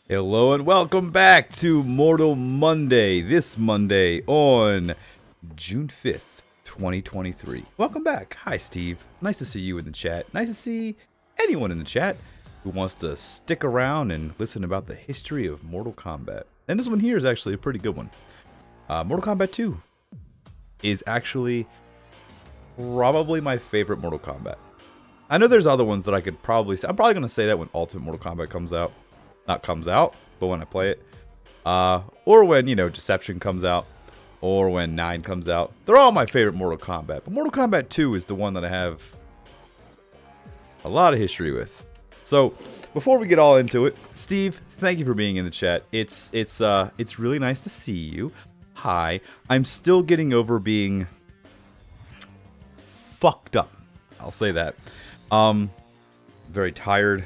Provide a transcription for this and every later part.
Hello and welcome back to Mortal Monday, this Monday on June 5th, 2023. Welcome back. Hi, Steve. Nice to see you in the chat. Nice to see anyone in the chat who wants to stick around and listen about the history of Mortal Kombat. And this one here is actually a pretty good one. Mortal Kombat 2 is actually probably my favorite Mortal Kombat. I know there's other ones that I could probably say. I'm probably going to say that when Ultimate Mortal Kombat comes out. Not comes out, but when I play it. Or when, Deception comes out. Or when 9 comes out. They're all my favorite Mortal Kombat. But Mortal Kombat 2 is the one that I have a lot of history with. So, before we get all into it, Steve, thank you for being in the chat. It's really nice to see you. Hi. I'm still getting over being fucked up. I'll say that. Very tired.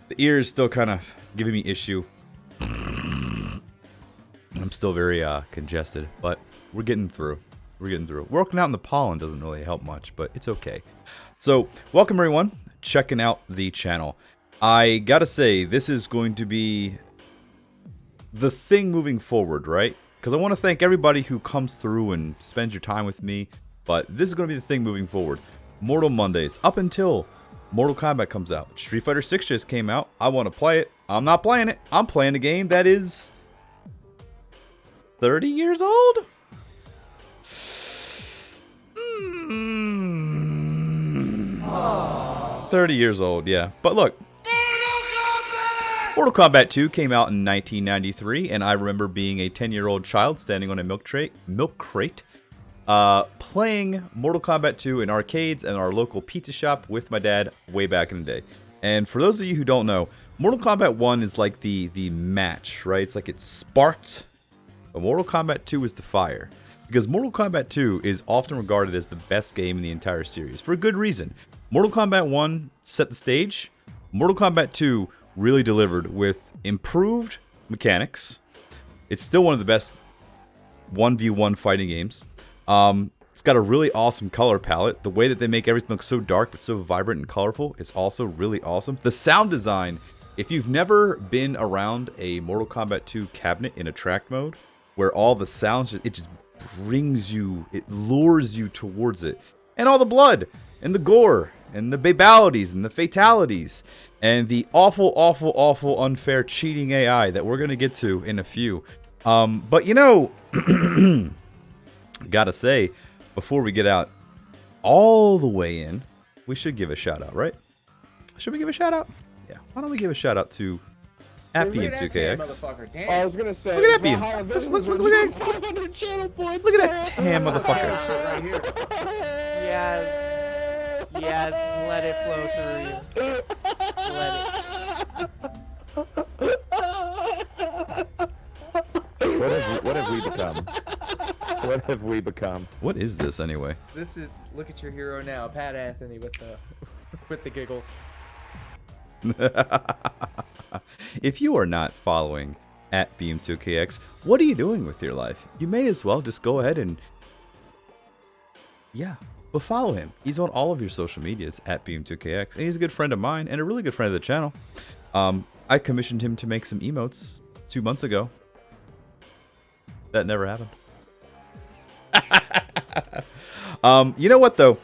The ear is still kind of giving me issue. I'm still very congested, but we're getting through. Working out in the pollen doesn't really help much, but it's okay. So, welcome everyone, checking out the channel. I gotta say, this is going to be the thing moving forward, right? Because I want to thank everybody who comes through and spends your time with me, but this is going to be the thing moving forward. Mortal Mondays, up until Mortal Kombat comes out. Street Fighter 6 just came out. I want to play it. I'm not playing it. I'm playing a game that is 30 years old? 30 years old, yeah. But look, Mortal Kombat 2 came out in 1993, and I remember being a 10-year-old child standing on a milk crate, playing Mortal Kombat 2 in arcades and our local pizza shop with my dad way back in the day. And for those of you who don't know, Mortal Kombat 1 is like the match, right? It's like it sparked, but Mortal Kombat 2 is the fire. Because Mortal Kombat 2 is often regarded as the best game in the entire series, for a good reason. Mortal Kombat 1 set the stage. Mortal Kombat 2 really delivered with improved mechanics. It's still one of the best 1v1 fighting games. It's got a really awesome color palette. The way that they make everything look so dark but so vibrant and colorful is also really awesome. The sound design, if you've never been around a Mortal Kombat 2 cabinet in attract mode, where all the sounds, it just brings you, it lures you towards it. And all the blood, and the gore, and the babalities, and the fatalities, and the awful, awful, awful, unfair cheating AI that we're going to get to in a few. But gotta say, before we get out all the way in, we should give a shout out, right? Should we give a shout out? Yeah. Why don't we give a shout out to At Look at that tan BM2KX. motherfucker. Damn. I was gonna say. Look at that beam. Valhalla Visions Look were at- 500 channel points. Look at that tan That motherfucker. shit right here. Yes. Yes, let it flow through you. Let it. What have we become? What have we become? What is this anyway? This is look at your hero now, Pat Anthony with the giggles. If you are not following at BM2KX, what are you doing with your life? You may as well just go ahead and but follow him. He's on all of your social medias at BM2KX, and he's a good friend of mine and a really good friend of the channel. I commissioned him to make some emotes 2 months ago. That never happened. You know what though?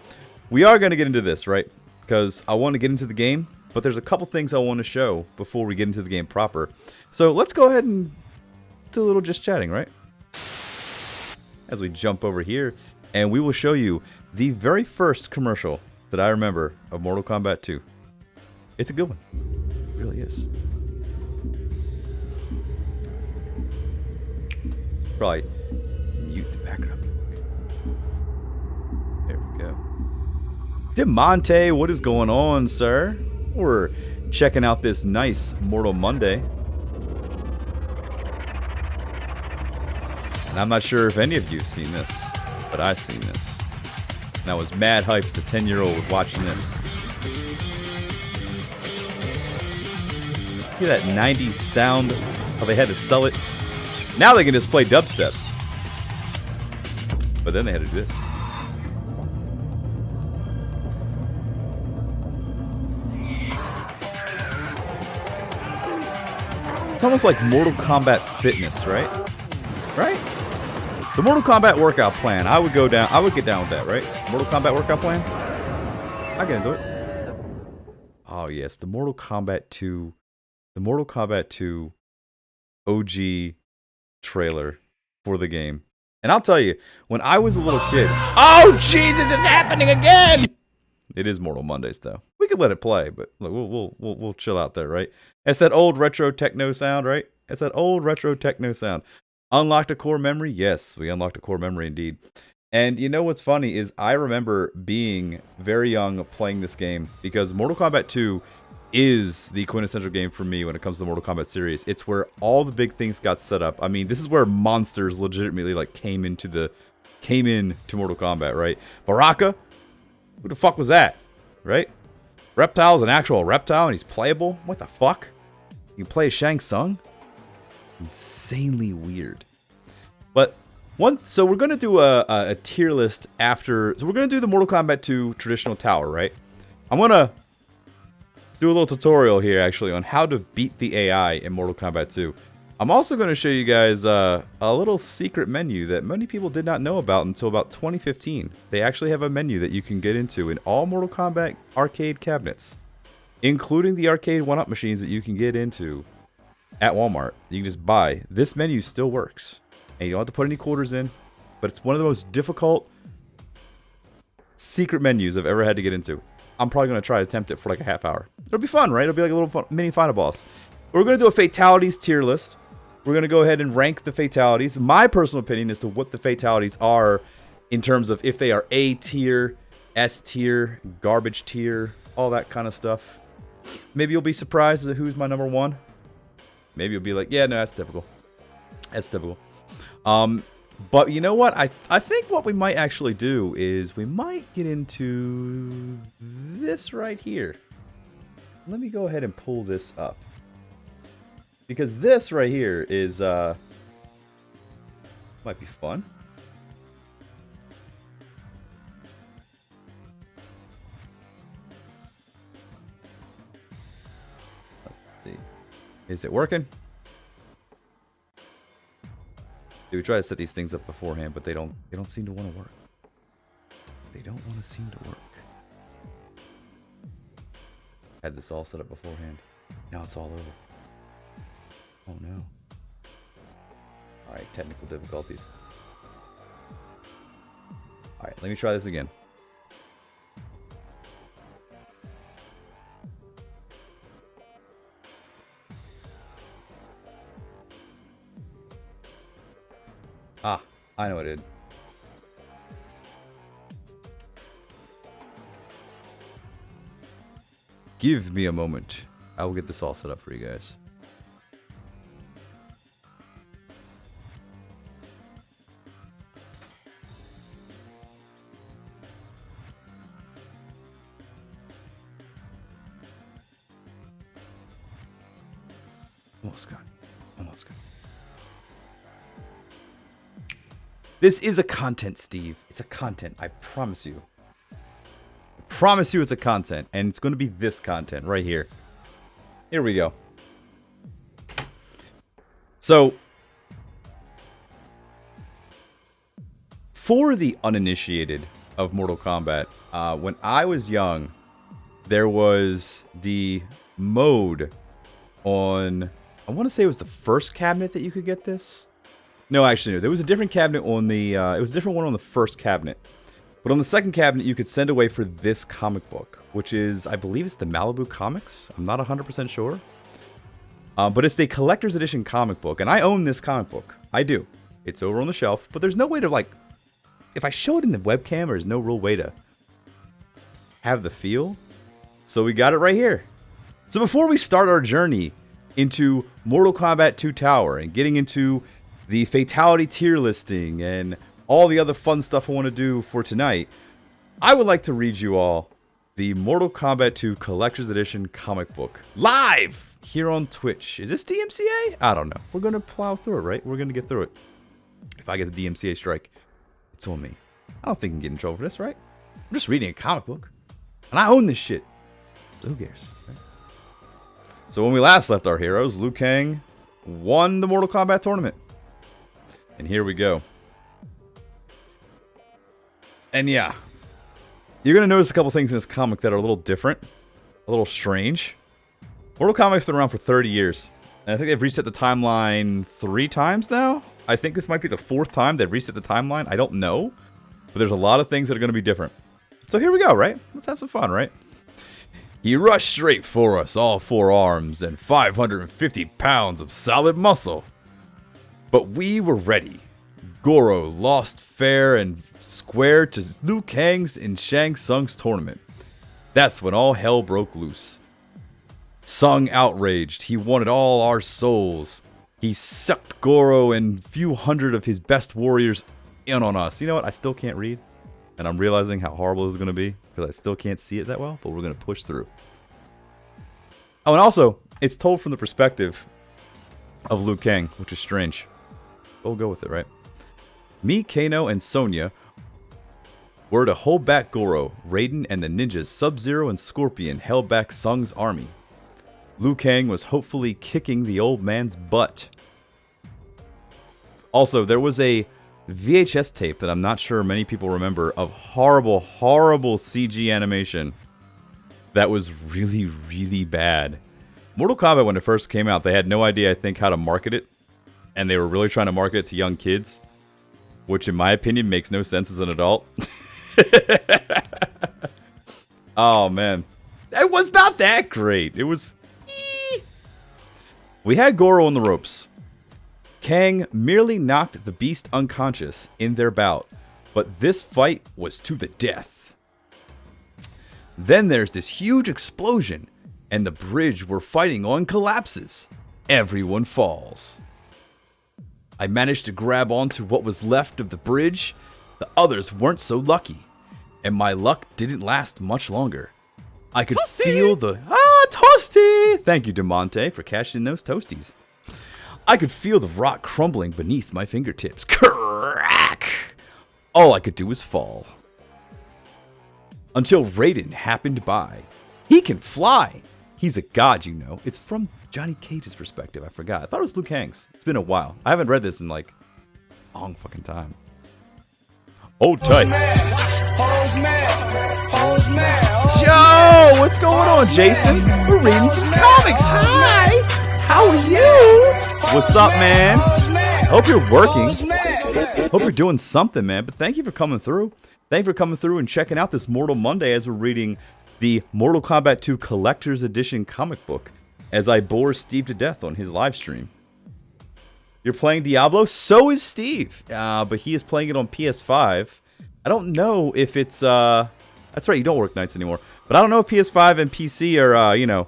We are going to get into this, right? Because I want to get into the game, but there's a couple things I want to show before we get into the game proper. So let's go ahead and do a little just chatting, right? As we jump over here, and we will show you the very first commercial that I remember of Mortal Kombat 2. It's a good one. It really is. Probably mute the background. There we go. DeMonte, what is going on, sir? We're checking out this nice Mortal Monday. And I'm not sure if any of you have seen this, but I've seen this. And I was mad hyped as a 10-year-old watching this. Hear that 90s sound? How they had to sell it? Now they can just play dubstep. But then they had to do this. It's almost like Mortal Kombat Fitness, right? Right? The Mortal Kombat workout plan. I would get down with that, right? Mortal Kombat workout plan? I get into it. Oh yes, the Mortal Kombat 2 OG trailer for the game. And I'll tell you, when I was a little kid, oh Jesus, it's happening again! It is Mortal Mondays though. We could let it play, but look, we'll chill out there, right? It's that old retro techno sound, right? It's that old retro techno sound. Unlocked a core memory? Yes, we unlocked a core memory indeed. And you know what's funny is I remember being very young playing this game because Mortal Kombat 2 is the quintessential game for me when it comes to the Mortal Kombat series. It's where all the big things got set up. I mean, this is where monsters legitimately like came into Mortal Kombat, right? Baraka? Who the fuck was that? Right? Reptile's an actual reptile and he's playable? What the fuck? You can play Shang Tsung? Insanely weird. But so we're gonna do a tier list after. So we're gonna do the Mortal Kombat 2 traditional tower, right? I'm gonna do a little tutorial here actually on how to beat the AI in Mortal Kombat 2. I'm also gonna show you guys a little secret menu that many people did not know about until about 2015. They actually have a menu that you can get into in all Mortal Kombat arcade cabinets, including the arcade 1-up machines that you can get into at Walmart. You can just buy. This menu still works. And you don't have to put any quarters in. But it's one of the most difficult secret menus I've ever had to get into. I'm probably going to try to attempt it for like a half hour. It'll be fun, right? It'll be like a little fun, mini final boss. We're going to do a fatalities tier list. We're going to go ahead and rank the fatalities. My personal opinion as to what the fatalities are in terms of if they are A tier, S tier, garbage tier, all that kind of stuff. Maybe you'll be surprised at who's my number one. Maybe you'll be like, yeah, no, that's typical. That's typical. But you know what? I think what we might actually do is we might get into this right here. Let me go ahead and pull this up. Because this right here is, might be fun. Is it working? Dude, we try to set these things up beforehand, but they don't seem to want to work. They don't want to seem to work. Had this all set up beforehand. Now it's all over. Oh no. Alright, technical difficulties. Alright, let me try this again. Ah, I know what it did. Give me a moment. I will get this all set up for you guys. Almost gone. Almost gone. This is a content, Steve. It's a content. I promise you. I promise you it's a content. And it's going to be this content right here. Here we go. So, for the uninitiated of Mortal Kombat, when I was young, there was the mode on... I want to say it was the first cabinet that you could get this. No, actually, no. There was a different cabinet on the... it was a different one on the first cabinet. But on the second cabinet, you could send away for this comic book, which is, I believe it's the Malibu Comics. I'm not 100% sure. But it's the collector's edition comic book, and I own this comic book. I do. It's over on the shelf, but there's no way to, like... If I show it in the webcam, there's no real way to have the feel. So we got it right here. So before we start our journey into Mortal Kombat 2 Tower and getting into the fatality tier listing and all the other fun stuff I want to do for tonight, I would like to read you all the Mortal Kombat 2 Collector's Edition comic book live here on Twitch. Is this DMCA? I don't know. We're going to plow through it, right? We're going to get through it. If I get the DMCA strike, it's on me. I don't think I can get in trouble for this, right? I'm just reading a comic book. And I own this shit. So who cares, right? So when we last left our heroes, Liu Kang won the Mortal Kombat tournament. And here we go. And yeah, you're going to notice a couple things in this comic that are a little different, a little strange. Mortal Kombat's been around for 30 years. And I think they've reset the timeline 3 times now. I think this might be the 4th time they've reset the timeline. I don't know. But there's a lot of things that are going to be different. So here we go, right? Let's have some fun, right? He rushed straight for us, all 4 arms and 550 pounds of solid muscle. But we were ready. Goro lost fair and square to Liu Kang's in Shang Tsung's tournament. That's when all hell broke loose. Tsung outraged. He wanted all our souls. He sucked Goro and a few hundred of his best warriors in on us. You know what? I still can't read. And I'm realizing how horrible this is going to be. Because I still can't see it that well. But we're going to push through. Oh, and also, it's told from the perspective of Liu Kang, which is strange. We'll go with it, right? Me, Kano, and Sonya were to hold back Goro. Raiden and the ninjas Sub-Zero and Scorpion held back Tsung's army. Liu Kang was hopefully kicking the old man's butt. Also, there was a VHS tape that I'm not sure many people remember of horrible, horrible CG animation that was really, really bad. Mortal Kombat, when it first came out, they had no idea, I think, how to market it. And they were really trying to market it to young kids. Which, in my opinion, makes no sense as an adult. Oh, man. It was not that great. It was... We had Goro on the ropes. Kang merely knocked the beast unconscious in their bout, but this fight was to the death. Then there's this huge explosion, and the bridge we're fighting on collapses. Everyone falls. I managed to grab onto what was left of the bridge. The others weren't so lucky, and my luck didn't last much longer. I could feel the... Toasty! Thank you, DeMonte, for cashing in those toasties. I could feel the rock crumbling beneath my fingertips. Crack! All I could do was fall. Until Raiden happened by. He can fly! He's a god, you know. It's from Johnny Cage's perspective. I forgot. I thought it was Liu Kang's. It's been a while. I haven't read this in, like, a long fucking time. Oh, tight. Yo! What's going on, Jason? We're reading some comics. Hi! How are you? What's up, man? Hope you're working. Hope you're doing something, man. But thank you for coming through. Thank you for coming through and checking out this Mortal Monday as we're reading the Mortal Kombat 2 Collector's Edition comic book as I bore Steve to death on his live stream. You're playing Diablo? So is Steve. But he is playing it on PS5. I don't know if it's... That's right, you don't work nights anymore. But I don't know if PS5 and PC are, you know,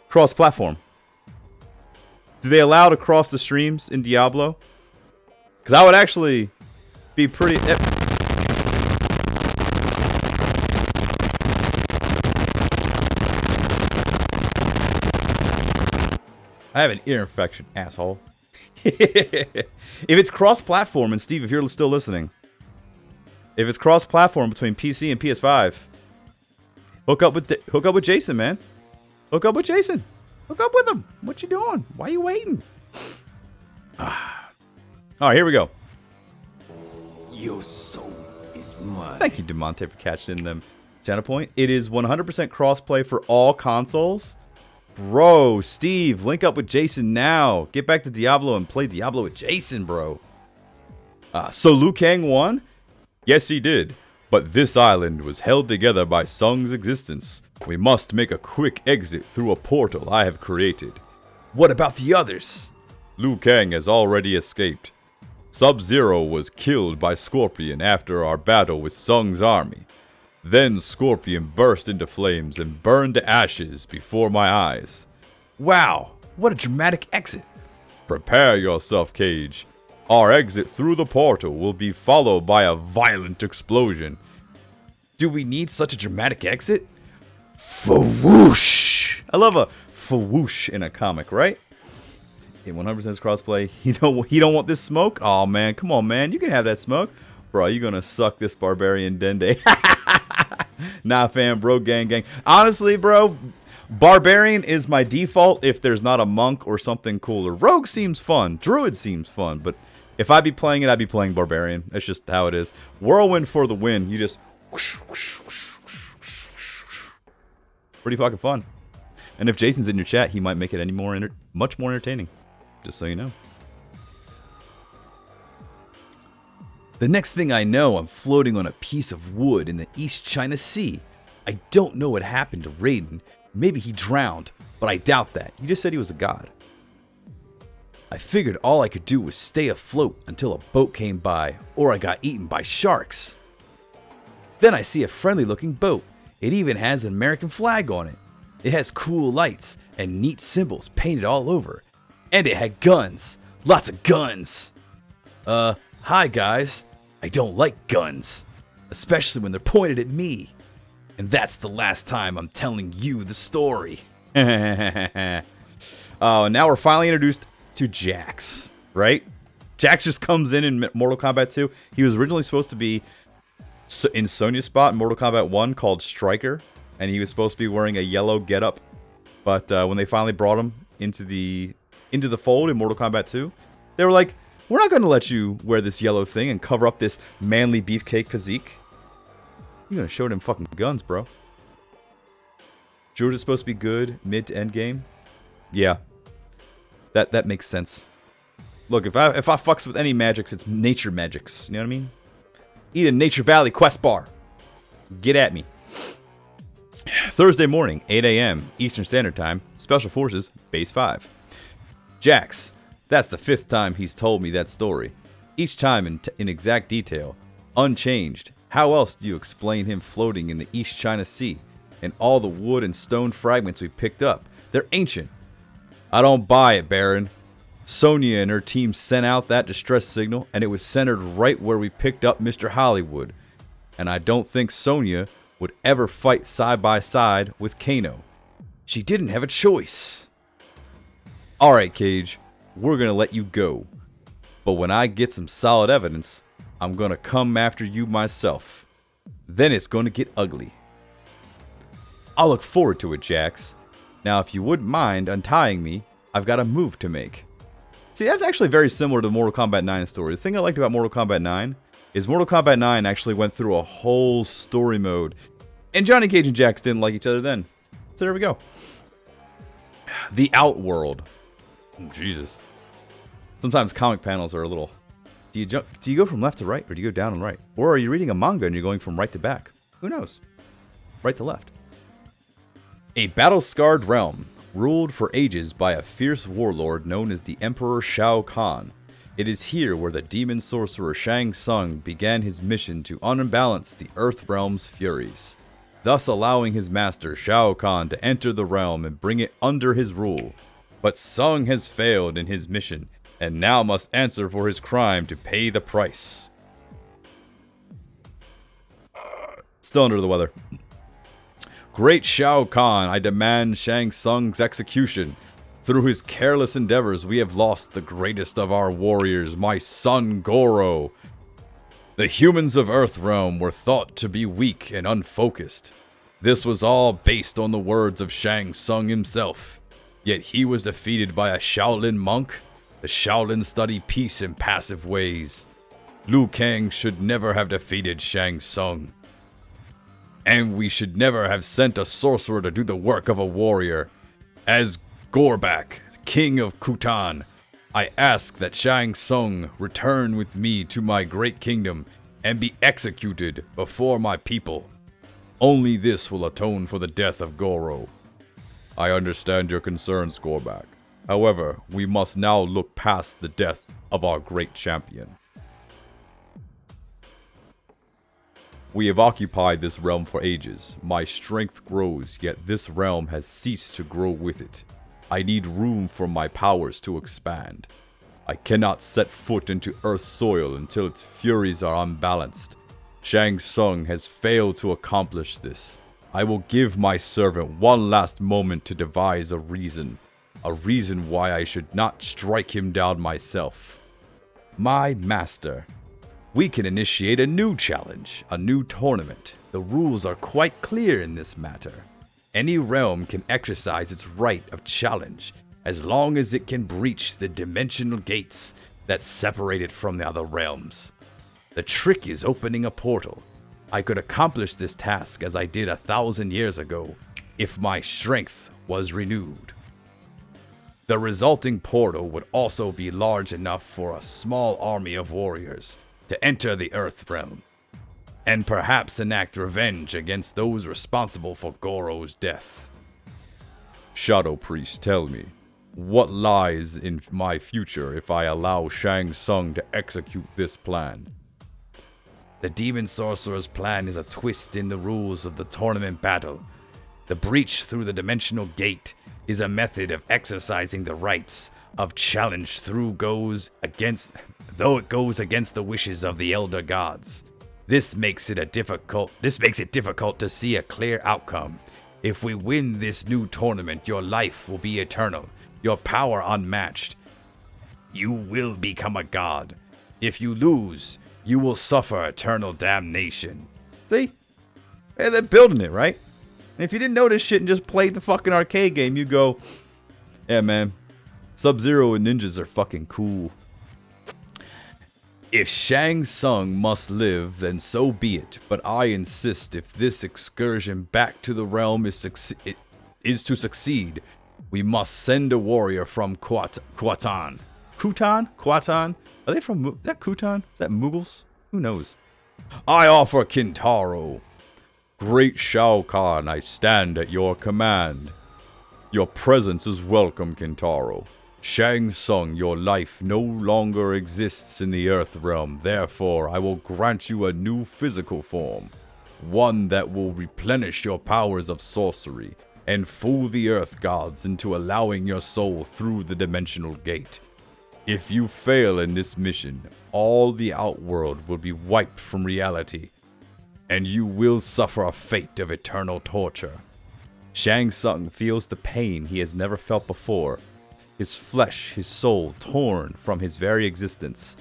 cross-platform. Do they allow to cross the streams in Diablo? Because I would actually be pretty... I have an ear infection, asshole. If it's cross-platform, and Steve, if you're still listening, if it's cross-platform between PC and PS5, hook up with Jason, man. Hook up with Jason. Hook up with him. What you doing? Why are you waiting? All right, here we go. Your soul is mine. Thank you, DeMonte, for catching in them. Channel point. It is 100% cross-play for all consoles. Bro, Steve, link up with Jason now. Get back to Diablo and play Diablo with Jason, bro. So Liu Kang won? Yes, he did. But this island was held together by Sung's existence. We must make a quick exit through a portal I have created. What about the others? Liu Kang has already escaped. Sub-Zero was killed by Scorpion after our battle with Sung's army. Then Scorpion burst into flames and burned to ashes before my eyes. Wow, what a dramatic exit. Prepare yourself, Cage. Our exit through the portal will be followed by a violent explosion. Do we need such a dramatic exit? Fawoosh! I love a fawoosh in a comic, right? It 100% crossplay. You don't want this smoke? Oh man, come on, man. You can have that smoke. Bro, you gonna suck this barbarian Dende. Nah, fam, bro, gang. Honestly, bro, barbarian is my default if there's not a monk or something cooler. Rogue seems fun. Druid seems fun. But if I'd be playing it, I'd be playing barbarian. That's just how it is. Whirlwind for the win. You just... Pretty fucking fun. And if Jason's in your chat, he might make it much more entertaining. Just so you know. The next thing I know, I'm floating on a piece of wood in the East China Sea. I don't know what happened to Raiden. Maybe he drowned, but I doubt that. He just said he was a god. I figured all I could do was stay afloat until a boat came by, or I got eaten by sharks. Then I see a friendly-looking boat. It even has an American flag on it. It has cool lights and neat symbols painted all over. And it had guns. Lots of guns. Hi guys. I don't like guns, especially when they're pointed at me. And that's the last time I'm telling you the story. Oh, now we're finally introduced to Jax, right? Jax just comes in Mortal Kombat 2. He was originally supposed to be in Sonya's spot in Mortal Kombat 1 called Striker, and he was supposed to be wearing a yellow getup. But when they finally brought him into the fold in Mortal Kombat 2, they were like, we're not going to let you wear this yellow thing and cover up this manly beefcake physique. You're going to show them fucking guns, bro. George is supposed to be good mid to end game. Yeah. That makes sense. Look, if I fucks with any magics, it's nature magics. You know what I mean? Eat a Nature Valley quest bar. Get at me. Thursday morning, 8 a.m. Eastern Standard Time. Special Forces, Base 5. Jax. That's the 5th time he's told me that story. Each time in exact detail. Unchanged. How else do you explain him floating in the East China Sea? And all the wood and stone fragments we picked up? They're ancient. I don't buy it, Baron. Sonya and her team sent out that distress signal, and it was centered right where we picked up Mr. Hollywood. And I don't think Sonya would ever fight side by side with Kano. She didn't have a choice. Alright, Cage. We're going to let you go. But when I get some solid evidence, I'm going to come after you myself. Then it's going to get ugly. I'll look forward to it, Jax. Now, if you wouldn't mind untying me, I've got a move to make. See, that's actually very similar to the Mortal Kombat 9 story. The thing I liked about Mortal Kombat 9 is Mortal Kombat 9 actually went through a whole story mode. And Johnny Cage and Jax didn't like each other then. So there we go. The Outworld. Oh, Jesus. Sometimes comic panels are a little... Do you go from left to right, or do you go down and right? Or are you reading a manga and you're going from right to back? Who knows? Right to left. A battle-scarred realm. ruled for ages by a fierce warlord known as the Emperor Shao Kahn. It is here where the demon sorcerer Shang Tsung began his mission to unbalance the Earth Realm's furies, thus allowing his master Shao Kahn to enter the realm and bring it under his rule. But Tsung has failed in his mission, and now must answer for his crime to pay the price. Still under the weather. Great Shao Kahn, I demand Shang Tsung's execution. Through his careless endeavors, we have lost the greatest of our warriors, my son Goro. The humans of Earthrealm were thought to be weak and unfocused. This was all based on the words of Shang Tsung himself. Yet he was defeated by a Shaolin monk. The Shaolin study peace in passive ways. Liu Kang should never have defeated Shang Tsung. And we should never have sent a sorcerer to do the work of a warrior. As Gorbak, king of Kutan, I ask that Shang Tsung return with me to my great kingdom and be executed before my people. Only this will atone for the death of Goro. I understand your concerns, Gorbak. However, we must now look past the death of our great champion. We have occupied this realm for ages. My strength grows, yet this realm has ceased to grow with it. I need room for my powers to expand. I cannot set foot into Earth's soil until its furies are unbalanced. Shang Tsung has failed to accomplish this. I will give my servant one last moment to devise a reason why I should not strike him down myself. My master, we can initiate a new challenge, a new tournament. The rules are quite clear in this matter. Any realm can exercise its right of challenge as long as it can breach the dimensional gates that separate it from the other realms. The trick is opening a portal. I could accomplish this task as I did 1,000 years ago if my strength was renewed. The resulting portal would also be large enough for a small army of warriors to enter the Earth Realm, and perhaps enact revenge against those responsible for Goro's death. Shadow Priest, tell me, what lies in my future if I allow Shang Tsung to execute this plan? The Demon Sorcerer's plan is a twist in the rules of the tournament battle. The breach through the dimensional gate is a method of exercising the rights of challenge though it goes against the wishes of the Elder Gods. This makes it difficult to see a clear outcome. If we win this new tournament, your life will be eternal, your power unmatched. You will become a god. If you lose, you will suffer eternal damnation. See? Hey, they're building it, right? And if you didn't know this shit and just played the fucking arcade game, you go, yeah, man, Sub-Zero and ninjas are fucking cool. If Shang Tsung must live, then so be it. But I insist if this excursion back to the realm is to succeed, we must send a warrior from Kuatan. Kuatan? Are they from that Kutan? Is that Mughals? Who knows? I offer Kintaro. Great Shao Kahn, I stand at your command. Your presence is welcome, Kintaro. Shang Tsung, your life no longer exists in the Earth Realm. Therefore, I will grant you a new physical form. One that will replenish your powers of sorcery and fool the Earth Gods into allowing your soul through the dimensional gate. If you fail in this mission, all the Outworld will be wiped from reality, and you will suffer a fate of eternal torture. Shang Tsung feels the pain he has never felt before. His flesh, his soul, torn from his very existence.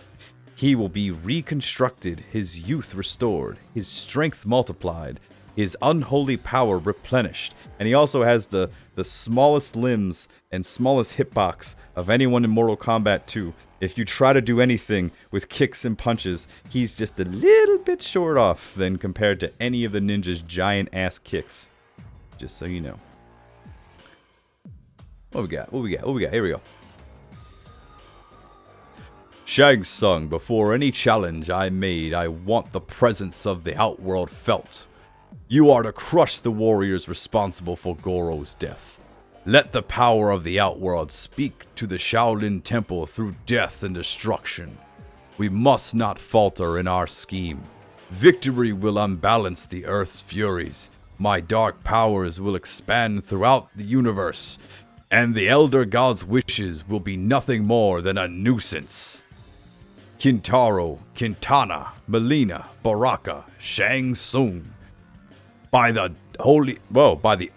He will be reconstructed, his youth restored, his strength multiplied, his unholy power replenished, and he also has the smallest limbs and smallest hitbox of anyone in Mortal Kombat 2. If you try to do anything with kicks and punches, he's just a little bit short off than compared to any of the ninjas' giant ass kicks. Just so you know. What we got? Here we go. Shang Tsung, before any challenge I made, I want the presence of the Outworld felt. You are to crush the warriors responsible for Goro's death. Let the power of the Outworld speak to the Shaolin Temple through death and destruction. We must not falter in our scheme. Victory will unbalance the Earth's furies. My dark powers will expand throughout the universe, and the Elder God's wishes will be nothing more than a nuisance. Kintaro, Quintana, Melina, Baraka, Shang Tsung. By the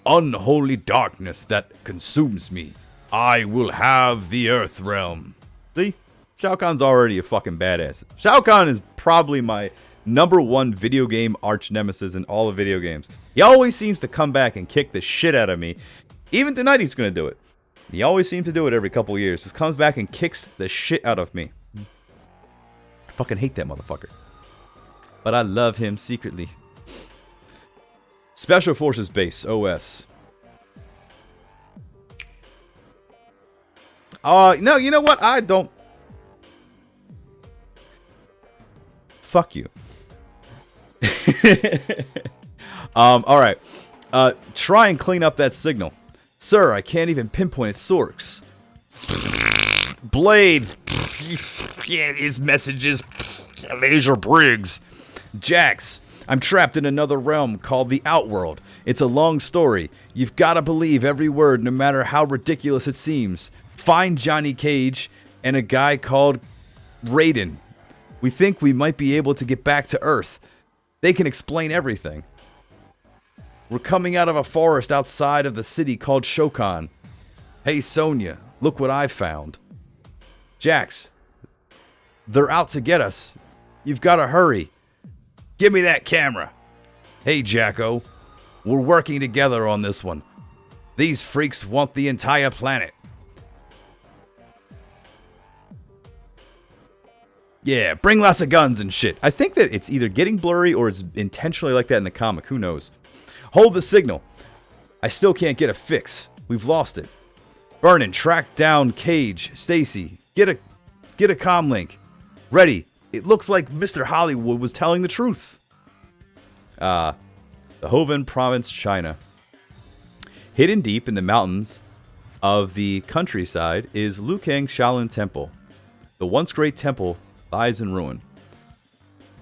unholy darkness that consumes me, I will have the Earth Realm. See? Shao Kahn's already a fucking badass. Shao Kahn is probably my #1 video game arch nemesis in all of video games. He always seems to come back and kick the shit out of me. Even tonight he's gonna do it. He always seems to do it every couple years. Just comes back and kicks the shit out of me. I fucking hate that motherfucker. But I love him secretly. Special Forces Base, OS. No, you know what? I don't... Fuck you. Alright. Try and clean up that signal. Sir, I can't even pinpoint its source. Blade. Yeah, his messages. Laser Briggs. Jax. I'm trapped in another realm called the Outworld. It's a long story. You've got to believe every word, no matter how ridiculous it seems. Find Johnny Cage and a guy called Raiden. We think we might be able to get back to Earth. They can explain everything. We're coming out of a forest outside of the city called Shokan. Hey, Sonya, look what I found. Jax, they're out to get us. You've got to hurry. Give me that camera. Hey, Jacko. We're working together on this one. These freaks want the entire planet. Yeah, bring lots of guns and shit. I think that it's either getting blurry or it's intentionally like that in the comic. Who knows? Hold the signal. I still can't get a fix. We've lost it. Vernon, track down Cage. Stacy, get a comm link. Ready. It looks like Mr. Hollywood was telling the truth. The Hoven Province, China. Hidden deep in the mountains of the countryside is Lukang Shaolin Temple. The once great temple lies in ruin.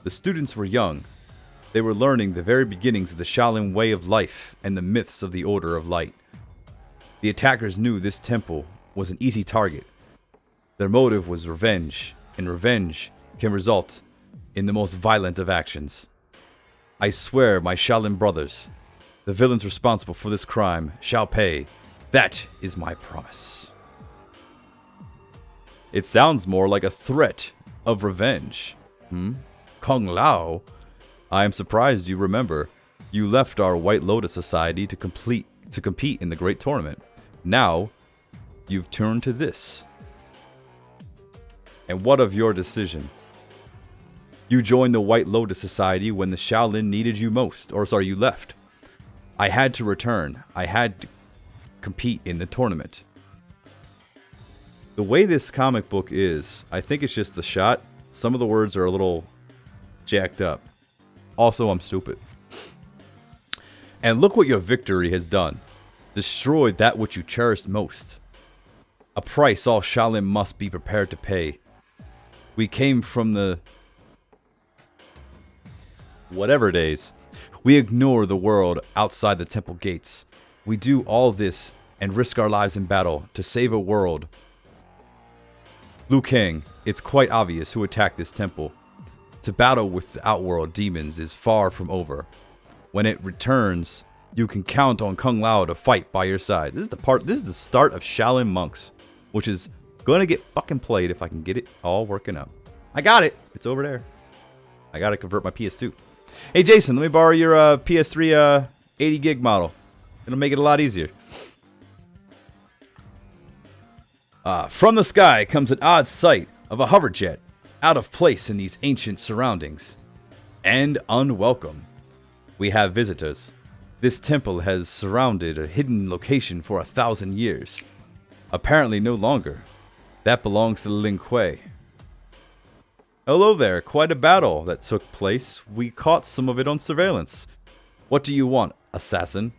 The students were young. They were learning the very beginnings of the Shaolin way of life and the myths of the Order of Light. The attackers knew this temple was an easy target. Their motive was revenge, and revenge can result in the most violent of actions. I swear, my Shaolin brothers, the villains responsible for this crime shall pay. That is my promise. It sounds more like a threat of revenge. Kung Lao? I am surprised you remember. You left our White Lotus Society to compete in the great tournament. Now, you've turned to this. And what of your decision? You joined the White Lotus Society when the Shaolin needed you most. Or sorry, you left. I had to return. I had to compete in the tournament. The way this comic book is, I think it's just the shot. Some of the words are a little jacked up. Also, I'm stupid. And look what your victory has done. Destroyed that which you cherished most. A price all Shaolin must be prepared to pay. We came from the whatever days. We ignore the world outside the temple gates. We do all this and risk our lives in battle to save a world. Liu Kang, it's quite obvious who attacked this temple. To battle with the Outworld demons is far from over. When it returns, you can count on Kung Lao to fight by your side. This is the start of Shaolin Monks, which is going to get fucking played if I can get it all working out. I got it. It's over there. I got to convert my PS2. Hey, Jason, let me borrow your PS3 80 gig model. It'll make it a lot easier. From the sky comes an odd sight of a hoverjet, out of place in these ancient surroundings, and unwelcome. We have visitors. This temple has surrounded a hidden location for 1,000 years. Apparently no longer. That belongs to the Lin Kuei. Hello there, quite a battle that took place. We caught some of it on surveillance. What do you want, assassin?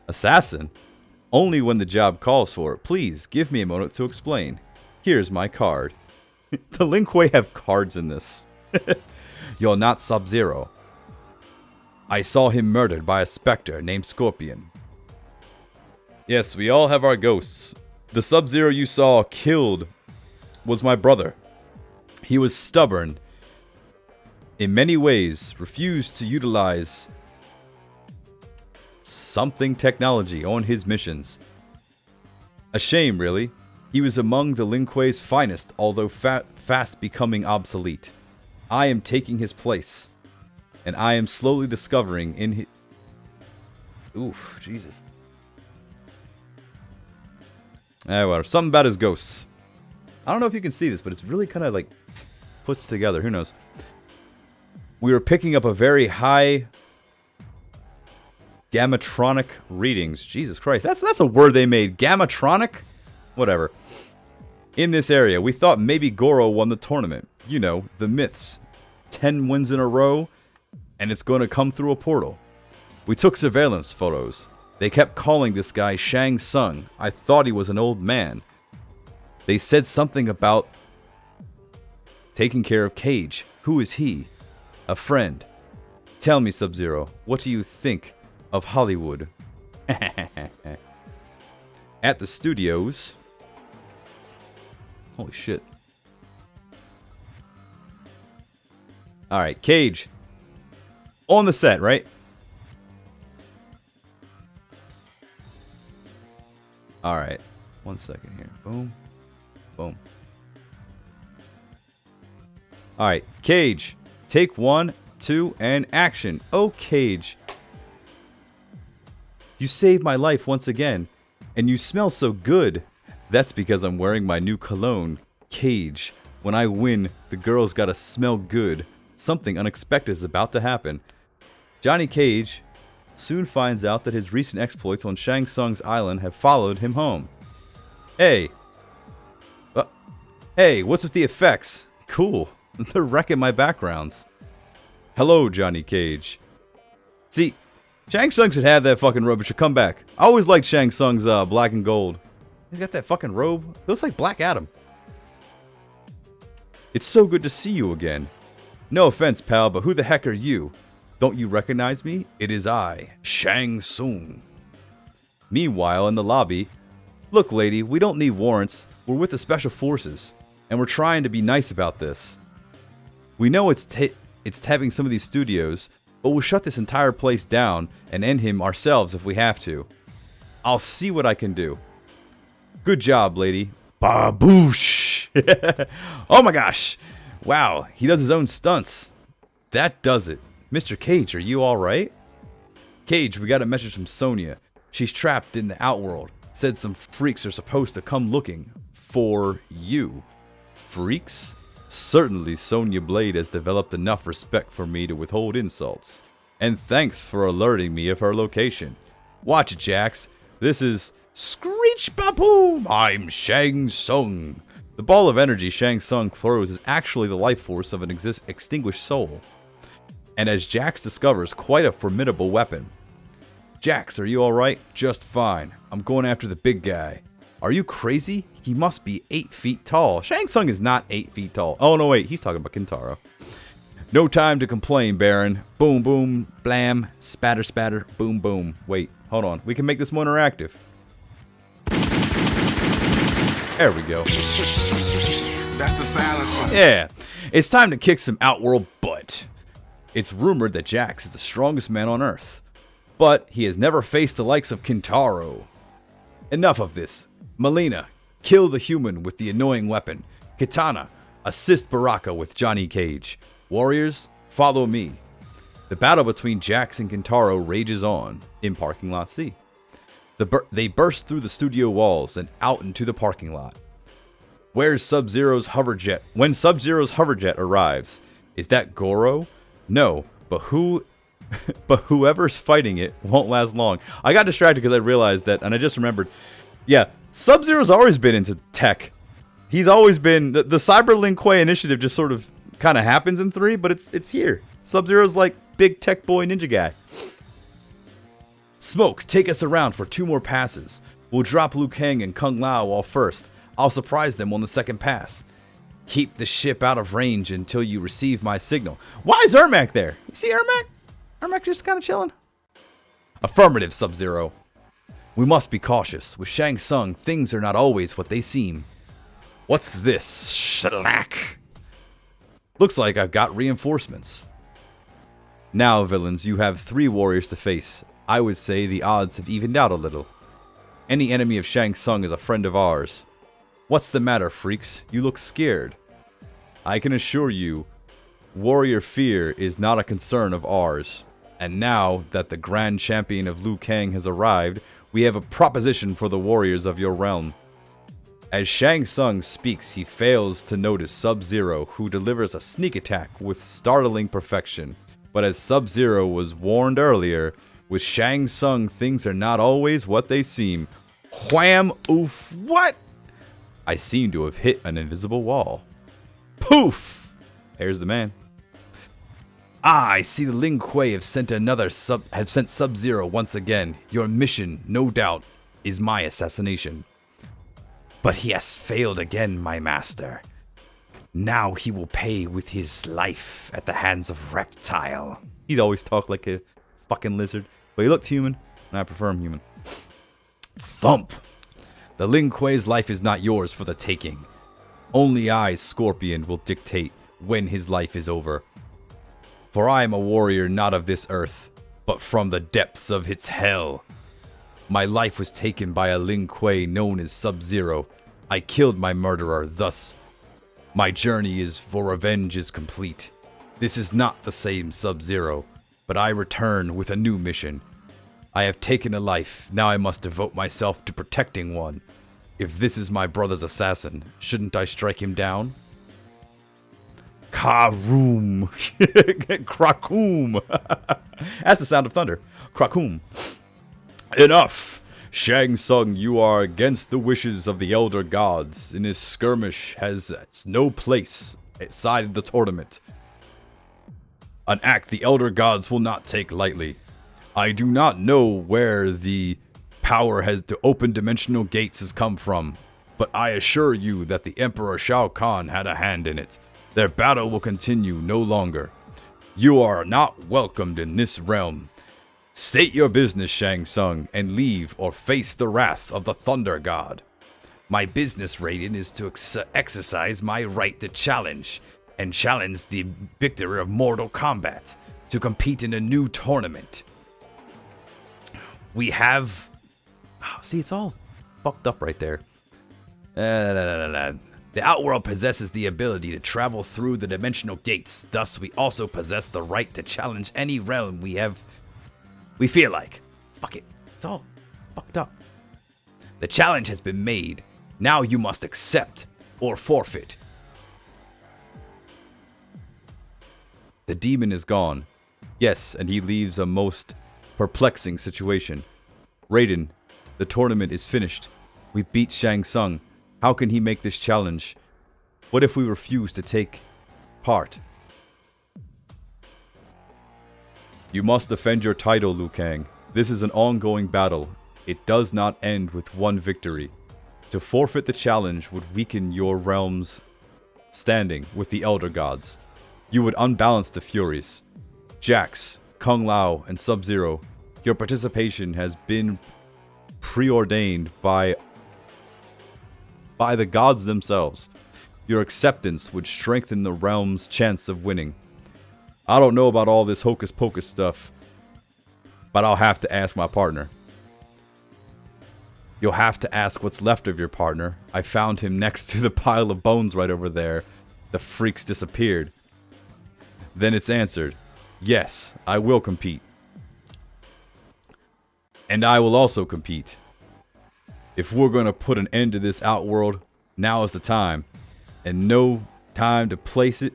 Assassin? Only when the job calls for it. Please, give me a moment to explain. Here's my card. The Lin Kuei have cards in this. You're not Sub-Zero. I saw him murdered by a specter named Scorpion. Yes, we all have our ghosts. The Sub-Zero you saw killed was my brother. He was stubborn. In many ways, refused to utilize something technology on his missions. A shame, really. He was among the Lin Kuei's finest, although fast becoming obsolete. I am taking his place, and I am slowly discovering in his... Oof, Jesus. Whatever. Something about his ghosts. I don't know if you can see this, but it's really kind of like puts together. Who knows? We were picking up a very high gammatronic readings. Jesus Christ, that's a word they made. Gammatronic? Whatever. In this area, we thought maybe Goro won the tournament. You know, the myths. 10 wins in a row, and it's going to come through a portal. We took surveillance photos. They kept calling this guy Shang Tsung. I thought he was an old man. They said something about taking care of Cage. Who is he? A friend. Tell me, Sub-Zero, what do you think of Hollywood? At the studios. Holy shit. Alright, Cage. On the set, right? Alright. 1 second here. Boom. Boom. Alright, Cage. Take 1, 2, and action. Oh, Cage. You saved my life once again. And you smell so good. That's because I'm wearing my new cologne, Cage. When I win, the girls gotta smell good. Something unexpected is about to happen. Johnny Cage soon finds out that his recent exploits on Shang Tsung's island have followed him home. Hey. Hey, what's with the effects? Cool. They're wrecking my backgrounds. Hello, Johnny Cage. See, Shang Tsung should have that fucking robe. It should come back. I always liked Shang Tsung's black and gold. He's got that fucking robe. It looks like Black Adam. It's so good to see you again. No offense, pal, but who the heck are you? Don't you recognize me? It is I, Shang Tsung. Meanwhile, in the lobby, look, lady, we don't need warrants. We're with the Special Forces, and we're trying to be nice about this. We know it's having some of these studios, but we'll shut this entire place down and end him ourselves if we have to. I'll see what I can do. Good job, lady. Baboosh! Oh my gosh! Wow, he does his own stunts. That does it. Mr. Cage, are you alright? Cage, we got a message from Sonya. She's trapped in the outworld. Said some freaks are supposed to come looking for you. Freaks? Certainly Sonya Blade has developed enough respect for me to withhold insults. And thanks for alerting me of her location. Watch it, Jax. This is Screech Baboom! I'm Shang Tsung. The ball of energy Shang Tsung throws is actually the life force of an extinguished soul. And as Jax discovers, quite a formidable weapon. Jax, are you alright? Just fine. I'm going after the big guy. Are you crazy? He must be 8 feet tall. Shang Tsung is not 8 feet tall. Oh, no, wait. He's talking about Kintaro. No time to complain, Baron. Boom, boom, blam, spatter, spatter, boom, boom. Wait, hold on. We can make this more interactive. There we go. That's the silencer. Yeah. It's time to kick some Outworld butt. It's rumored that Jax is the strongest man on Earth. But he has never faced the likes of Kintaro. Enough of this. Melina, kill the human with the annoying weapon. Kitana, assist Baraka with Johnny Cage. Warriors, follow me. The battle between Jax and Kintaro rages on in Parking Lot C. They burst through the studio walls and out into the parking lot. Where's Sub-Zero's hoverjet? When Sub-Zero's hoverjet arrives, is that Goro? No, but whoever's fighting it won't last long. I got distracted because I realized that, and I just remembered. Yeah, Sub-Zero's always been into tech. He's always been the Cyber Lin Kuei initiative. Just sort of kind of happens in 3, but it's here. Sub-Zero's like big tech boy ninja guy. Smoke, take us around for 2 more passes. We'll drop Liu Kang and Kung Lao off first. I'll surprise them on the second pass. Keep the ship out of range until you receive my signal. Why is Ermac there? You see Ermac? Ermac just kind of chilling. Affirmative, Sub-Zero. We must be cautious. With Shang Tsung, things are not always what they seem. What's this? Shellac. Looks like I've got reinforcements. Now, villains, you have 3 warriors to face. I would say the odds have evened out a little. Any enemy of Shang Tsung is a friend of ours. What's the matter, freaks? You look scared. I can assure you, warrior fear is not a concern of ours. And now that the Grand Champion of Liu Kang has arrived, we have a proposition for the warriors of your realm. As Shang Tsung speaks, he fails to notice Sub-Zero, who delivers a sneak attack with startling perfection. But as Sub-Zero was warned earlier, with Shang Tsung, things are not always what they seem. Wham! Oof! What? I seem to have hit an invisible wall. Poof! There's the man. Ah, I see the Lin Kuei have sent Sub-Zero once again. Your mission, no doubt, is my assassination. But he has failed again, my master. Now he will pay with his life at the hands of Reptile. He'd always talk like a fucking lizard, but he looked human, and I prefer him human. Thump! The Lin Kuei's life is not yours for the taking. Only I, Scorpion, will dictate when his life is over. For I am a warrior not of this earth, but from the depths of its hell. My life was taken by a Lin Kuei known as Sub-Zero. I killed my murderer, thus my journey for revenge is complete. This is not the same Sub-Zero, but I return with a new mission. I have taken a life, now I must devote myself to protecting one. If this is my brother's assassin, shouldn't I strike him down? Karoom. Krakoom. That's the sound of thunder. Krakoom. Enough! Shang Tsung, you are against the wishes of the Elder Gods, and this skirmish has no place outside the tournament. An act the Elder Gods will not take lightly. I do not know where the power to open dimensional gates has come from, but I assure you that the Emperor Shao Kahn had a hand in it. Their battle will continue no longer. You are not welcomed in this realm. State your business, Shang Tsung, and leave or face the wrath of the Thunder God. My business, Raiden, is to exercise my right to challenge the victor of Mortal Kombat to compete in a new tournament. We have... see, it's all fucked up right there. The Outworld possesses the ability to travel through the dimensional gates. Thus, we also possess the right to challenge any realm we feel like. Fuck it. It's all fucked up. The challenge has been made. Now you must accept or forfeit. The demon is gone. Yes, and he leaves a most perplexing situation. Raiden, the tournament is finished. We beat Shang Tsung. How can he make this challenge? What if we refuse to take part? You must defend your title, Liu Kang. This is an ongoing battle. It does not end with one victory. To forfeit the challenge would weaken your realm's standing with the Elder Gods. You would unbalance the Furies. Jax, Kung Lao, and Sub-Zero, your participation has been preordained by the gods themselves. Your acceptance would strengthen the realm's chance of winning. I don't know about all this hocus pocus stuff, but I'll have to ask my partner. You'll have to ask what's left of your partner. I found him next to the pile of bones right over there. The freaks disappeared. Then it's answered. Yes, I will compete. And I will also compete. If we're going to put an end to this Outworld, now is the time. And no time to place it.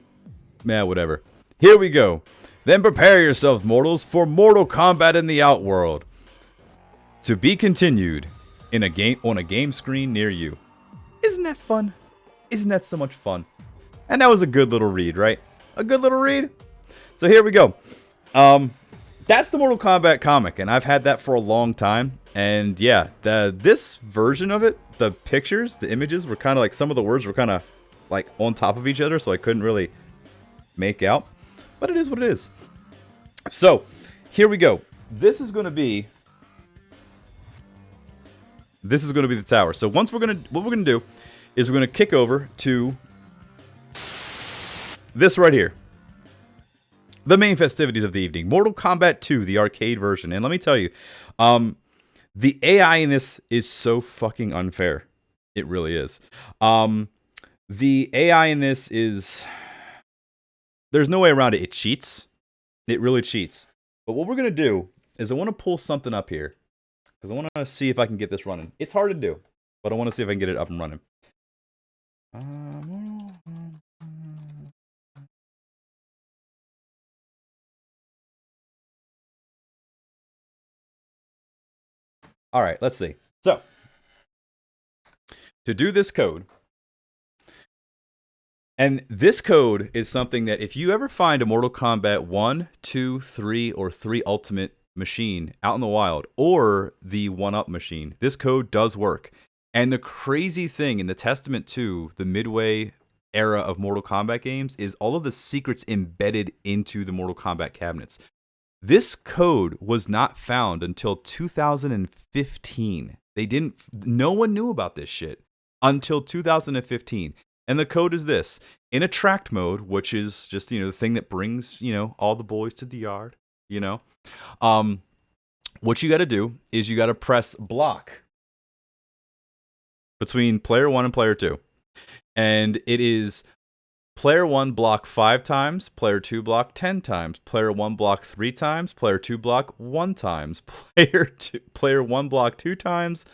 Man, whatever. Here we go. Then prepare yourselves, mortals, for Mortal Kombat in the Outworld. To be continued on a game screen near you. Isn't that fun? Isn't that so much fun? And that was a good little read, right? A good little read. So here we go. that's the Mortal Kombat comic, and I've had that for a long time. And yeah, this version of it, the pictures, the images were kind of like, some of the words were kind of like on top of each other, so I couldn't really make out. But it is what it is. So here we go. This is going to be the tower. So what we're gonna do is we're gonna kick over to this right here. The main festivities of the evening, Mortal Kombat 2, the arcade version. And let me tell you, the AI in this is so fucking unfair. It really is. The AI in this is... there's no way around it. It cheats. It really cheats. But what we're going to do is I want to pull something up here. Because I want to see if I can get this running. It's hard to do, but I want to see if I can get it up and running. All right, let's see. So, to do this code, and this code is something that if you ever find a Mortal Kombat 1, 2, 3, or 3 Ultimate machine out in the wild, or the 1-up machine, this code does work. And the crazy thing, in the testament to the Midway era of Mortal Kombat games, is all of the secrets embedded into the Mortal Kombat cabinets. This code was not found until 2015. No one knew about this shit until 2015. And the code is this: in attract mode, which is just, the thing that brings, all the boys to the yard, what you got to do is you got to press block between player 1 and player 2. And it is player 1 block 5 times, player 2 block 10 times, player 1 block 3 times, player 2 block 1 times, player 1 block 2 times,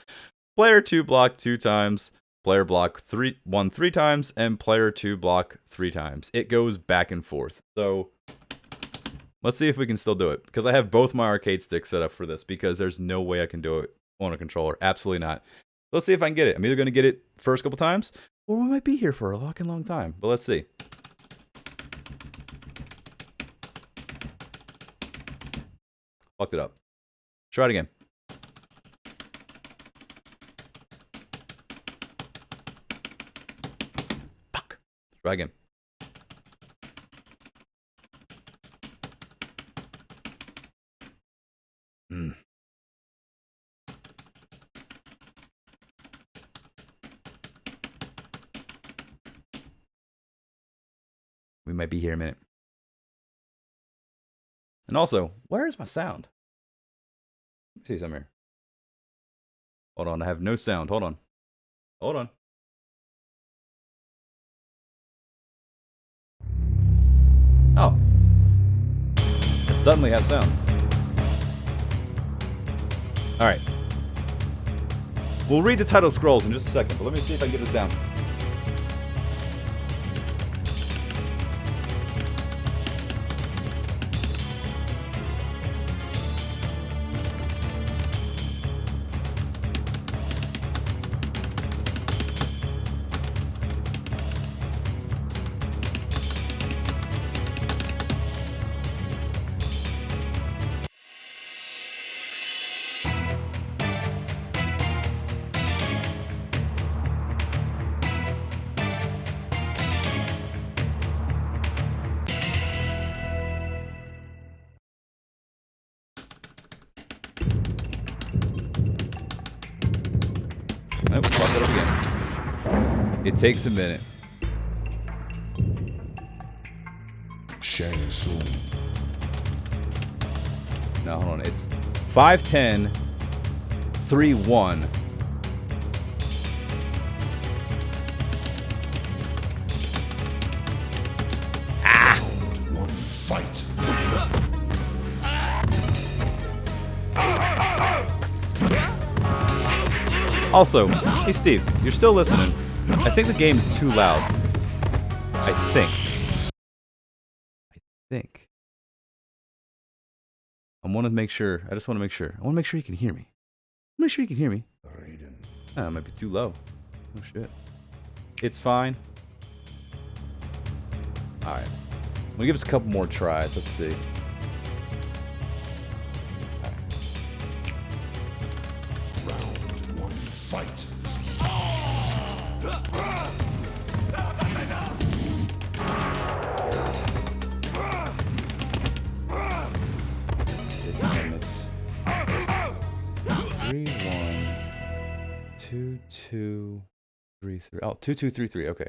player 2 block 2 times, player block 1 3 times, and player 2 block 3 times. It goes back and forth. So let's see if we can still do it, because I have both my arcade sticks set up for this, because there's no way I can do it on a controller. Absolutely not. Let's see if I can get it. I'm either going to get it first couple times, or we might be here for a fucking long time. But let's see. Fucked it up. Try it again. Fuck. Try again. We might be here in a minute. And also, where is my sound? Let me see something here. Hold on, I have no sound. Hold on. Hold on. Oh. I suddenly have sound. Alright. We'll read the title scrolls in just a second, but let me see if I can get this down. Nope, fuck it up again. It takes a minute. Shang Tsung. No, hold on. It's 510 3-1. One fight. Also, hey Steve, you're still listening. I think the game is too loud. I think. I want to make sure. I just want to make sure. I want to make sure you can hear me. Make sure you can hear me. Raiden. Oh, it might be too low. Oh shit. It's fine. Alright. We'll give us a couple more tries. Let's see. 2233. Oh, 2233. Okay.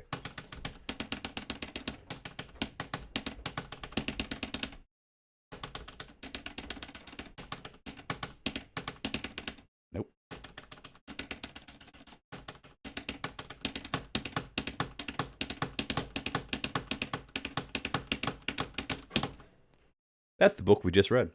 Nope. That's the book we just read.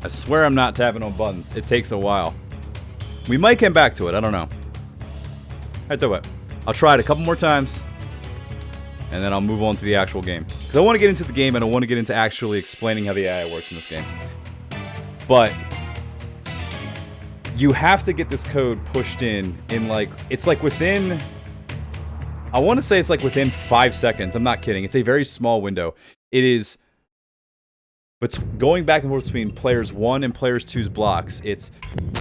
I swear I'm not tapping on buttons. It takes a while. We might come back to it. I don't know. I tell you what. I'll try it a couple more times, and then I'll move on to the actual game. Because I want to get into the game, and I want to get into actually explaining how the AI works in this game. But you have to get this code pushed in like... It's like within... I want to say it's like within 5 seconds. I'm not kidding. It's a very small window. It is... But going back and forth between players 1 and players 2's blocks, it's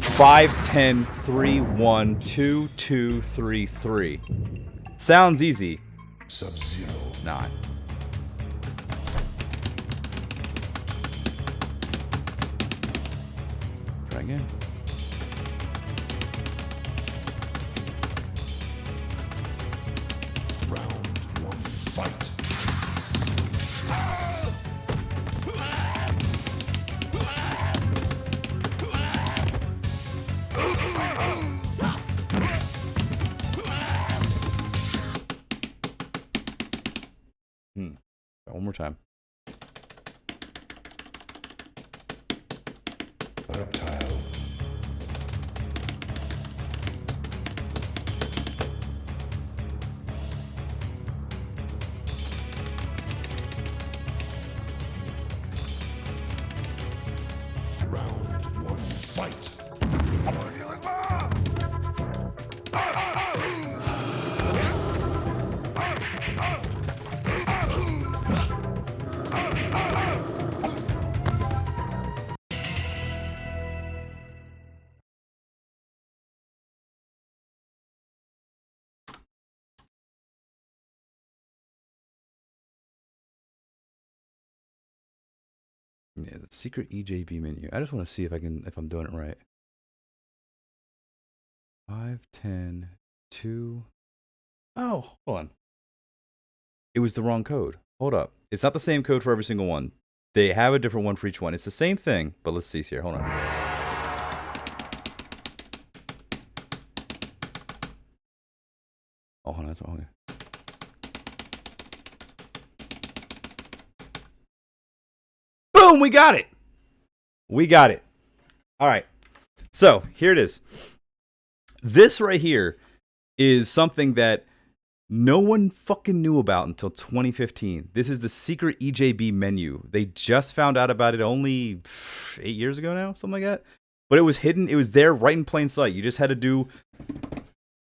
5, 10, 3, 1, 2, 2, 3, 3. Sounds easy. Sub-Zero. It's not. Try again. Round 1, fight. One more time. Reptile. Round 1, fight. Yeah, the secret EJB menu. I just want to see if I'm doing it right. 5, 10, 2. Oh, hold on. It was the wrong code. Hold up. It's not the same code for every single one. They have a different one for each one. It's the same thing, but let's see here. Hold on. Oh, hold on. That's wrong. Boom, we got it. We got it. All right. So here it is. This right here is something that no one fucking knew about until 2015. This is the secret EJB menu. They just found out about it only 8 years ago now, something like that. But it was hidden. It was there right in plain sight. You just had to do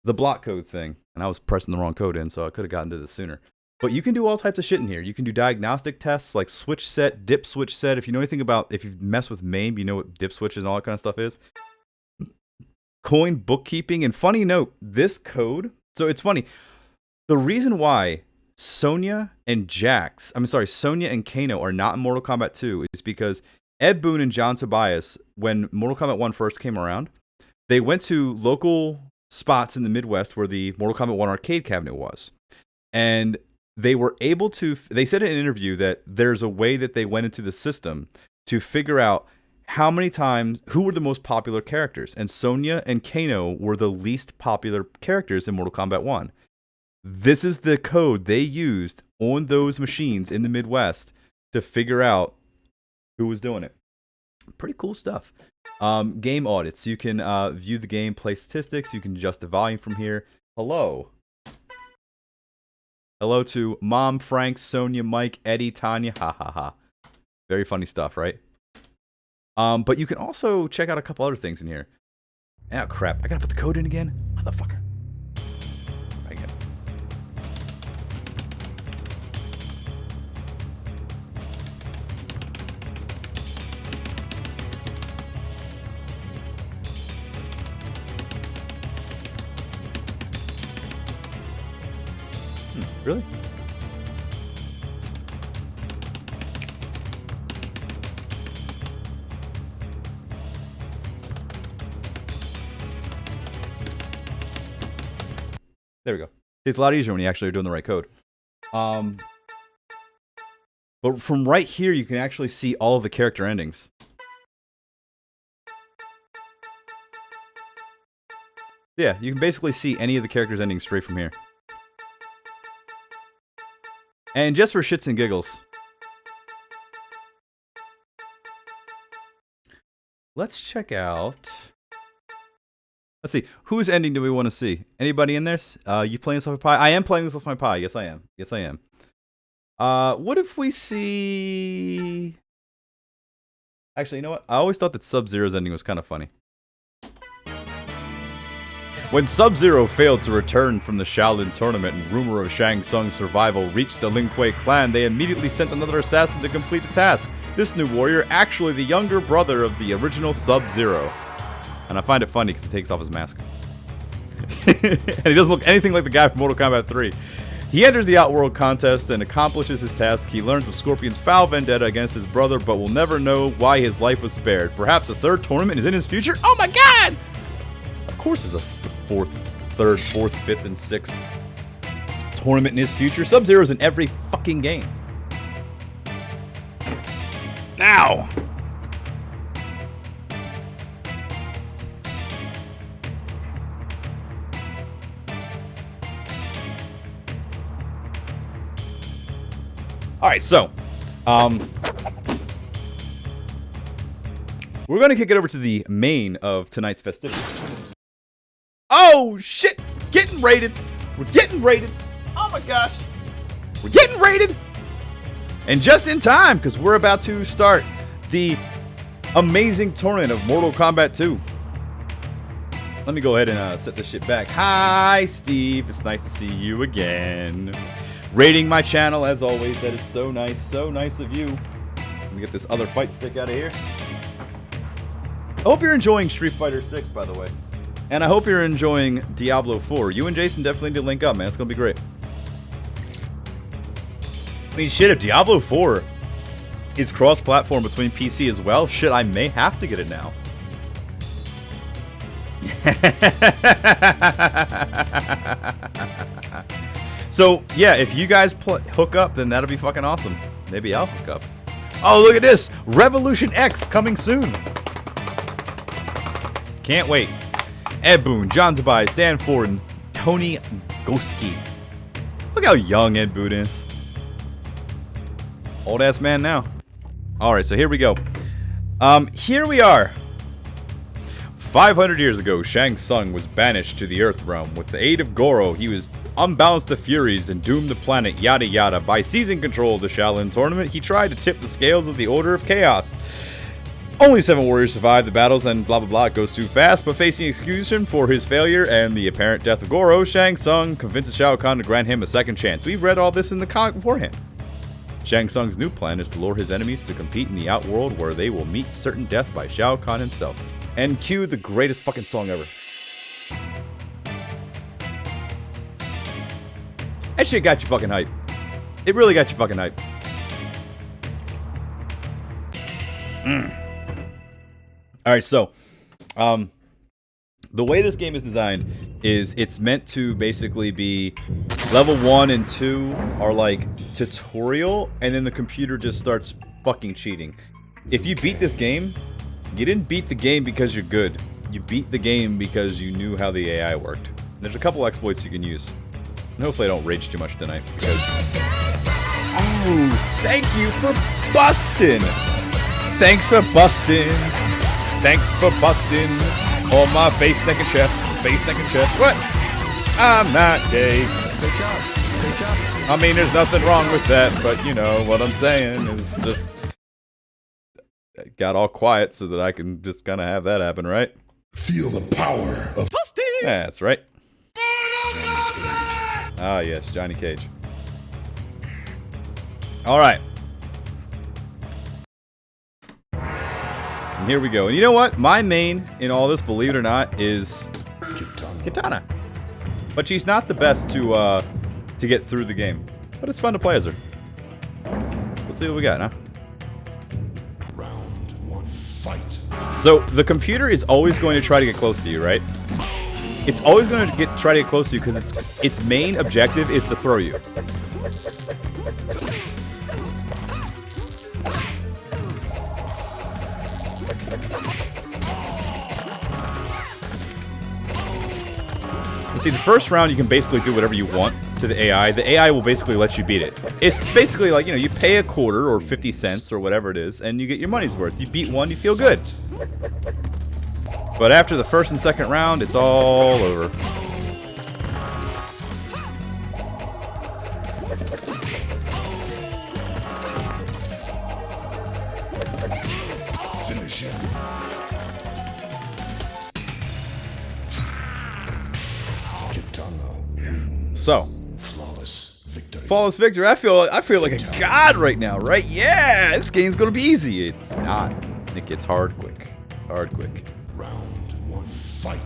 the block code thing. And I was pressing the wrong code in, so I could have gotten to this sooner. But you can do all types of shit in here. You can do diagnostic tests like switch set, dip switch set. If you know anything about, if you mess with MAME, you know what dip switches and all that kind of stuff is. Coin bookkeeping. And funny note, this code, so it's funny. The reason why Sonya and Sonya and Kano are not in Mortal Kombat 2 is because Ed Boon and John Tobias, when Mortal Kombat 1 first came around, they went to local spots in the Midwest where the Mortal Kombat 1 arcade cabinet was. And they were able to, they said in an interview that there's a way that they went into the system to figure out how many times, who were the most popular characters. And Sonya and Kano were the least popular characters in Mortal Kombat 1. This is the code they used on those machines in the Midwest to figure out who was doing it. Pretty cool stuff. Game audits. You can view the gameplay statistics. You can adjust the volume from here. Hello. Hello to Mom, Frank, Sonia, Mike, Eddie, Tanya. Ha ha ha. Very funny stuff, right? But you can also check out a couple other things in here. Oh crap! I gotta put the code in again, motherfucker. Again. Really? There we go. It's a lot easier when you actually are doing the right code. But from right here, you can actually see all of the character endings. Yeah, you can basically see any of the characters' endings straight from here. And just for shits and giggles, let's check out... Let's see, whose ending do we want to see? Anybody in there? You playing this off my Pi? I am playing this off my Pi. Yes, I am. Yes, I am. What if we see... Actually, you know what? I always thought that Sub-Zero's ending was kind of funny. When Sub-Zero failed to return from the Shaolin tournament and rumor of Shang Tsung's survival reached the Lin Kuei clan, they immediately sent another assassin to complete the task. This new warrior, actually the younger brother of the original Sub-Zero. And I find it funny because he takes off his mask. And he doesn't look anything like the guy from Mortal Kombat 3. He enters the Outworld contest and accomplishes his task. He learns of Scorpion's foul vendetta against his brother, but will never know why his life was spared. Perhaps a third tournament is in his future? Oh my god! Of course there's a third, fourth, fifth, and sixth tournament in his future. Sub-Zero's in every fucking game. Now! Alright, so, we're going to kick it over to the main of tonight's festivities. Oh, shit! Getting raided! We're getting raided! Oh my gosh! We're getting raided! And just in time, because we're about to start the amazing tournament of Mortal Kombat 2. Let me go ahead and set this shit back. Hi, Steve. It's nice to see you again. Rating my channel, as always. That is so nice of you. Let me get this other fight stick out of here. I hope you're enjoying Street Fighter 6, by the way. And I hope you're enjoying Diablo 4. You and Jason definitely need to link up, man. It's going to be great. I mean, shit, if Diablo 4 is cross-platform between PC as well, shit, I may have to get it now. So, yeah, if you guys hook up, then that'll be fucking awesome. Maybe I'll hook up. Oh, look at this! Revolution X coming soon! Can't wait. Ed Boon, John Tobias, Dan Ford, and Tony Goski. Look how young Ed Boon is. Old ass man now. Alright, so here we go. Here we are. 500 years ago, Shang Tsung was banished to the Earth Realm. With the aid of Goro, he was unbalanced the Furies and doomed the planet yada yada. By seizing control of the Shaolin tournament, he tried to tip the scales of the Order of Chaos. Only 7 warriors survived the battles and blah blah blah, it goes too fast, but facing execution for his failure and the apparent death of Goro, Shang Tsung convinces Shao Kahn to grant him a second chance. We've read all this in the comic beforehand. Shang Tsung's new plan is to lure his enemies to compete in the Outworld, where they will meet certain death by Shao Kahn himself. And cue the greatest fucking song ever. That shit got you fucking hype. It really got you fucking hype. Alright, so, the way this game is designed is it's meant to basically be level 1 and 2 are like tutorial, and then the computer just starts fucking cheating. If you beat this game, you didn't beat the game because you're good. You beat the game because you knew how the AI worked. There's a couple exploits you can use. And hopefully I don't rage too much tonight, because... Oh, thank you for busting! Thanks for busting! Thanks for busting on my face, neck, and chest. Face, neck, and chest. What? I'm not gay. I mean, there's nothing wrong with that, but you know what I'm saying is just got all quiet so that I can just kind of have that happen, right? Feel the power of Yeah, that's right. Ah, yes, Johnny Cage. All right. And here we go. And you know what? My main in all this, believe it or not, is Katana. But she's not the best to get through the game. But it's fun to play as her. Let's see what we got, huh? round one fight. So the computer is always going to try to get close to you, right? It's always going to try to get close to you because its main objective is to throw you. You see, the first round you can basically do whatever you want to the AI. The AI will basically let you beat it. It's basically like, you know, you pay a quarter or 50 cents or whatever it is, and you get your money's worth. You beat one, you feel good. But after the first and second round, it's all over. Finish him. Kitana wins. So, Flawless victory. flawless victory. I feel like a god right now, right? Yeah, this game's gonna be easy. It's not. It gets hard quick. Hard quick. Round one fight.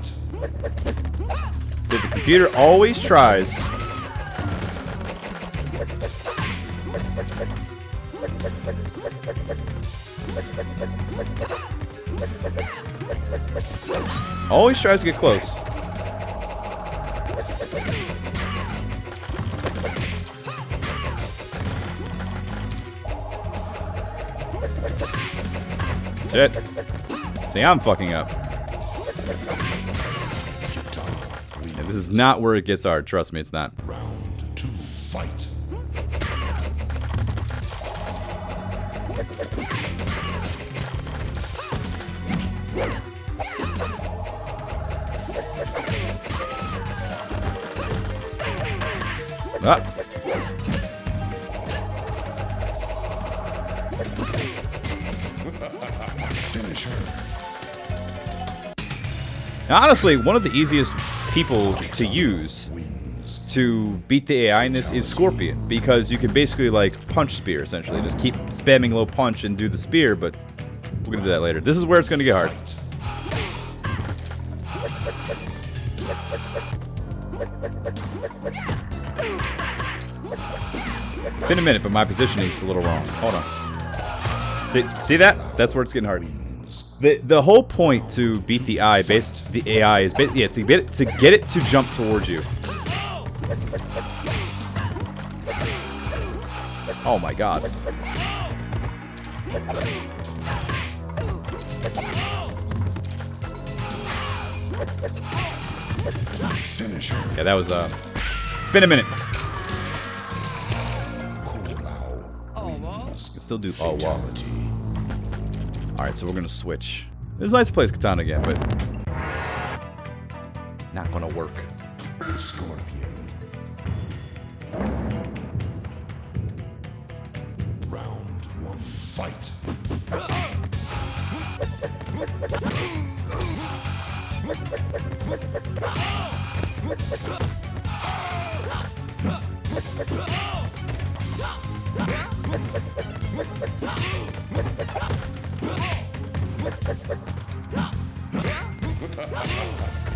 So the computer always tries. Always tries to get close. Shit. See, I'm fucking up. Yeah, this is not where it gets hard. Trust me, it's not. Round two fight. Ah. Finish her. Now, honestly, one of the easiest people to use to beat the AI in this is Scorpion, because you can basically like punch spear essentially. Just keep spamming low punch and do the spear, but we're gonna do that later. This is where it's gonna get hard. It's been a minute, but my positioning is a little wrong. Hold on. See that? That's where it's getting hard. The whole point to beat the AI is to get it to jump towards you. Oh my god. Finish her. Yeah, that was it's been a minute. You can still do oh wow. Alright, so we're gonna switch. It was nice to play as Katana again, but not gonna work. Scorpion. Round one fight.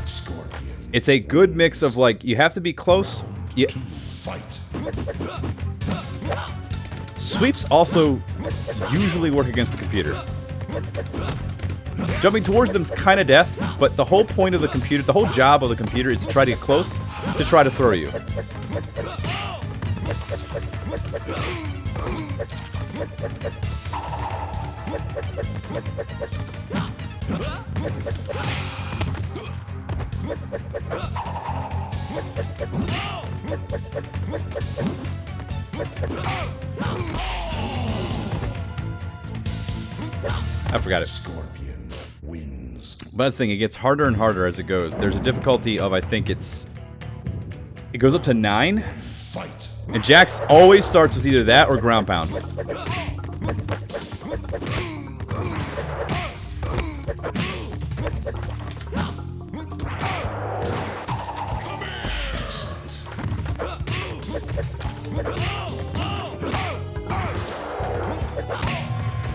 Scorpion. It's a good mix of like you have to be close. Yeah. Fight. Sweeps also usually work against the computer. Jumping towards them is kind of death, but the whole point of the computer, the whole job of the computer is to try to get close, to try to throw you. I forgot it. Scorpion wins. But that's the thing, it gets harder and harder as it goes. There's a difficulty of, I think it goes up to 9. Fight. And Jax always starts with either that or ground pound.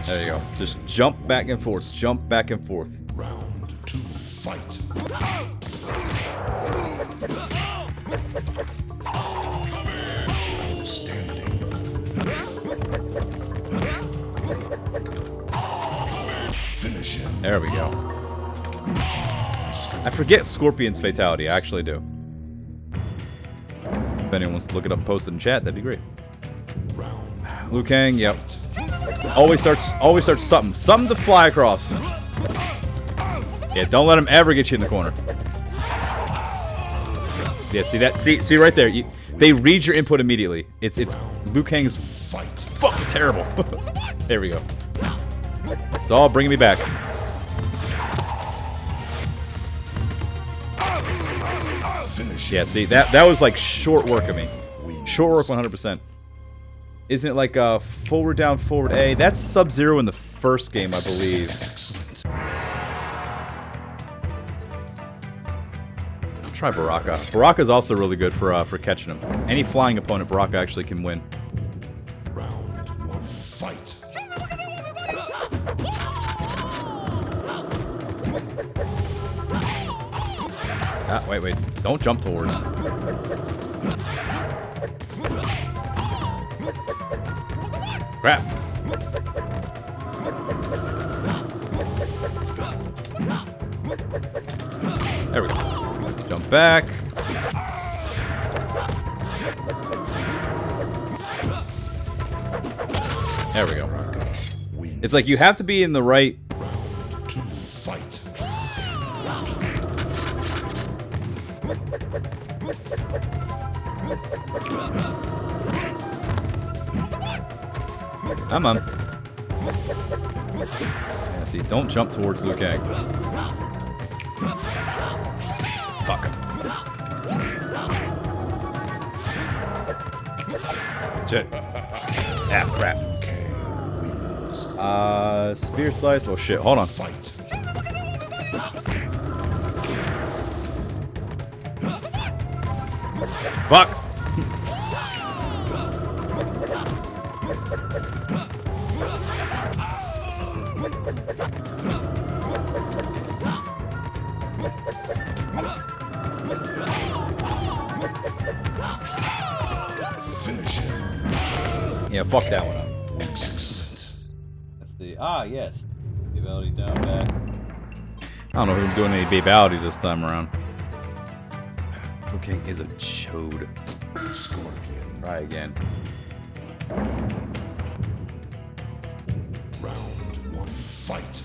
There you go. Just jump back and forth. Jump back and forth. Round 2. Fight. Standing. Finish him. There we go. I forget Scorpion's fatality. I actually do. If anyone wants to look it up and post it in chat, that'd be great. Round. Liu Kang, yep. Always starts something to fly across. Yeah, don't let him ever get you in the corner. Yeah, see that? See right there. They read your input immediately. It's Liu Kang's fucking terrible. There we go. It's all bringing me back. Yeah, see that was like short work of me. Short work 100%. Isn't it like forward down forward A? That's Sub-Zero in the first game, I believe. Try Baraka. Baraka's also really good for catching him. Any flying opponent, Baraka actually can win. Round 1. Fight. Ah, wait. Don't jump towards. Crap. There we go. Jump back. There we go. It's like you have to be in the right... Round 2. Fight. Come on. Yeah, see, don't jump towards Liu Kang. Fuck. Shit. Ah, crap. Spear slice. Oh shit, hold on. Fight. Fuck. Finish him. Yeah, fuck that one up. Excellent. That's the yes. Babality down back. I don't know if I'm doing any babalities this time around. Okay, is a chode. Scorpion. Try again. Round 1. Fight.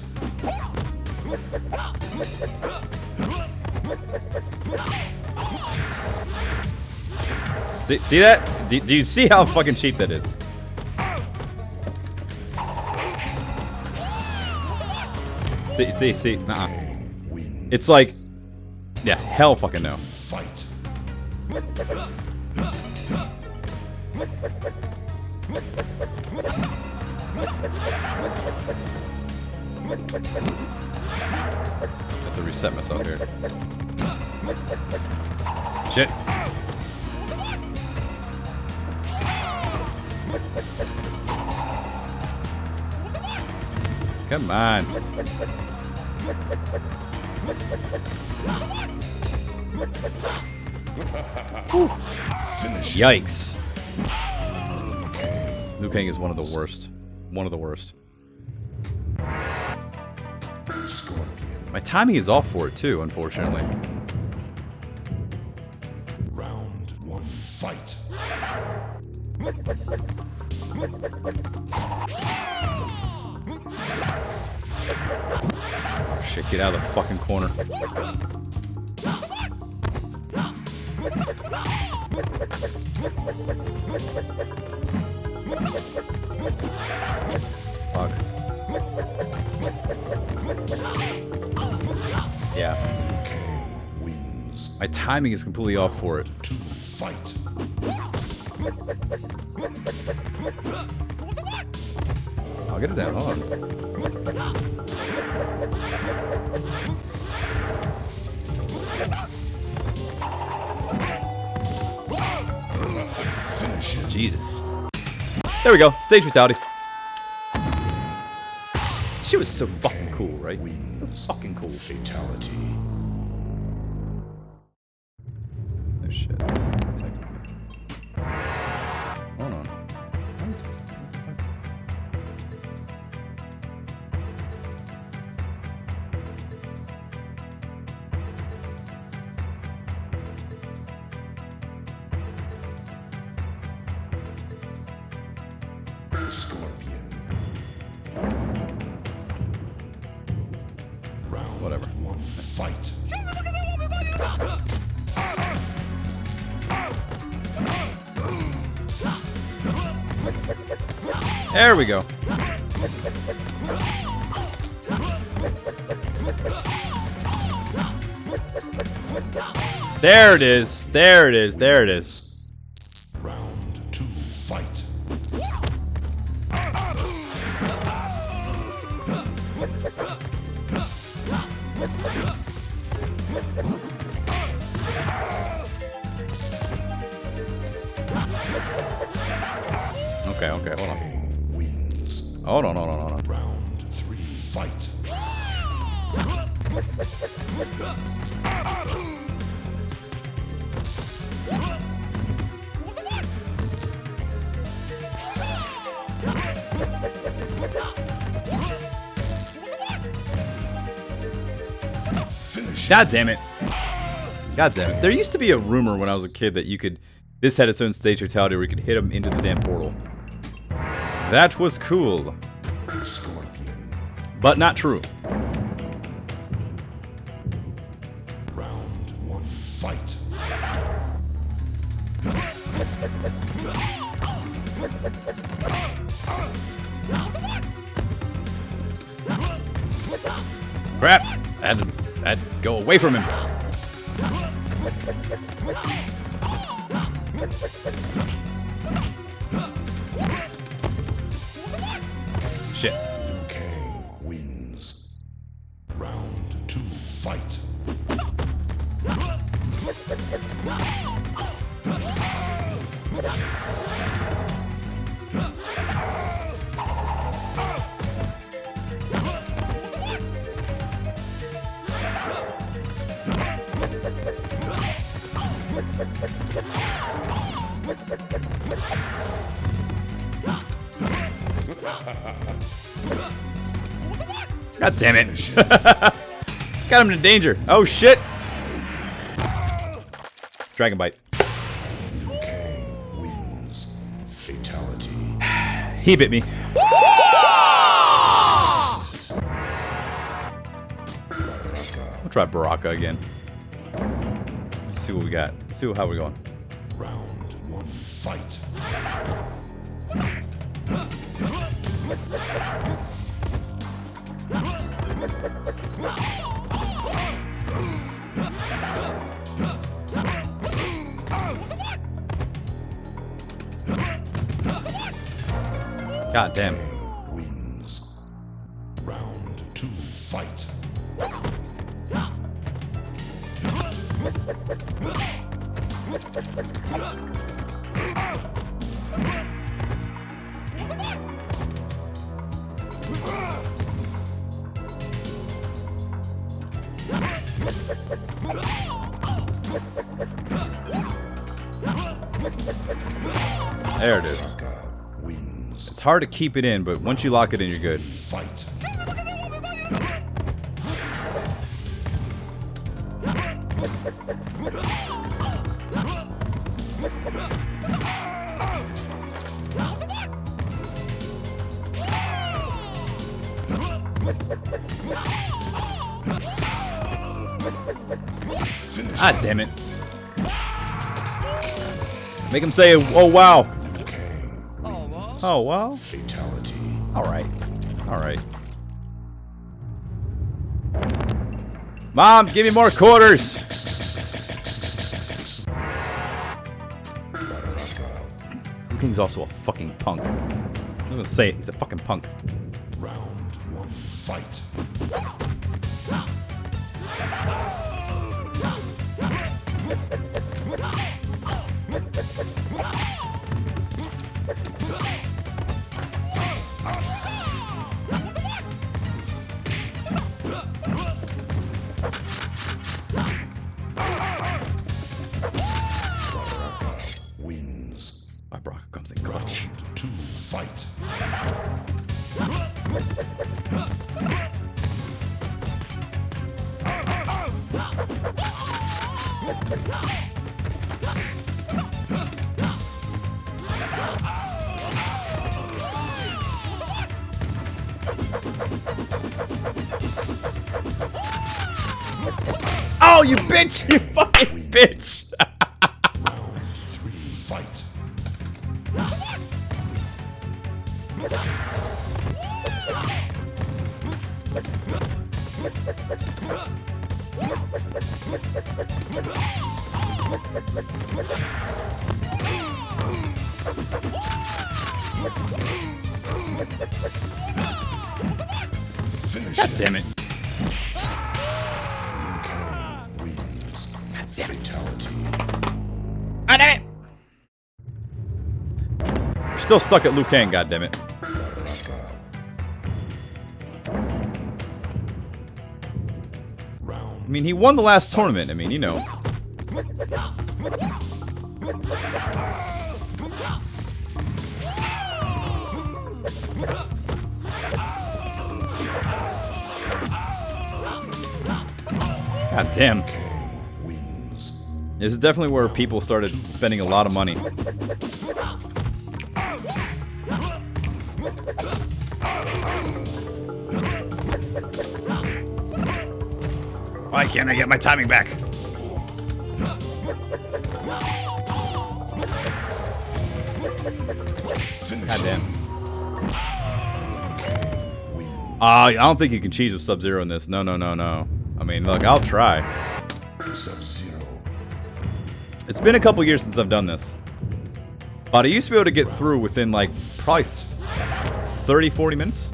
See that? Do you see how fucking cheap that is? See. Nuh-uh. It's like, yeah, hell fucking no. Fight. I have to reset myself here. Shit. Come on. Yikes. Liu Kang is one of the worst. One of the worst. My timing is off for it too, unfortunately. Round 1. Fight. Oh shit, get out of the fucking corner. Fuck. Yeah. Wins. My timing is completely off for it. 2. Fight. I'll get it down. Hold on. Jesus. There we go. Stage fatality. She was so fucking cool, right? Fucking cool. Fatality. Oh shit. Hold on. Scorpion. Round Whatever. 1, fight. There we go. There it is. There it is. There it is. Round 2, fight. Okay, okay, hold on. King wins. Hold on, hold on, hold on. Round 3, fight. Finish. God damn it. God damn it. There used to be a rumor when I was a kid that you could... This had its own stage fatality where you could hit him into the damn portal. That was cool. Scorpion. But not true. Round 1, fight. Crap. I had to go away from him. Shit. Liu Kang wins. Round 2, fight. God damn it. Got him in danger. Oh shit. Dragon Bite. Liu Kang wins. Fatality. He bit me. We'll try Baraka again. Let's see what we got. Let's see how we're going. Round 1, fight. God damn. Wins. Round 2, fight. There it is. Baraka wins. It's hard to keep it in, but once you lock it in, you're good. Fight. Ah, damn it. Make him say, oh, wow. Liu Kang wins. Oh, wow. Fatality. All right. All right. Mom, give me more quarters. Baraka Kang's also a fucking punk. I'm gonna say it. He's a fucking punk. Round 1, fight. Wins. Baraka comes in clutch. Round 2, fight. Oh, you bitch! You fucking bitch! Round 3, fight. Finish God him. damn it. Wins. God damn it. Fatality. God damn it! We're still stuck at Liu Kang, god damn it. Round I mean, he won the last tournament. I mean, you know. God damn. wins. This is definitely where people started spending a lot of money. Why can't I get my timing back? God damn. I don't think you can cheese with Sub-Zero in this. No, no, no, no. I mean, look, I'll try. Sub-Zero. It's been a couple years since I've done this. But I used to be able to get through within, like, probably 30, 40 minutes.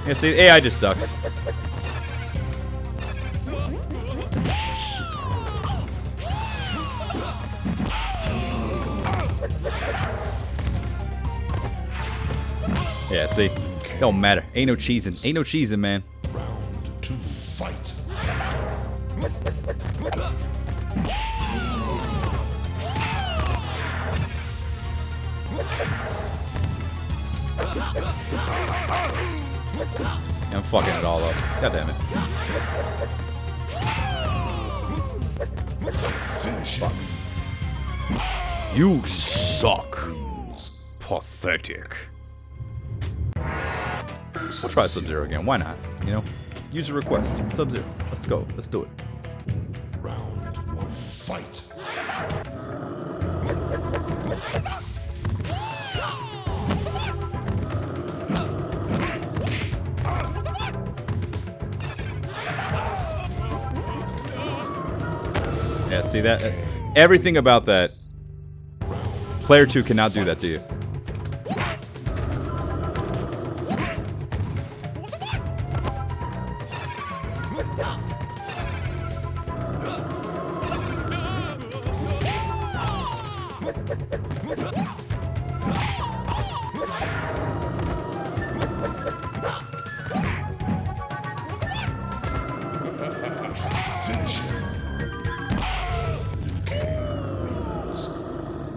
Yeah, see, AI just ducks. Yeah, see? Don't matter. Ain't no cheesing. Ain't no cheesing, man. Round 2, fight. I'm fucking it all up. God damn it. Finish him. You suck. Pathetic. We'll try Sub-Zero again. Why not? You know? User request. Sub-Zero. Let's go. Let's do it. Round 1, fight. Yeah, see that? Everything about that. Player 2 cannot do that to you. Finish him.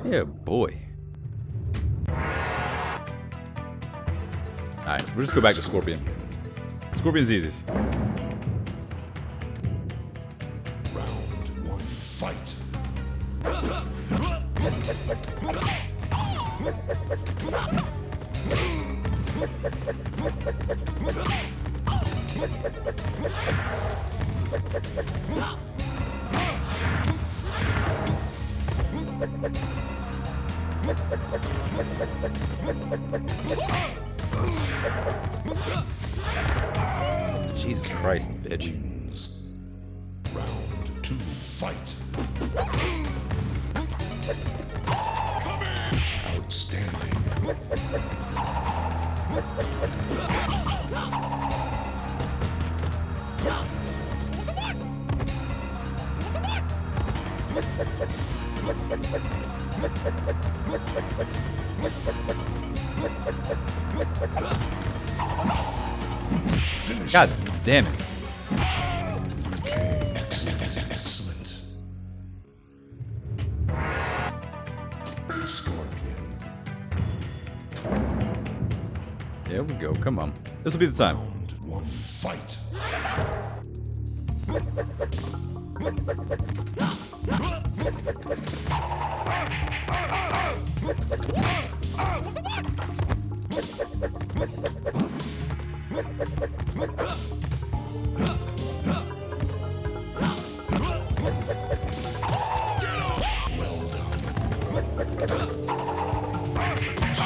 Yeah, boy. Alright, we'll just go back to Scorpion. Scorpion's easiest. Round 1, fight. Jesus Christ, bitch. God damn it. Excellent. Scorpion. There we go. Come on. This will be the time. Round one, fight.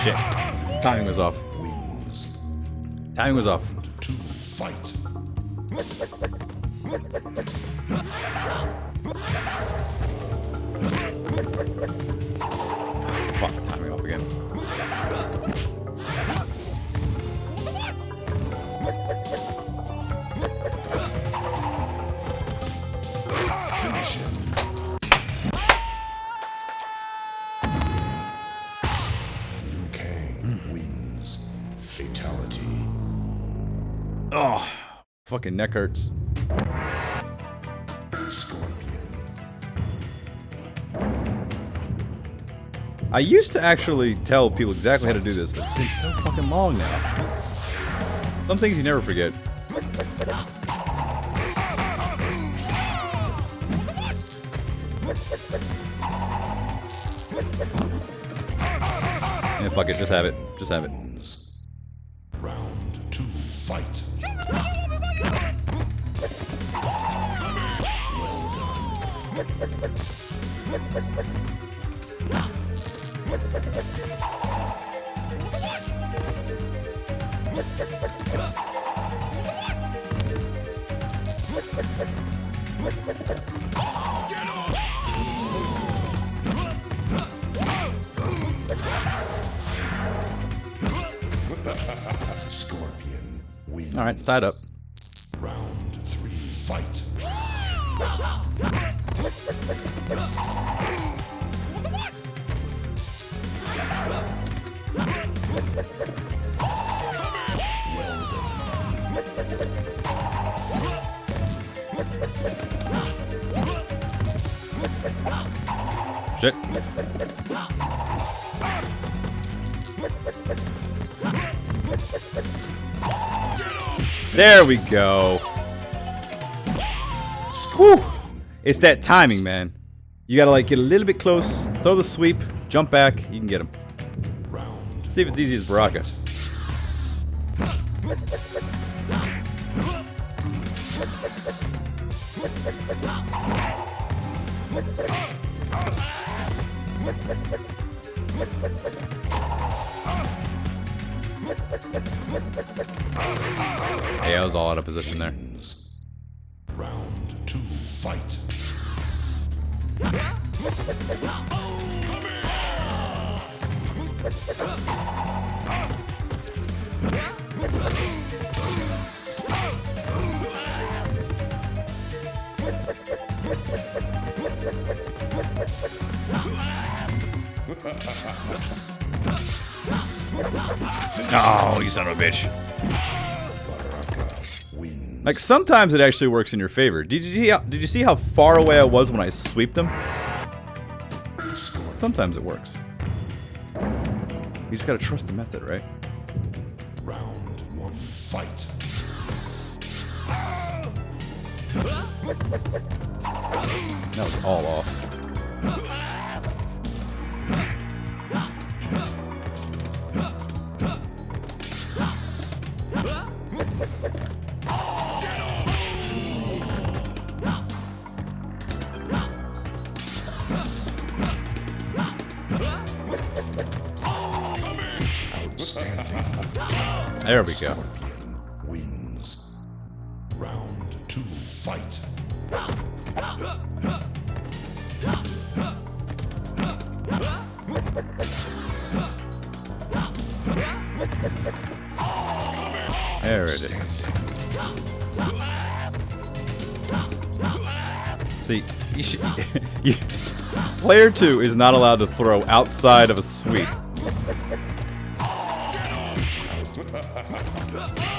Shit. Timing was off. Wins. Timing was off. Two, fight. Fuck, timing off again. Finish him. Liu Kang wins. Fatality. Oh, fucking neck hurts. Scorpion. I used to actually tell people exactly how to do this, but it's been so fucking long now. Some things you never forget. Yeah, fuck it, just have it. Just have it. Round two, fight. Scorpion wins. Alright, it's tied up. Round three, fight. Shit. There we go. Whew. It's that timing, man. You gotta like get a little bit close, throw the sweep, jump back, you can get him. Round. See if it's easy as Baraka. Yeah, I was all out of position there. Round two, fight. Oh, you son of a bitch. Baraka wins. Like, sometimes it actually works in your favor. Did you see how far away I was when I sweeped them? Sometimes it works. You just gotta trust the method, right? Round one, fight. That was all off. There we go. Wins. Round two, fight. There it is. See, player 2 is not allowed to throw outside of a sweep.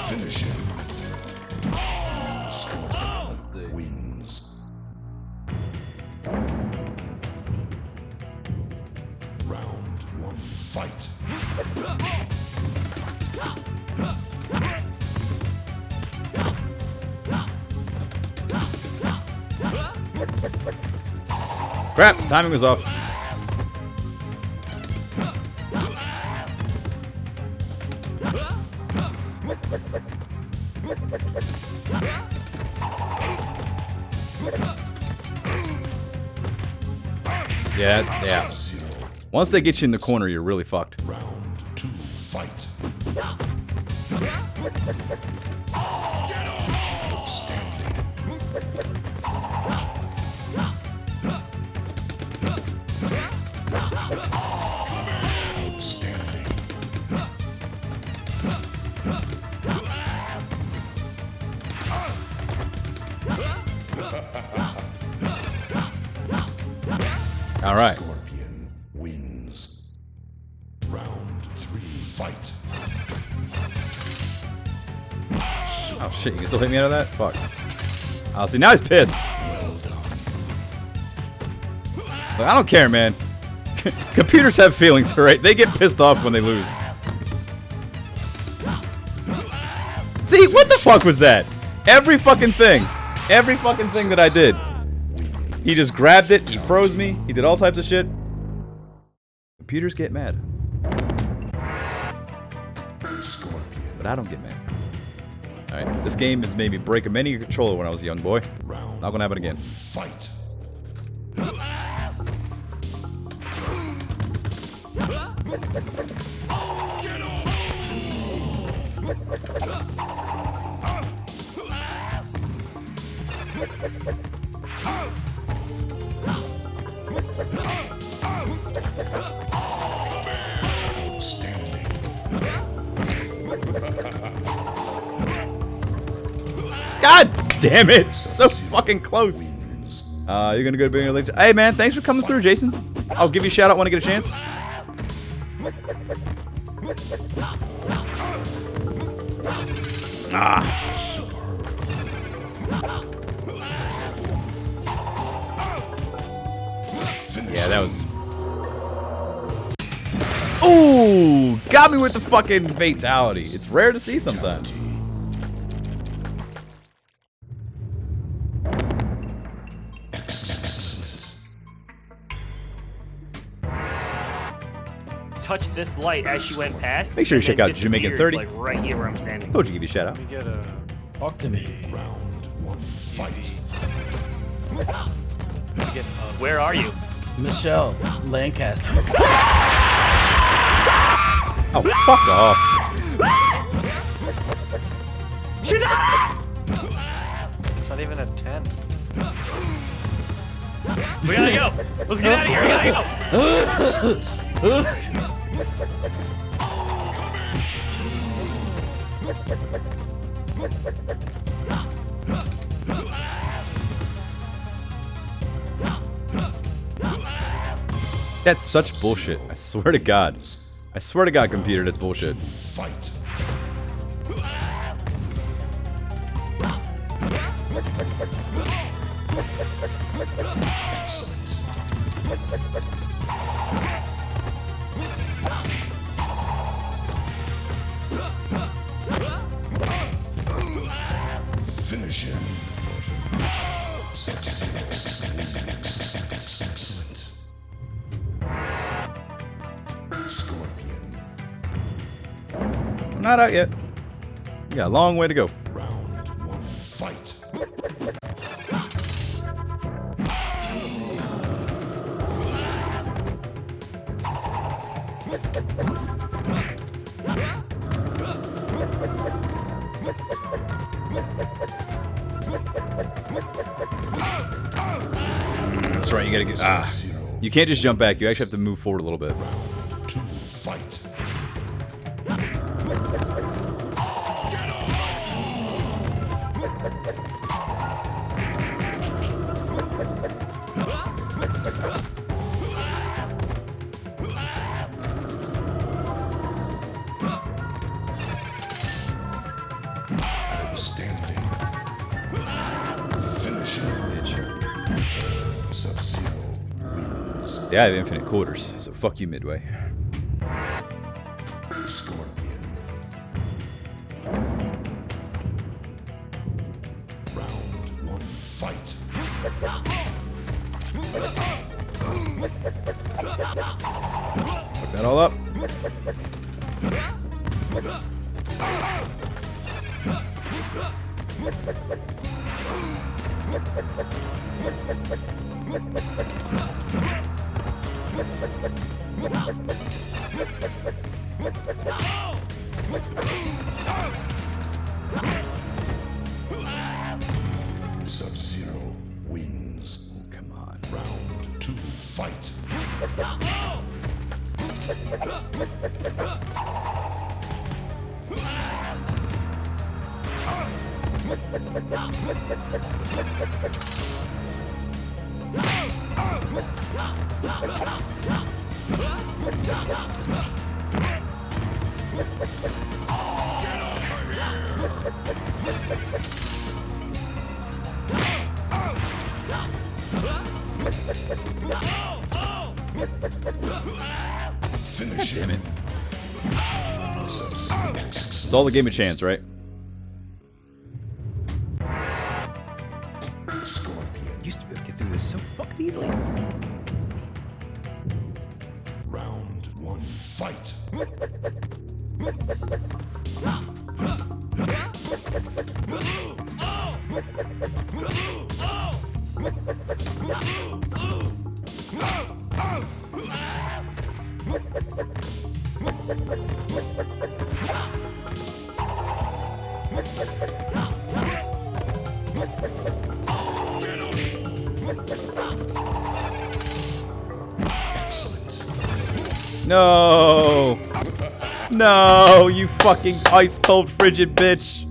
Finish him. Let's see. Wins. Round 1, fight. Crap, timing was off. Yeah. Once they get you in the corner, you're really fucked. Round 2, fight. Outstanding. All right. Scorpion wins. Round 3, fight. Oh shit, you can still hit me out of that? Fuck. Oh, see, now he's pissed. Well done. But I don't care, man. Computers have feelings, alright? They get pissed off when they lose. See, what the fuck was that? Every fucking thing that I did. He just grabbed it, he froze me, he did all types of shit. Computers get mad. But I don't get mad. Alright, this game has made me break a many controller when I was a young boy. Round Not gonna happen again. 1, fight. Outstanding. God damn it! So fucking close. You're gonna go to being a lecture. Hey man, thanks for coming through, Jason. I'll give you a shout out when I get a chance. Ah. Yeah, that was. Ooh, got me with the fucking fatality. It's rare to see sometimes. Touched this light as she went past. Make sure you and check then out Jamaican disappeared, 30. Like right here where I'm standing. Told you to give you a shout out. Let me get a Talk to me. Round 1, fight. let me get Where are you? Michelle Lancaster. Oh, fuck off. She's us! It's not even a 10. We gotta go. Let's get out of here. We gotta go. That's such bullshit. I swear to God. I swear to God, computer, that's bullshit. Fight. Finish him. Excellent. Scorpion. I'm not out yet. We got a long way to go. Round 1, fight. That's right, you gotta get. You can't just jump back, you actually have to move forward a little bit. 2, fight. Outstanding. Finish him. Bitch. Sub-Zero wins. Yeah, I have infinite quarters, so fuck you, Midway. Scorpion. Round 1, fight. Fuck that all up. Sub-Zero wins. Oh, come on. Round 2, fight. Finish Damn it. Sub-Zero. It's all a game of chance, right? Scorpion. Used to be able to get through this so fucking easily. Round 1, fight. No! No, you fucking ice cold frigid bitch!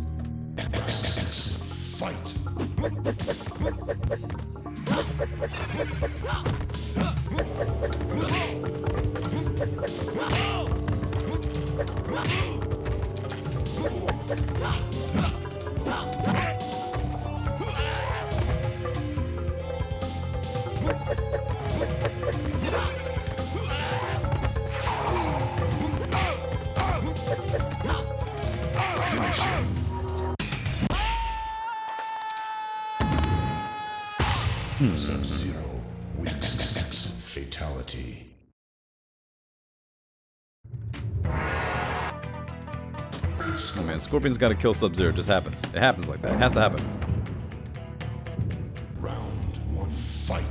Fight. Sub-Zero wins. Fatality. Oh man, Scorpion's gotta kill Sub-Zero. It just happens. It happens like that. It has to happen. Round 1, fight.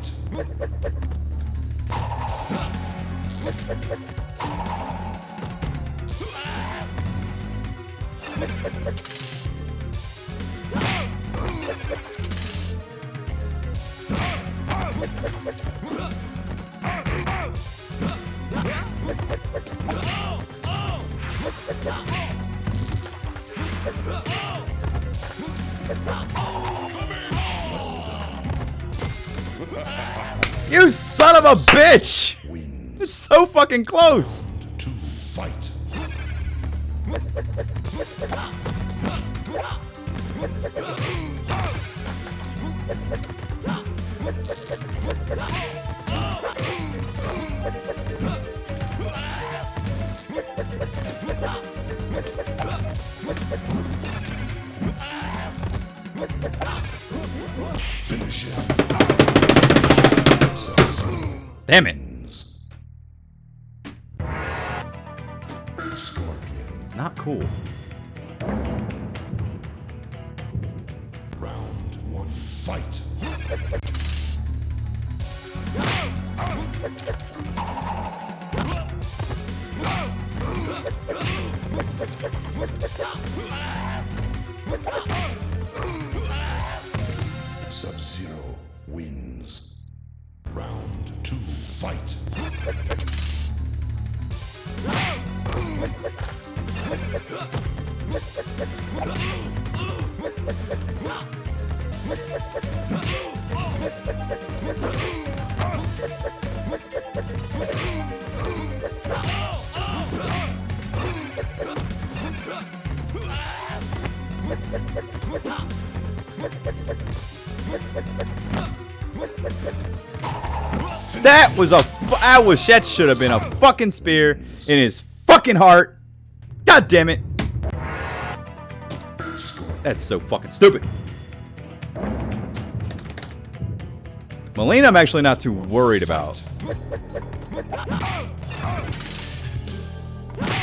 You son of a bitch! Wins. It's so fucking close! 2, fight. Finish him. Damn it! Scorpion. Not cool. Round 1, fight. Sub-Zero wins. Round 2, fight. That was that should have been a fucking spear in his fucking heart. God damn it. That's so fucking stupid. Melina, I'm actually not too worried about. You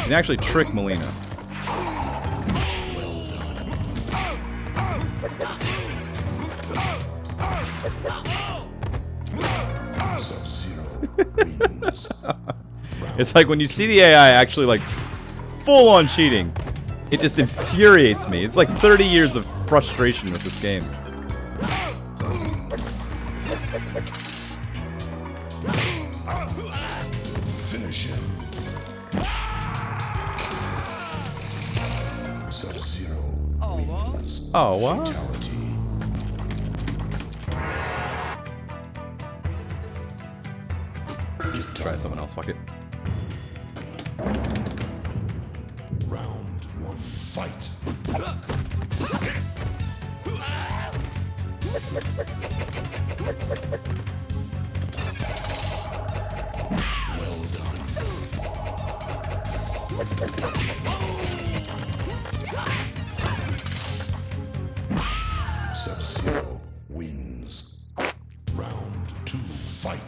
can actually trick Melina. It's like when you see the AI actually like full on cheating, it just infuriates me. It's like 30 years of frustration with this game. Finish him. Sub-Zero. Oh, what? Fatality. Just try someone else, fuck it. Round one, fight. Well done. Sub-Zero wins. Round two, fight.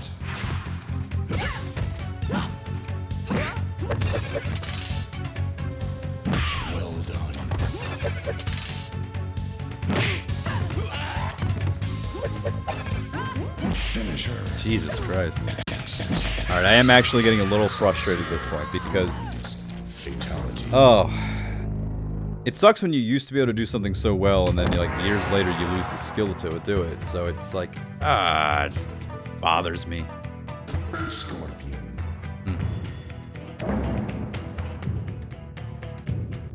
Well done. Finish her. Jesus Christ. Alright, I am actually getting a little frustrated at this point because... Fatality. Oh. It sucks when you used to be able to do something so well and then like years later you lose the skill to do it. So it's like, it just bothers me. Scorpion.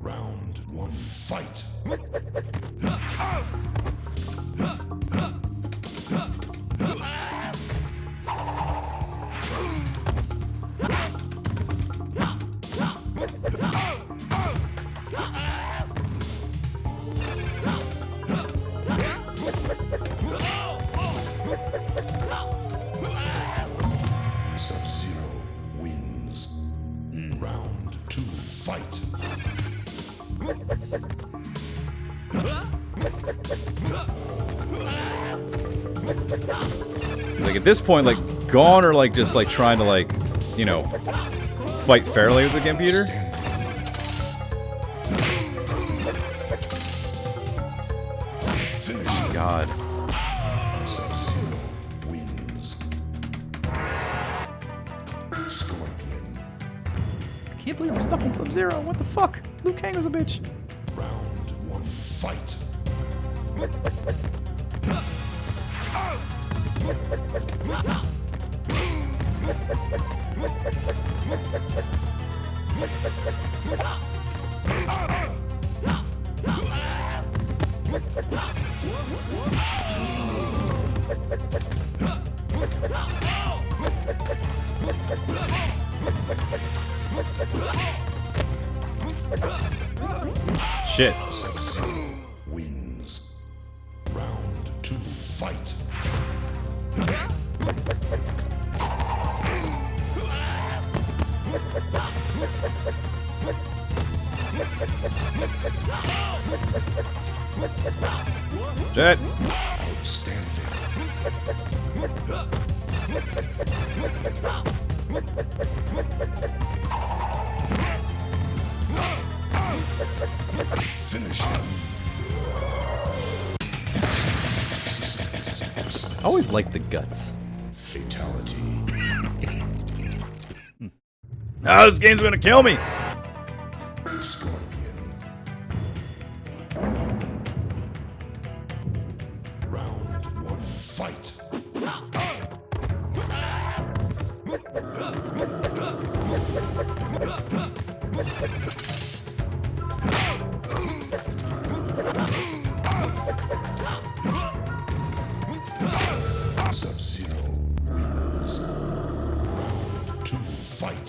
Round one, fight. Sub-Zero wins. Round two, fight. Like at this point, like Gone or like just like trying to like, you know, fight fairly with the computer. God. Sub-Zero wins. Scorpion. I can't believe I'm stuck in Sub-Zero. What the fuck? Liu Kang was a bitch. Round one, fight. Shit. Sub-Zero wins. Round two, fight. Jet. Outstanding. Finish him. I always liked the guts. Fatality. Ah, this game's gonna kill me. Scorpion. Round one, fight. Sub-Zero wins. Round two, fight.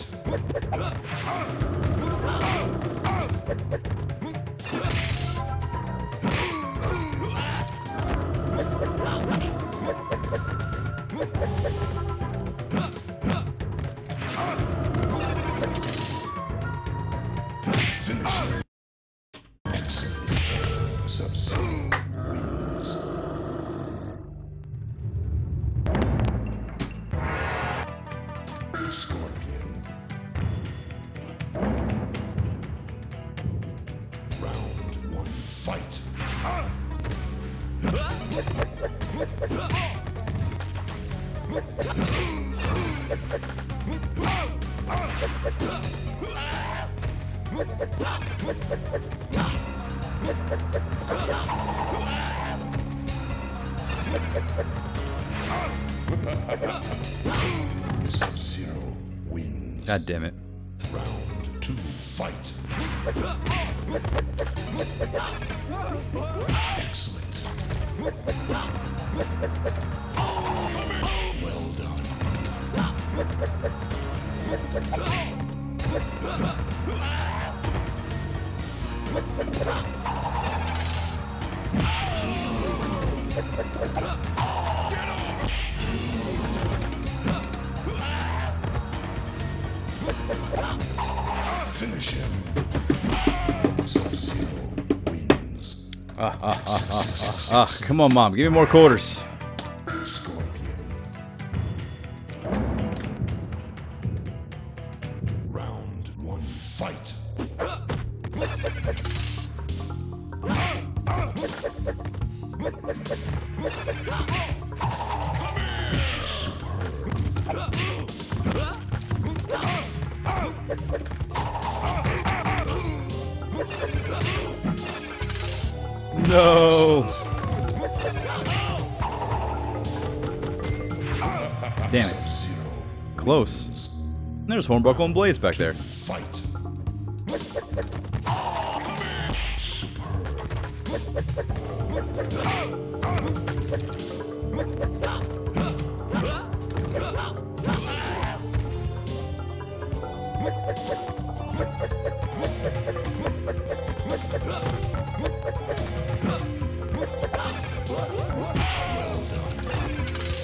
Sub-Zero wins. Scorpion. Round 1, fight. Sub-Zero wins. God damn it. Round 2, fight. Excellent. Well done. Finish him. Sub-Zero wins. Come on, Mom. Give me more quarters. Scorpion. Round 1, fight. No. Damn it. Sub-Zero Close. There's Hornbuckle and Blaze back there. fight.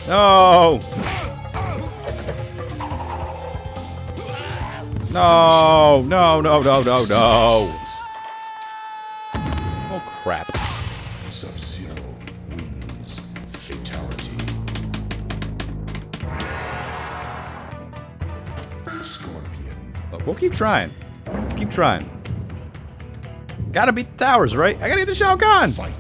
No. No, no, no, no, no, no. Oh, crap. Sub-Zero wins. Fatality. Scorpion. Look, we'll keep trying. Keep trying. Gotta beat the towers, right? I gotta get the Shao Kahn. Fight.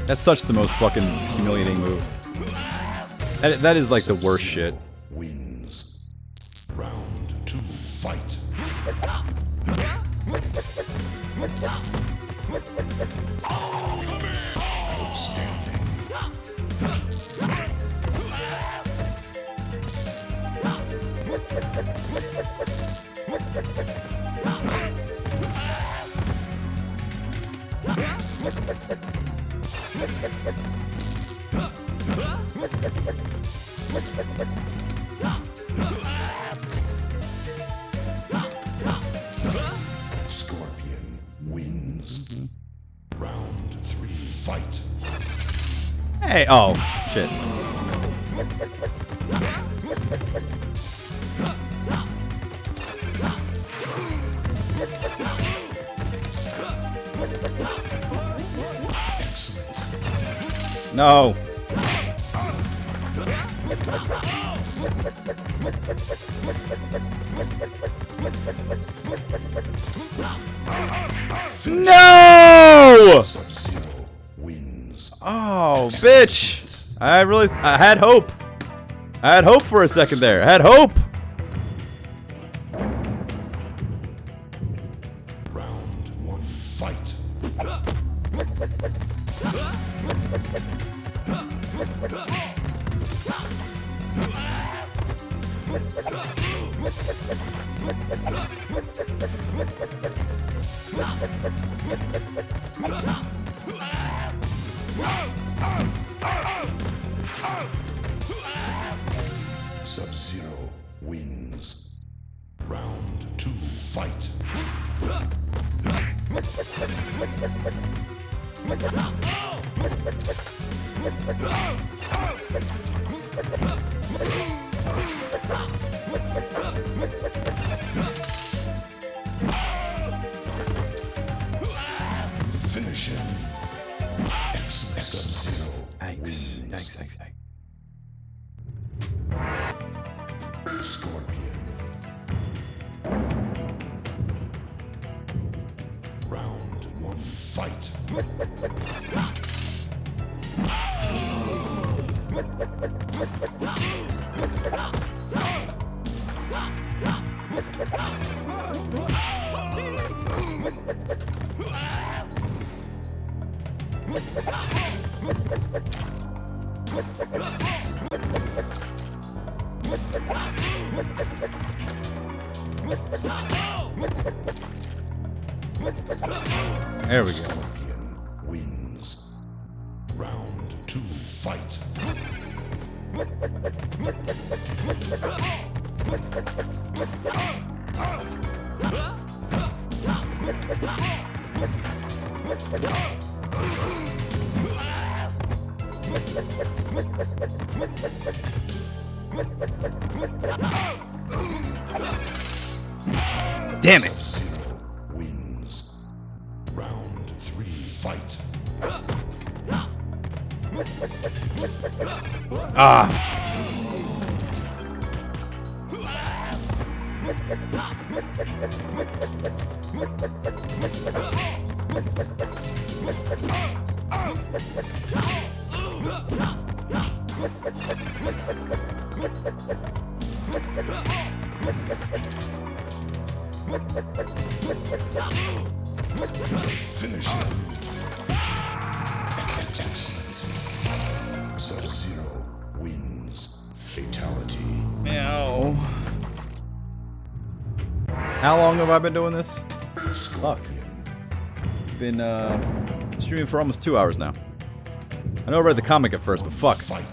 That's such the most fucking humiliating move. That is like the worst shit. Wins. Round 2, fight. Outstanding. Scorpion wins. Round 3, fight. Hey, oh, shit. No. No! Sub-Zero wins. Oh, bitch. I had hope. I had hope for a second there. I had hope. Round 1, fight. Sub-Zero wins. Round 2, fight. Finish him. Sub-Zero Yikes. wins. Yikes, yikes, yikes. Scorpion. Round 1, fight. There we go. Scorpion wins. Round 2, fight. Damn it. Zero wins. Round 3, fight. Ah. Finish him. Excellent. Sub-Zero wins. Fatality. Ow. How long have I been doing this? Scorpion. Been streaming for almost 2 hours now. I know I read the comic at first, but fuck. Fight.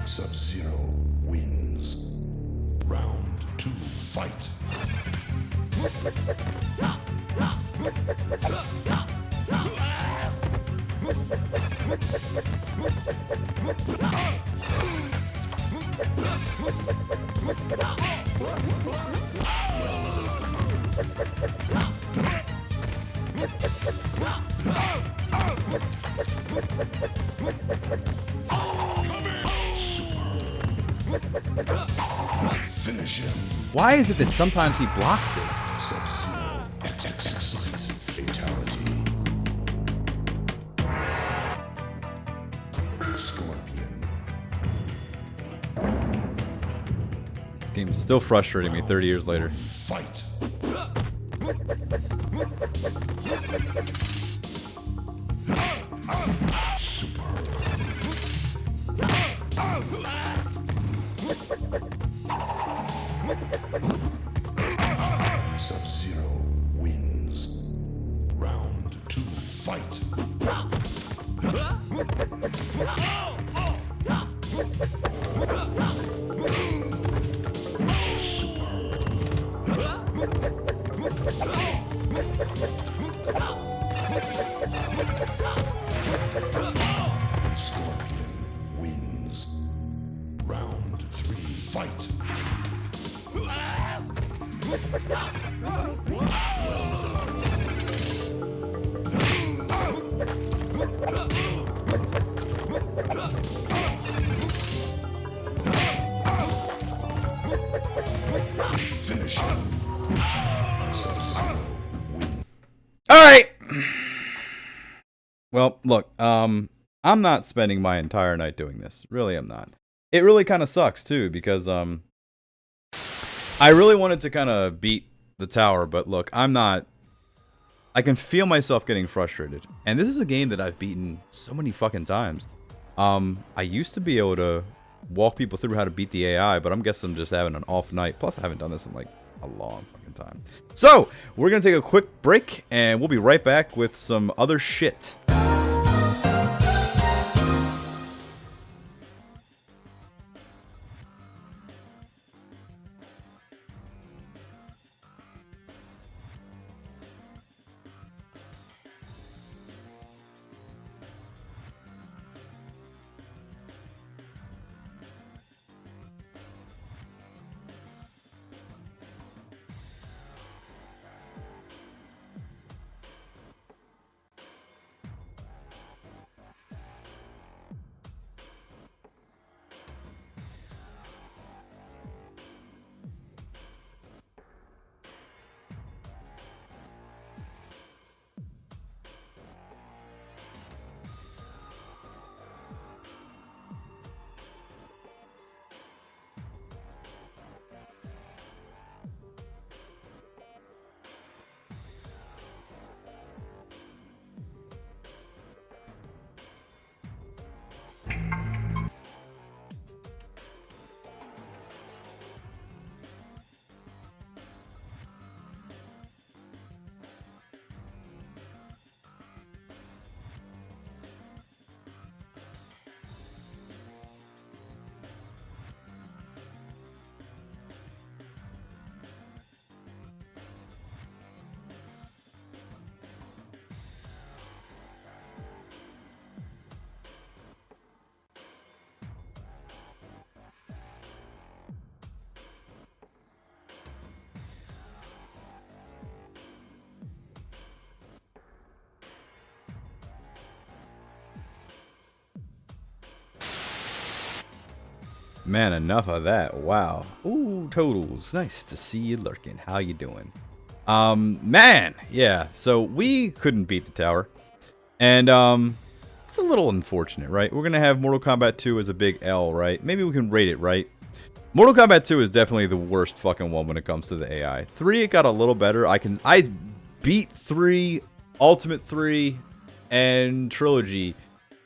Sub-Zero wins. Round 2, fight. Finish him. Why is it that sometimes he blocks it? Sub-Zero. Excellent. Fatality. Scorpion. This game is still frustrating me 30 years later. Fight. Sub-Zero wins. Round 2, fight. Scorpion wins. Round 3, fight. Finish him. Sub-Zero wins. All right. Well, look, I'm not spending my entire night doing this. Really, I'm not. It really kind of sucks too because I really wanted to kind of beat the tower, but look, I'm not. I can feel myself getting frustrated, and this is a game that I've beaten so many fucking times. I used to be able to walk people through how to beat the AI, but I'm guessing I'm just having an off night. Plus, I haven't done this in like a long fucking time. So we're gonna take a quick break, and we'll be right back with some other shit. Man, enough of that. Wow. Ooh, totals. Nice to see you lurking. How you doing? Man, yeah. So we couldn't beat the tower. And, it's a little unfortunate, right? We're gonna have Mortal Kombat 2 as a big L, right? Maybe we can rate it, right? Mortal Kombat 2 is definitely the worst fucking one when it comes to the AI. 3, it got a little better. I beat 3, Ultimate 3, and Trilogy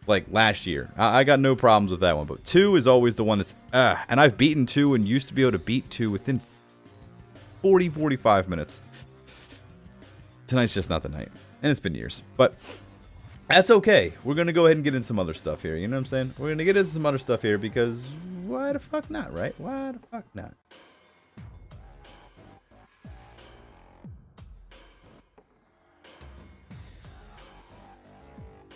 like last year. I got no problems with that one, but 2 is always the one that's and I've beaten 2 and used to be able to beat 2 within 45 minutes. Tonight's just not the night, and it's been years, but that's okay. We're gonna go ahead and get into some other stuff here. You know what I'm saying? We're gonna get into some other stuff here because why the fuck not, right? Why the fuck not?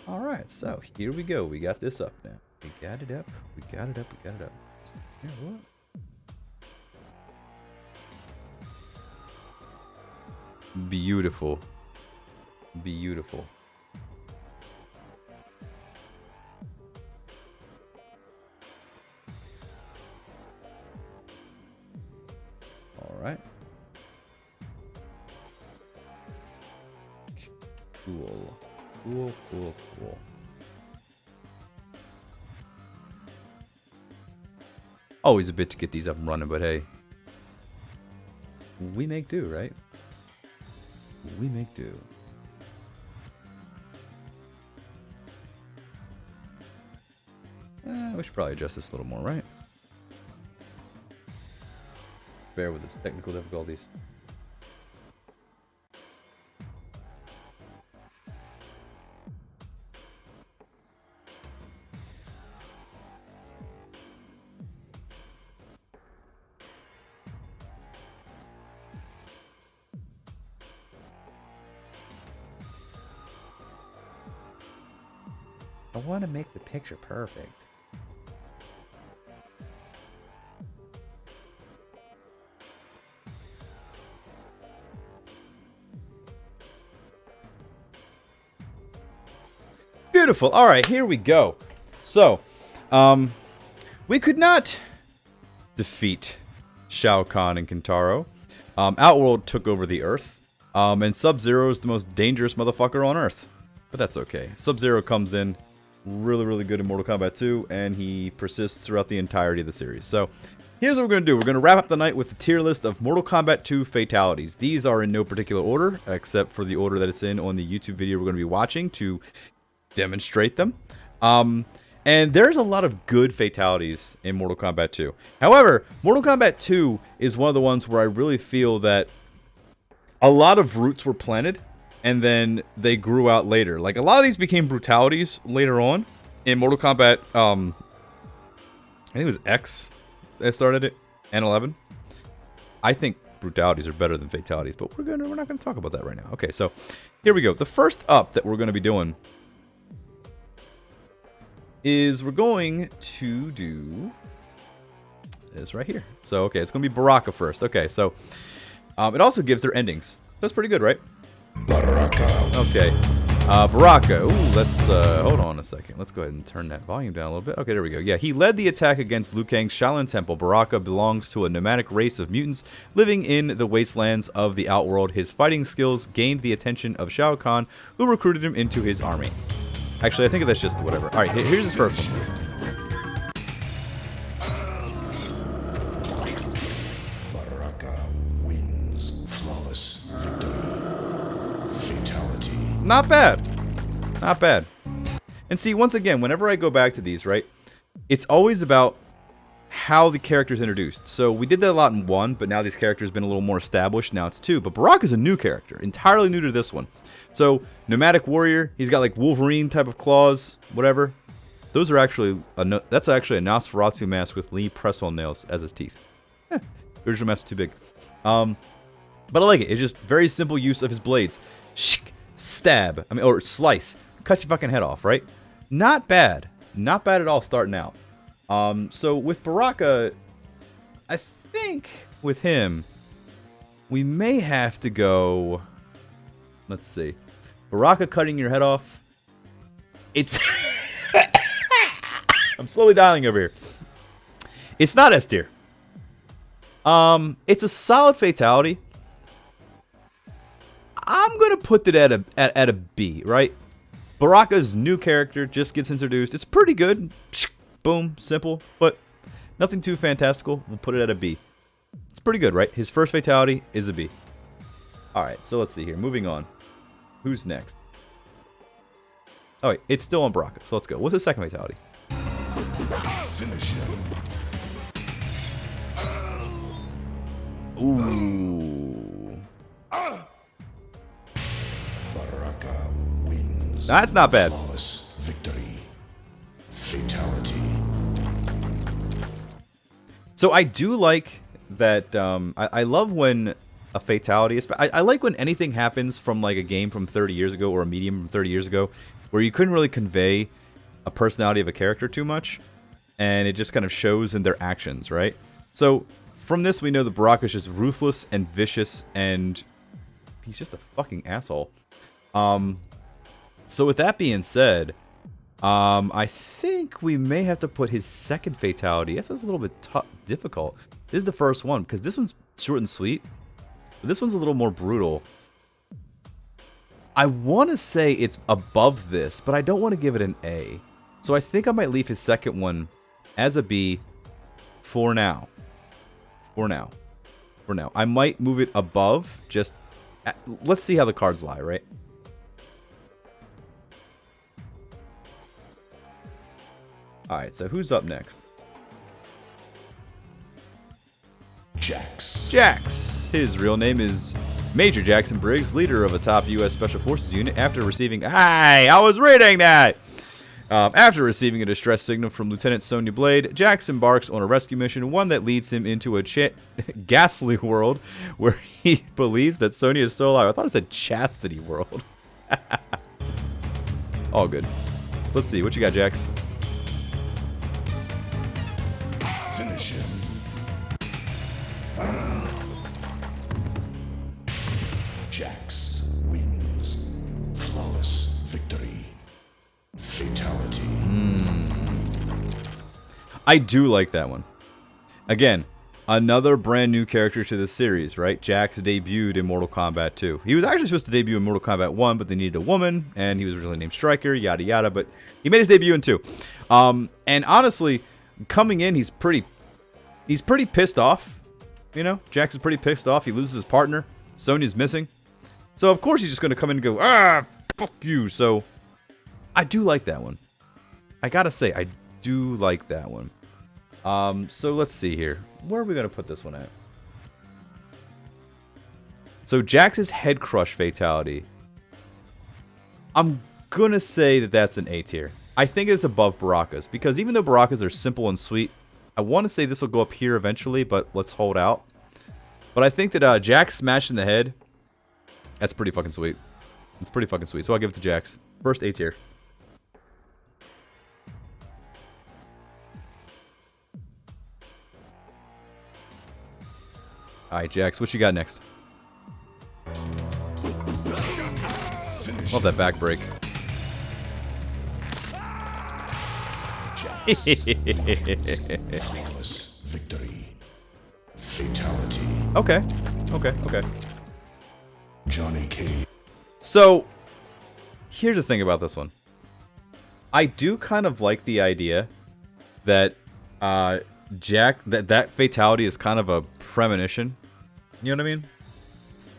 Alright, so here we go. We got this up now. We got it up. We got it up. We got it up. Here, what? Beautiful. Beautiful. Alright. Cool. Cool, cool, cool. Always a bit to get these up and running, but hey. We make do, right? We make do. We should probably adjust this a little more, right? Bear with its technical difficulties. I want to make the picture perfect. Beautiful. All right, here we go. So, we could not defeat Shao Kahn and Kintaro. Outworld took over the Earth, and Sub-Zero is the most dangerous motherfucker on Earth. But that's okay. Sub-Zero comes in really, really good in Mortal Kombat 2, and he persists throughout the entirety of the series. So, here's what we're going to do. We're going to wrap up the night with the tier list of Mortal Kombat 2 fatalities. These are in no particular order, except for the order that it's in on the YouTube video we're going to be watching to demonstrate them. And there's a lot of good fatalities in Mortal Kombat 2. However, Mortal Kombat 2 is one of the ones where I really feel that a lot of roots were planted and then they grew out later. Like, a lot of these became brutalities later on in Mortal Kombat, I think it was X that started it, and 11. I think brutalities are better than fatalities, but we're not gonna talk about that right now. Okay, so here we go. The first up that we're gonna be doing is we're going to do this right here. So, okay, it's going to be Baraka first. Okay, so it also gives their endings. That's pretty good, right? Baraka. Okay. Baraka. Ooh, let's hold on a second. Let's go ahead and turn that volume down a little bit. Okay, there we go. Yeah, he led the attack against Liu Kang's Shaolin Temple. Baraka belongs to a nomadic race of mutants living in the wastelands of the Outworld. His fighting skills gained the attention of Shao Kahn, who recruited him into his army. Actually, I think that's just whatever. Alright, here's his first one. Baraka wins. Flawless victory. Fatality. Not bad. Not bad. And see, once again, whenever I go back to these, right, it's always about how the character's introduced. So we did that a lot in 1, but now these characters have been a little more established. Now it's 2. But Baraka's a new character, entirely new to this one. So, nomadic warrior, he's got like Wolverine type of claws, whatever. Those are actually, that's actually a Nosferatu mask with Lee press-on nails as his teeth. The original mask is too big. But I like it. It's just very simple use of his blades. Stab, or slice. Cut your fucking head off, right? Not bad. Not bad at all starting out. So with Baraka, I think with him, we may have to go... Let's see. Baraka cutting your head off. It's... I'm slowly dialing over here. It's not S tier. It's a solid fatality. I'm gonna put it at a B, right? Baraka's new character just gets introduced. It's pretty good. Boom, simple, but nothing too fantastical. We'll put it at a B. It's pretty good, right? His first fatality is a B. Alright, so let's see here. Moving on. Who's next? Oh wait, it's still on Baraka, so let's go. What's the second fatality? Finish him. Ooh. Baraka wins. That's not bad. Flawless victory. Fatality. So I do like that. I love when a fatality. I like when anything happens from like a game from 30 years ago or a medium from 30 years ago, where you couldn't really convey a personality of a character too much, and it just kind of shows in their actions, right? So from this, we know that Baraka's just ruthless and vicious, and he's just a fucking asshole. So with that being said, I think we may have to put his second fatality. Yes, that's a little bit difficult. This is the first one, because this one's short and sweet. But this one's a little more brutal. I want to say it's above this, but I don't want to give it an A. So I think I might leave his second one as a B for now. For now. I might move it above. Let's see how the cards lie, right? Alright, so who's up next? Jax. His real name is Major Jackson Briggs, leader of a top U.S. Special Forces unit. After receiving... Hey, I was reading that! After receiving a distress signal from Lieutenant Sonya Blade, Jax embarks on a rescue mission, one that leads him into a ghastly world where he believes that Sonya is still alive. I thought it said chastity world. All good. Let's see. What you got, Jax? Finish him. Jax wins. Flawless victory. Fatality. I do like that one. Again, another brand new character to the series, right? Jax debuted in Mortal Kombat 2. He was actually supposed to debut in Mortal Kombat 1, but they needed a woman, and he was originally named Stryker, yada yada, but he made his debut in 2. And honestly, coming in, he's pretty pissed off. You know, Jax is pretty pissed off. He loses his partner. Sonya's missing. So, of course, he's just going to come in and go, ah, fuck you. So, I do like that one. I gotta say, I do like that one. So, let's see here. Where are we going to put this one at? So, Jax's head crush fatality. I'm going to say that that's an A tier. I think it's above Baraka's, because even though Baraka's are simple and sweet, I want to say this will go up here eventually, but let's hold out. But I think that Jax smashing the head, that's pretty fucking sweet. It's pretty fucking sweet. So I'll give it to Jax. First A tier. Alright, Jax, what you got next? Love that back break. Flawless victory. Fatality. Okay. Johnny Cage. So, here's the thing about this one. I do kind of like the idea that that fatality is kind of a premonition. You know what I mean?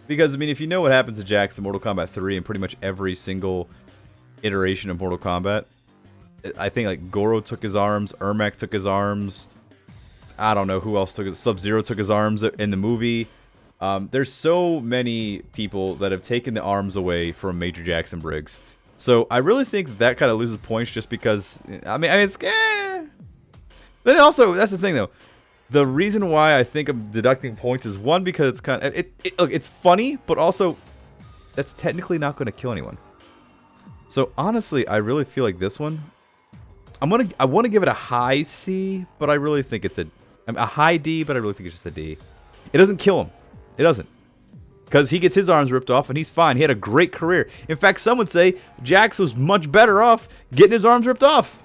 Because, I mean, if you know what happens to Jax in Mortal Kombat 3 and pretty much every single iteration of Mortal Kombat, I think, like, Goro took his arms, Ermac took his arms, I don't know who else took it, Sub-Zero took his arms in the movie. There's so many people that have taken the arms away from Major Jackson Briggs. So I really think that kind of loses points just because, I mean it's, Then also, that's the thing though. The reason why I think I'm deducting points is one, because it's kind of, look, it's funny, but also that's technically not going to kill anyone. So honestly, I really feel like this one, I want to give it a high C, but I really think it's a high D, but I really think it's just a D. It doesn't kill him. It doesn't. Because he gets his arms ripped off and he's fine. He had a great career. In fact, some would say Jax was much better off getting his arms ripped off.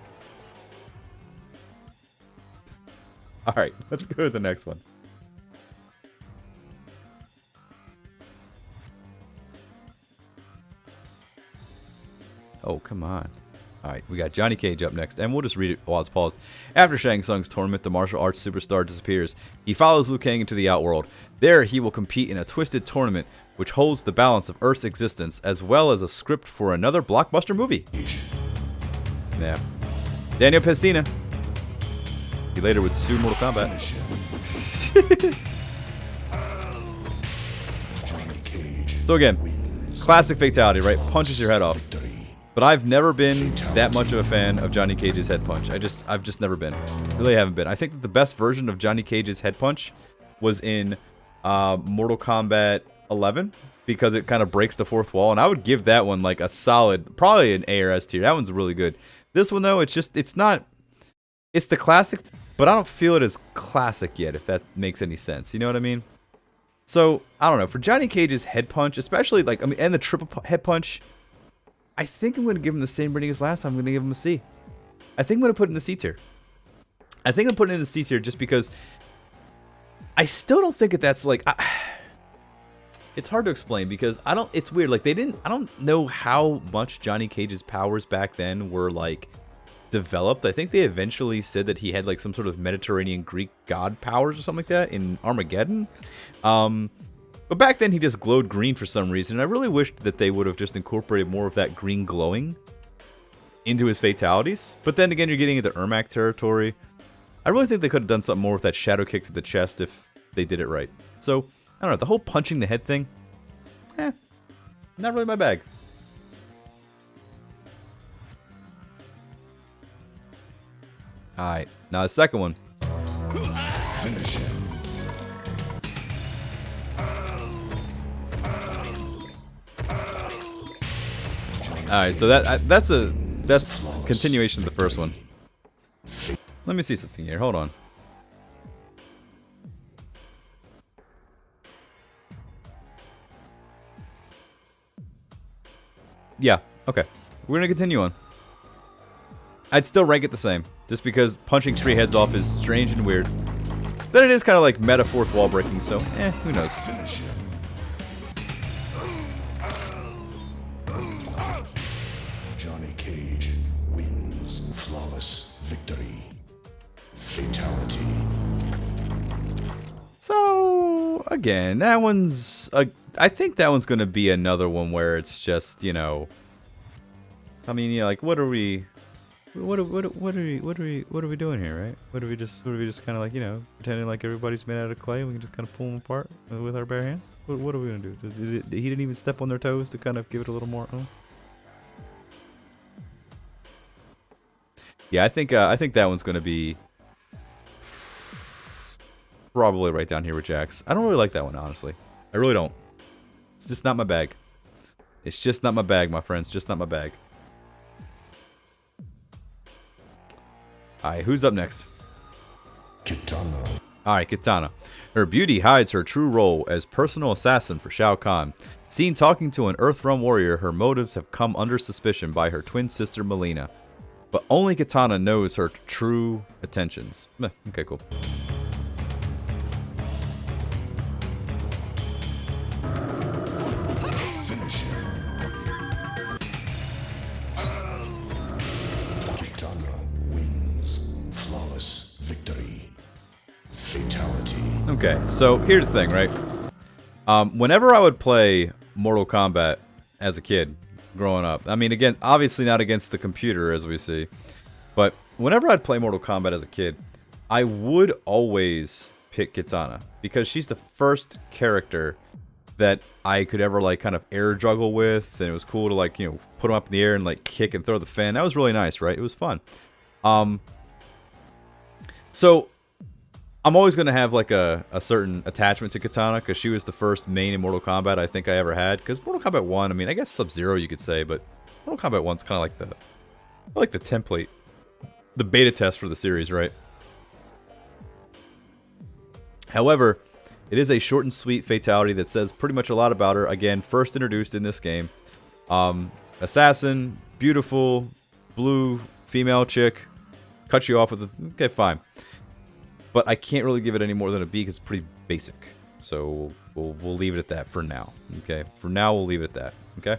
All right, let's go to the next one. Oh, come on. All right, we got Johnny Cage up next, and we'll just read it while it's paused. After Shang Tsung's tournament, the martial arts superstar disappears. He follows Liu Kang into the Outworld. There, he will compete in a twisted tournament which holds the balance of Earth's existence, as well as a script for another blockbuster movie. Yeah. Daniel Pesina. He later would sue Mortal Kombat. So again, classic fatality, right? Punches your head off. But I've never been that much of a fan of Johnny Cage's head punch. I've just never been. Really haven't been. I think that the best version of Johnny Cage's head punch was in Mortal Kombat 11 because it kind of breaks the fourth wall, and I would give that one like a solid, probably an A or S tier. That one's really good. This one though, it's the classic, but I don't feel it as classic yet, if that makes any sense. You know what I mean? So I don't know. For Johnny Cage's head punch, especially and the triple head punch, I think I'm going to give him the same rating as last time. I'm going to give him a C. I think I'm going to put it in the C tier. I think I'm putting it in the C tier just because I still don't think that's like... it's hard to explain because it's weird. Like I don't know how much Johnny Cage's powers back then were like developed. I think they eventually said that he had like some sort of Mediterranean Greek god powers or something like that in Armageddon. But back then he just glowed green for some reason. And I really wished that they would have just incorporated more of that green glowing into his fatalities. But then again, you're getting into Ermac territory. I really think they could have done something more with that shadow kick to the chest if they did it right. So, I don't know, the whole punching the head thing, not really my bag. Alright, now the second one. Finish him. Alright, so that's continuation of the first one. Let me see something here. Hold on. Yeah, okay. We're gonna continue on. I'd still rank it the same, just because punching 3 heads off is strange and weird. Then it is kind of like meta fourth wall breaking, so who knows. Johnny Cage wins. Flawless victory. Fatality. So again, that one's I think that one's gonna be another one where it's just, you know, I mean, you know, like what are we doing here, right? What are we just kind of like, you know, pretending like everybody's made out of clay and we can just kind of pull them apart with our bare hands? What are we gonna do? He didn't even step on their toes to kind of give it a little more. Yeah, I think that one's gonna be probably right down here with Jax. I don't really like that one, honestly. I really don't. It's just not my bag. It's just not my bag, my friends. Just not my bag. Alright, who's up next? Kitana. Alright, Kitana. Her beauty hides her true role as personal assassin for Shao Kahn. Seen talking to an Earthrealm warrior, her motives have come under suspicion by her twin sister Melina. But only Kitana knows her true intentions. Okay, cool. Okay, so here's the thing, right? Whenever I would play Mortal Kombat as a kid, growing up, I mean, again, obviously not against the computer, as we see, but whenever I'd play Mortal Kombat as a kid, I would always pick Kitana, because she's the first character that I could ever, like, kind of air juggle with, and it was cool to, like, you know, put them up in the air and, like, kick and throw the fan. That was really nice, right? It was fun. So I'm always going to have like a certain attachment to Kitana because she was the first main in Mortal Kombat I think I ever had. Because Mortal Kombat 1, I mean, I guess Sub-Zero you could say, but Mortal Kombat 1's kind of like the template, the beta test for the series, right? However, it is a short and sweet fatality that says pretty much a lot about her. Again, first introduced in this game. Assassin, beautiful, blue, female chick, cut you off with a... Okay, fine. but I can't really give it any more than a B because it's pretty basic. So we'll leave it at that for now. Okay, for now we'll leave it at that. Okay.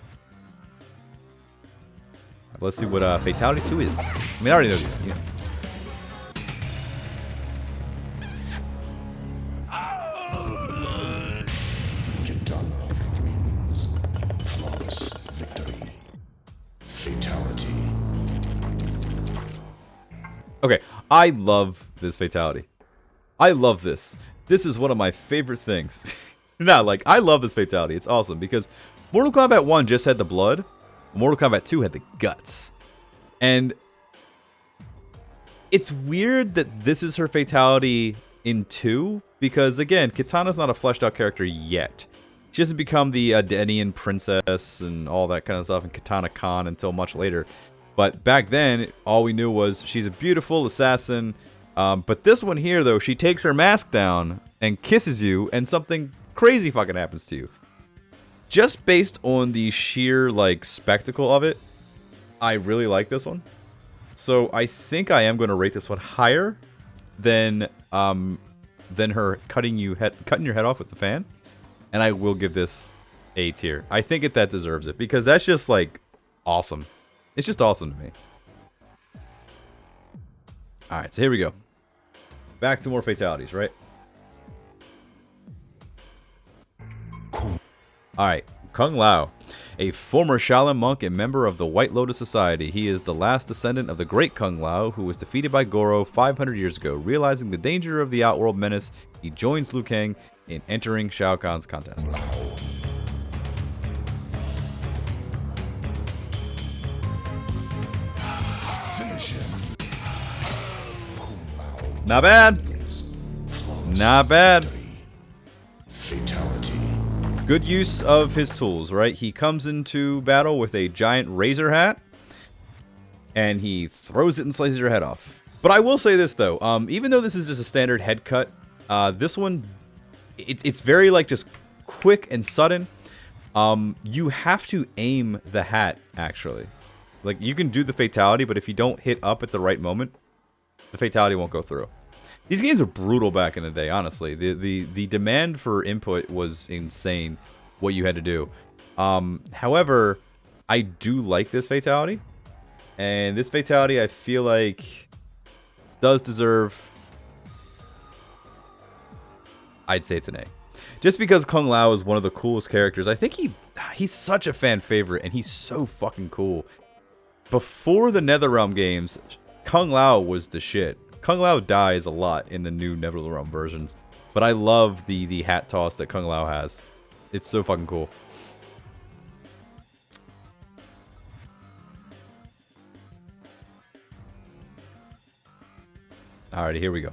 Let's see what Fatality 2 is. I mean, I already know these. Yeah. Kitana wins. Flawless victory. Fatality. Okay, I love this Fatality. I love this. This is one of my favorite things. I love this Fatality. It's awesome because Mortal Kombat 1 just had the blood. Mortal Kombat 2 had the guts. And it's weird that this is her Fatality in 2 because, again, Kitana's not a fleshed out character yet. She hasn't become the Denian princess and all that kind of stuff in Kitana Khan until much later. But back then, all we knew was she's a beautiful assassin. But this one here, though, she takes her mask down and kisses you, and something crazy fucking happens to you. Just based on the sheer, spectacle of it, I really like this one. So I think I am going to rate this one higher than her cutting your head off with the fan. And I will give this A tier. I think that deserves it, because that's just, awesome. It's just awesome to me. Alright, so here we go. Back to more fatalities, right? Alright, Kung Lao. A former Shaolin monk and member of the White Lotus Society. He is the last descendant of the great Kung Lao, who was defeated by Goro 500 years ago. Realizing the danger of the Outworld menace, he joins Liu Kang in entering Shao Kahn's contest. Not bad. Not bad. Fatality. Good use of his tools, right? He comes into battle with a giant razor hat, and he throws it and slices your head off. But I will say this, though. Even though this is just a standard head cut, this one, it's very, just quick and sudden. You have to aim the hat, actually. You can do the fatality, but if you don't hit up at the right moment, the fatality won't go through. These games are brutal back in the day, honestly. The demand for input was insane, what you had to do. However, I do like this fatality. And this fatality, I feel like, does deserve... I'd say it's an A. Just because Kung Lao is one of the coolest characters. I think he's such a fan favorite, and he's so fucking cool. Before the NetherRealm games, Kung Lao was the shit. Kung Lao dies a lot in the new NetherRealm versions, but I love the hat toss that Kung Lao has. It's so fucking cool. Alrighty, here we go.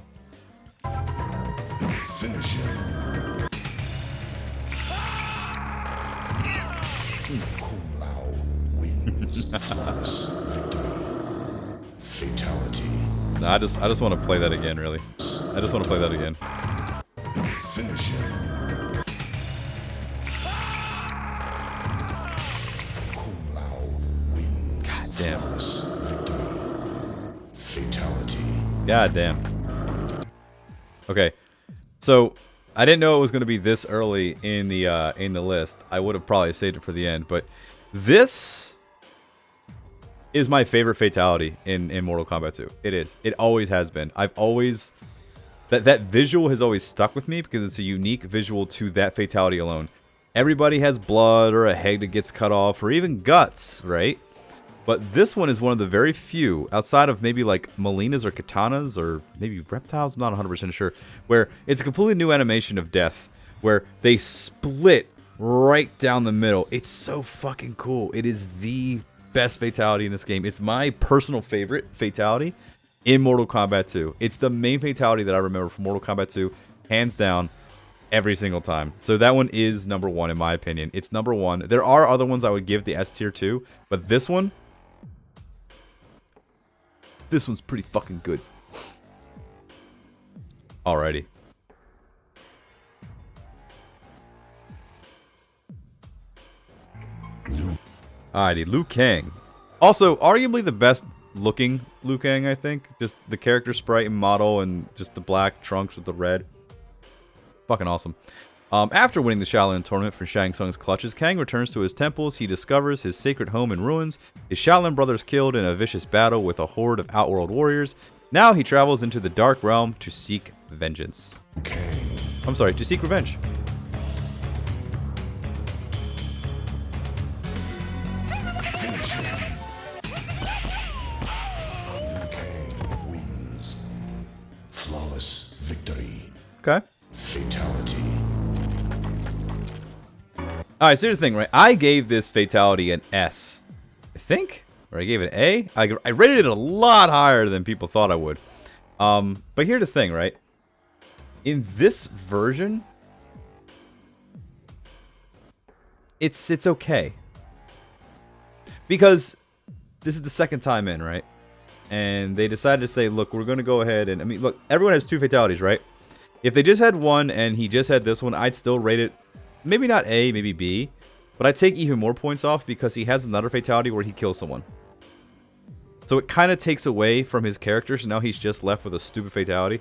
Finish him. Kung Lao wins. Flawless victory. Fatality. No, I just want to play that again, really. I just want to play that again. Finish him. Kung Lao wins. God damn. Flawless victory. Fatality. God damn. Okay, so I didn't know it was going to be this early in the list. I would have probably saved it for the end, but this is my favorite fatality in Mortal Kombat 2. It is. It always has been. I've always... That visual has always stuck with me because it's a unique visual to that fatality alone. Everybody has blood or a head that gets cut off or even guts, right? But this one is one of the very few, outside of maybe Melina's or Katanas or maybe Reptiles, I'm not 100% sure, where it's a completely new animation of death where they split right down the middle. It's so fucking cool. It is the best fatality in this game. It's my personal favorite fatality in Mortal Kombat 2. It's the main fatality that I remember from Mortal Kombat 2, hands down, every single time. So that one is number one in my opinion. It's number one. There are other ones I would give the S tier to, but this one's pretty fucking good. Alrighty. Alrighty, Liu Kang. Also, arguably the best looking Liu Kang, I think. Just the character sprite and model and just the black trunks with the red. Fucking awesome. After winning the Shaolin tournament from Shang Tsung's clutches, Kang returns to his temples. He discovers his sacred home in ruins, his Shaolin brothers killed in a vicious battle with a horde of outworld warriors. Now he travels into the Dark Realm to seek vengeance. I'm sorry, to seek revenge. Wins. Flawless victory. Okay. Fatality. Alright, so here's the thing, right? I gave this fatality an S. I think? Or I gave it an A? I rated it a lot higher than people thought I would. But here's the thing, right? In this version, it's okay. Because this is the second time in, right? And they decided to say, look, we're going to go ahead and... I mean, look, everyone has 2 fatalities, right? If they just had one and he just had this one, I'd still rate it, maybe not A, maybe B. But I'd take even more points off because he has another fatality where he kills someone. So it kind of takes away from his character, so now he's just left with a stupid fatality.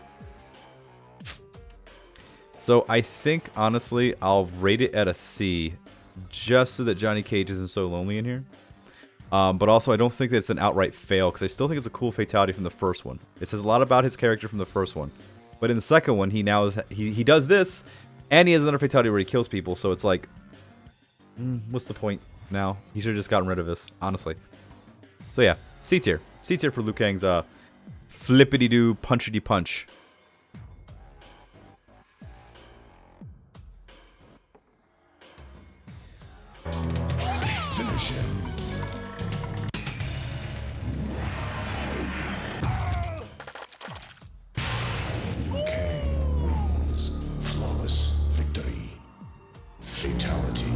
So I think, honestly, I'll rate it at a C, just so that Johnny Cage isn't so lonely in here. But also, I don't think that it's an outright fail, because I still think it's a cool fatality from the first one. It says a lot about his character from the first one. But in the second one, he now is, he does this, and he has another fatality where he kills people, so it's like, what's the point now? He should have just gotten rid of this, honestly. So yeah, C tier. C tier for Liu Kang's flippity-doo, punchity-punch. Finish him. Liu Kang wins. Flawless victory. Fatality.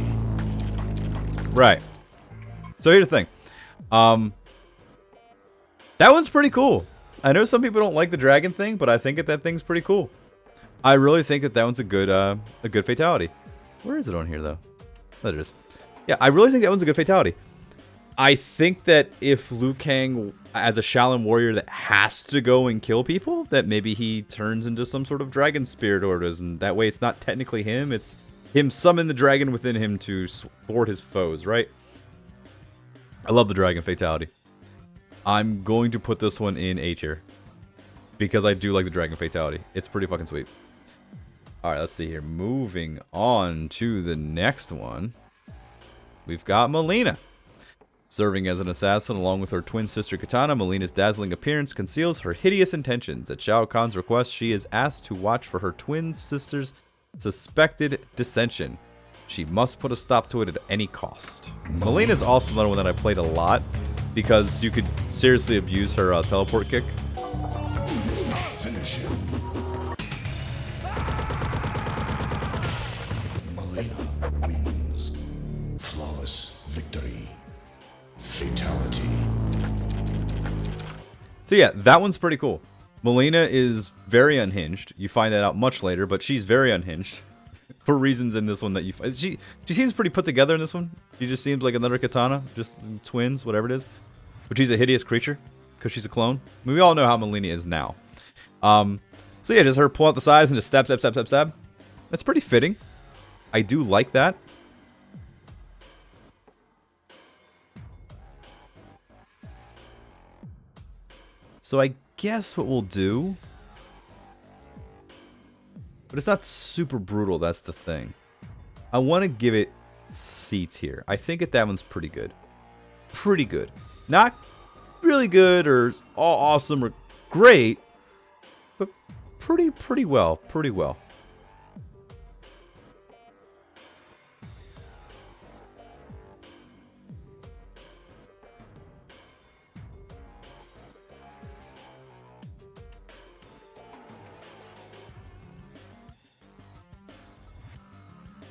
Right. So here's the thing. That one's pretty cool. I know some people don't like the dragon thing, but I think that thing's pretty cool. I really think that one's a good fatality. Where is it on here though? There it is. Yeah, I really think that one's a good fatality. I think that if Liu Kang, as a Shaolin warrior that has to go and kill people, that maybe he turns into some sort of dragon spirit orders, and that way it's not technically him, it's him summon the dragon within him to thwart his foes, right? I love the dragon fatality. I'm going to put this one in A tier, because I do like the dragon fatality. It's pretty fucking sweet. Alright, let's see here. Moving on to the next one. We've got Mileena. Serving as an assassin along with her twin sister Katana, Mileena's dazzling appearance conceals her hideous intentions. At Shao Kahn's request, she is asked to watch for her twin sister's suspected dissension. She must put a stop to it at any cost. Mileena is also another one that I played a lot because you could seriously abuse her teleport kick. Finish him. Mileena wins. Flawless victory. Fatality. So yeah, that one's pretty cool. Mileena is very unhinged. You find that out much later, but she's very unhinged. For reasons in this one that you... She seems pretty put together in this one. She just seems like another Katana. Just twins, whatever it is. But she's a hideous creature. Because she's a clone. I mean, we all know how Mileena is now. So yeah, just her pull out the sides and just stab, stab, stab, stab, stab. That's pretty fitting. I do like that. So I guess what we'll do... But it's not super brutal, that's the thing. I want to give it C tier. I think that one's pretty good. Pretty good. Not really good or all awesome or great, but pretty well. Pretty well.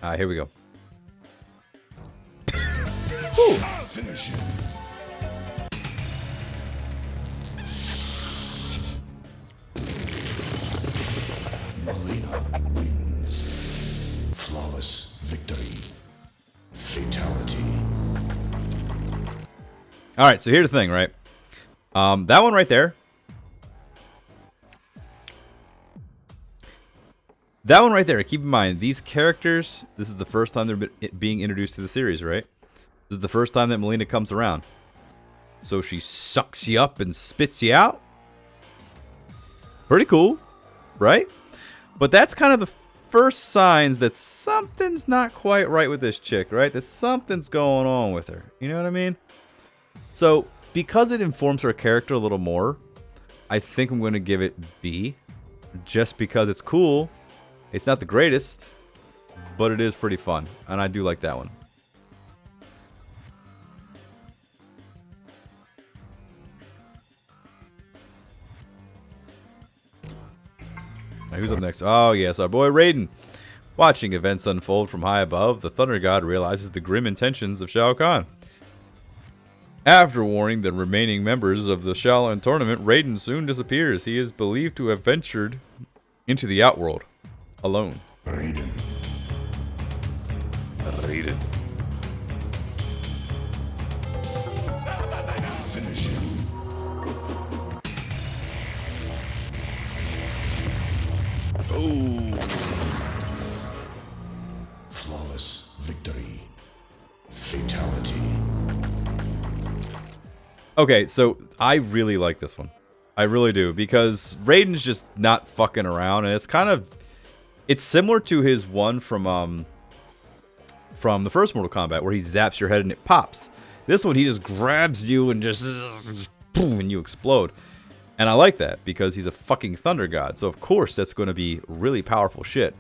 Alright, here we go. Finish him. Mileena wins. Flawless victory. Fatality. Alright, so here's the thing, right? That one right there. That one right there. Keep in mind, these characters, this is the first time they're being introduced to the series, right? This is the first time that Melina comes around. So she sucks you up and spits you out. Pretty cool, right? But that's kind of the first signs that something's not quite right with this chick, right? That something's going on with her. You know what I mean? So, because it informs her character a little more, I think I'm going to give it B. Just because it's cool. It's not the greatest, but it is pretty fun. And I do like that one. Now, who's up next? Oh, yes, our boy Raiden. Watching events unfold from high above, the Thunder God realizes the grim intentions of Shao Kahn. After warning the remaining members of the Shaolin tournament, Raiden soon disappears. He is believed to have ventured into the Outworld alone. Raiden. Raiden. Finish him. Flawless victory. Fatality. Okay, so I really like this one. I really do, because Raiden's just not fucking around, and it's kind of... It's similar to his one from the first Mortal Kombat, where he zaps your head and it pops. This one, he just grabs you and just boom, and you explode. And I like that, because he's a fucking Thunder God, so of course that's going to be really powerful shit.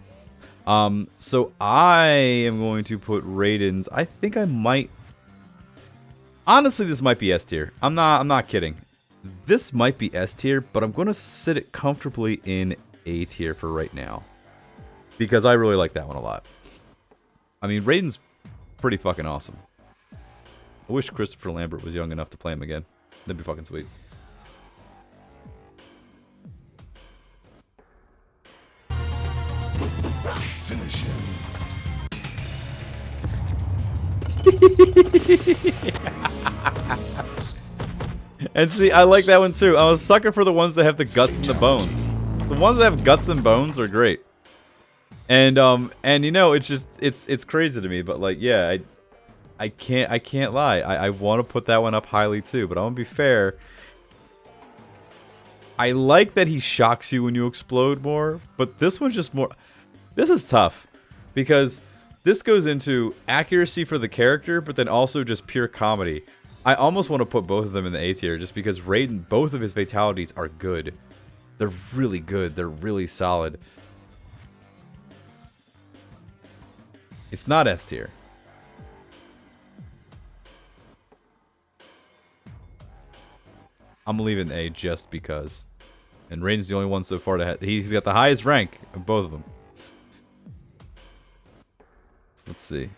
So I am going to put Raiden's... I think I might... Honestly, this might be S tier. I'm not kidding. This might be S tier, but I'm going to sit it comfortably in A tier for right now. Because I really like that one a lot. I mean, Raiden's pretty fucking awesome. I wish Christopher Lambert was young enough to play him again. That'd be fucking sweet. Finish him. And see, I like that one too. I'm a sucker for the ones that have the guts and the bones. The ones that have guts and bones are great. And you know, it's just it's crazy to me, but like, yeah, I can't lie. I want to put that one up highly too, but I want to be fair. I like that he shocks you when you explode more, but this one's just more... This is tough, because this goes into accuracy for the character, but then also just pure comedy. I almost want to put both of them in the A tier, just because Raiden, both of his fatalities are good. They're really good. They're really solid. It's not S tier. I'm gonna leave it in A just because. And Raiden's the only one so far to have... He's got the highest rank of both of them. Let's see.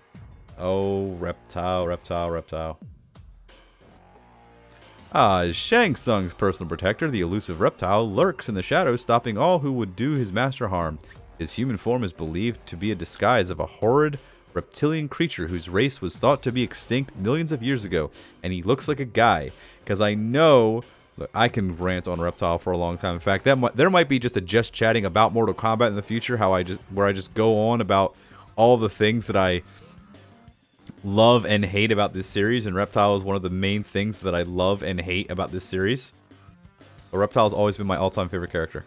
Oh, reptile. Shang Tsung's personal protector, the elusive reptile, lurks in the shadows, stopping all who would do his master harm. His human form is believed to be a disguise of a horrid reptilian creature whose race was thought to be extinct millions of years ago, and he looks like a guy. Because I know... Look, I can rant on Reptile for a long time. In fact, there might be just a just chatting about Mortal Kombat in the future, where I just go on about all the things that I love and hate about this series, and Reptile is one of the main things that I love and hate about this series. But Reptile's always been my all-time favorite character.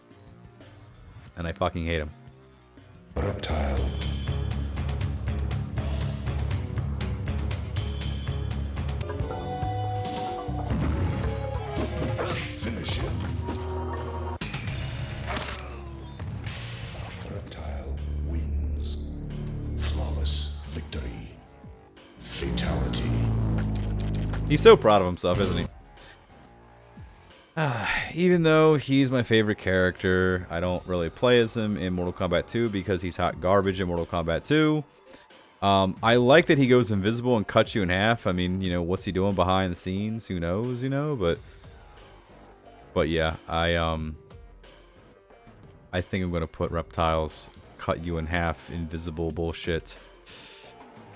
And I fucking hate him. Reptile. Finish him. Reptile wins. Flawless victory. Fatality. He's so proud of himself, isn't he? Even though he's my favorite character, I don't really play as him in Mortal Kombat 2 because he's hot garbage in Mortal Kombat 2. I like that he goes invisible and cuts you in half. I mean, you know, what's he doing behind the scenes? Who knows, you know? But yeah, I think I'm gonna put Reptile's cut you in half invisible bullshit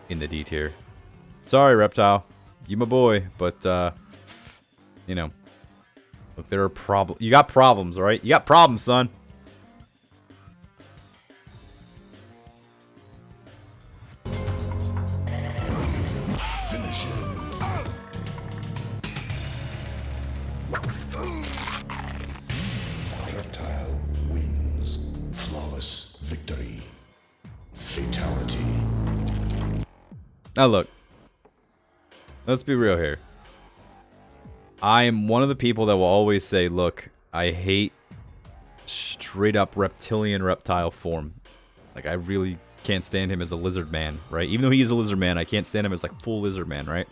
in the D tier. Sorry, Reptile, you my boy, but you know. Look, there are problems. You got problems, all right? You got problems, son. Finish him. Reptile wins. Flawless victory. Fatality. Now look. Let's be real here. I am one of the people that will always say, look, I hate straight up reptilian reptile form. Like, I really can't stand him as a lizard man, right? Even though he is a lizard man, I can't stand him as like full lizard man, right?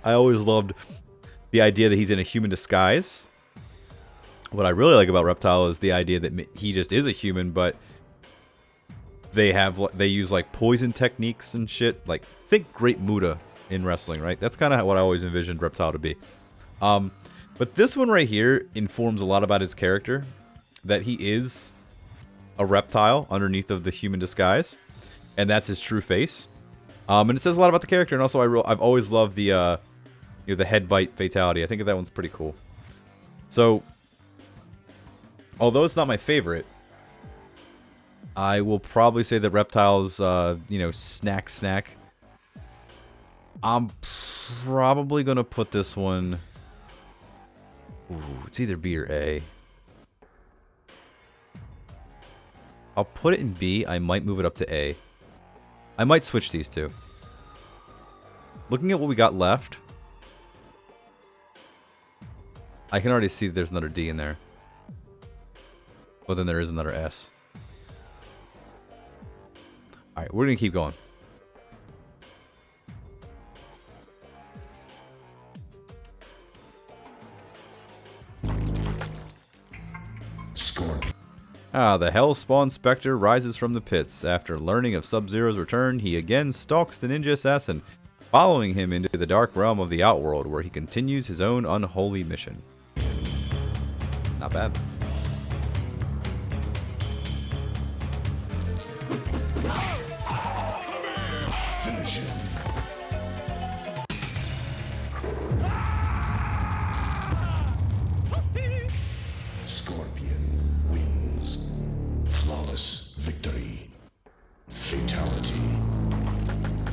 I always loved the idea that he's in a human disguise. What I really like about Reptile is the idea that he just is a human, but they use like poison techniques and shit. Like, think Great Muta in wrestling, right? That's kind of what I always envisioned Reptile to be. But this one right here informs a lot about his character, that he is a reptile underneath of the human disguise, and that's his true face. And it says a lot about the character, and also I've always loved the the head bite fatality. I think that one's pretty cool. So, although it's not my favorite, I will probably say that Reptile's snack. I'm probably gonna put this one. Ooh, it's either B or A. I'll put it in B. I might move it up to A. I might switch these two. Looking at what we got left, I can already see that there's another D in there. But then there is another S. Alright, we're going to keep going. Scorpion. The Hellspawn Spectre rises from the pits. After learning of Sub-Zero's return, he again stalks the ninja assassin, following him into the dark realm of the Outworld, where he continues his own unholy mission. Not bad. Finish him. Scorpion wins. Flawless victory. Fatality.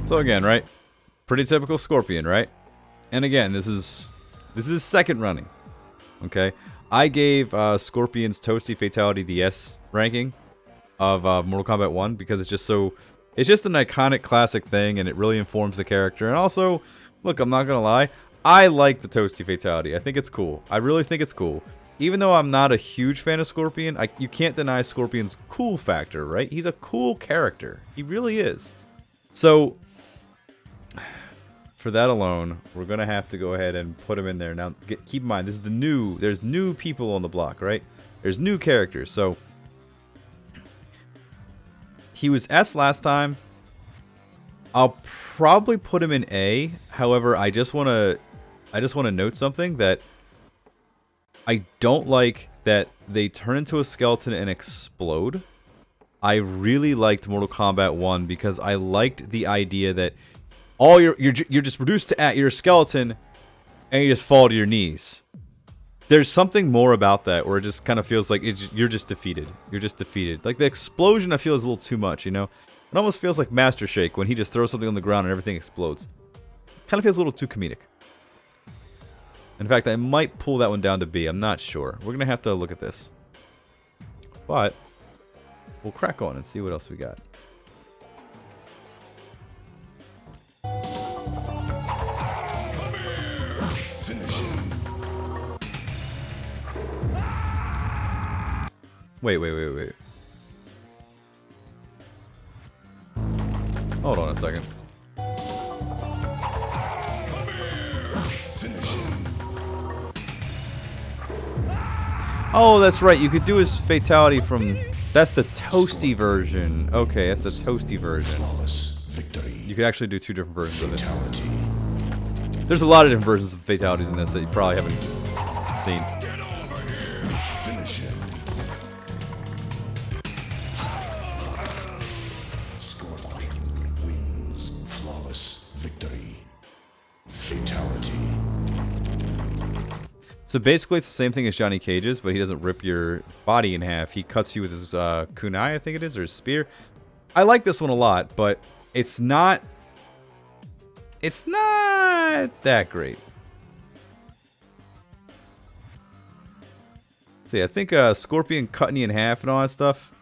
So again, right? Pretty typical Scorpion, right? And again, this is second running. Okay? I gave Scorpion's Toasty Fatality the S ranking of Mortal Kombat 1 because it's just an iconic classic thing, and it really informs the character. And also, look, I'm not gonna lie, I like the Toasty Fatality. I think it's cool. I really think it's cool. Even though I'm not a huge fan of Scorpion, you can't deny Scorpion's cool factor, right? He's a cool character. He really is. So, for that alone, we're going to have to go ahead and put him in there. Now, keep in mind, there's new people on the block, right? There's new characters. So, he was S last time. I'll probably put him in A. However, I just want to note something that I don't like that they turn into a skeleton and explode. I really liked Mortal Kombat 1 because I liked the idea that all you're just reduced to you're a skeleton and you just fall to your knees. There's something more about that where it just kind of feels like you're just defeated. You're just defeated. Like the explosion, I feel is a little too much. You know, it almost feels like Master Shake when he just throws something on the ground and everything explodes. Kind of feels a little too comedic. In fact, I might pull that one down to B. I'm not sure. We're gonna have to look at this, but we'll crack on and see what else we got. Wait. Hold on a second. Oh, that's right. You could do his fatality from... That's the toasty version. Okay, that's the toasty version. You could actually do two different versions of it. There's a lot of different versions of fatalities in this that you probably haven't seen. Finish him. Scorpion wins. Flawless victory. Fatality. So basically it's the same thing as Johnny Cage's, but he doesn't rip your body in half. He cuts you with his kunai, I think it is, or his spear. I like this one a lot, but it's not that great. See, I think Scorpion cutting you in half and all that stuff.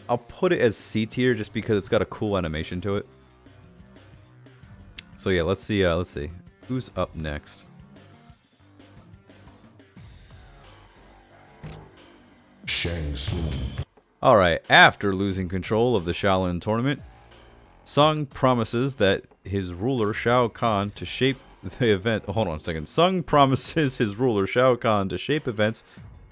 I'll put it as C tier just because it's got a cool animation to it. So yeah, let's see. Who's up next? Shang Tsung. Alright, after losing control of the Shaolin tournament, Sung promises that his ruler Shao Kahn to shape the event. Hold on a second. Sung promises his ruler Shao Kahn to shape events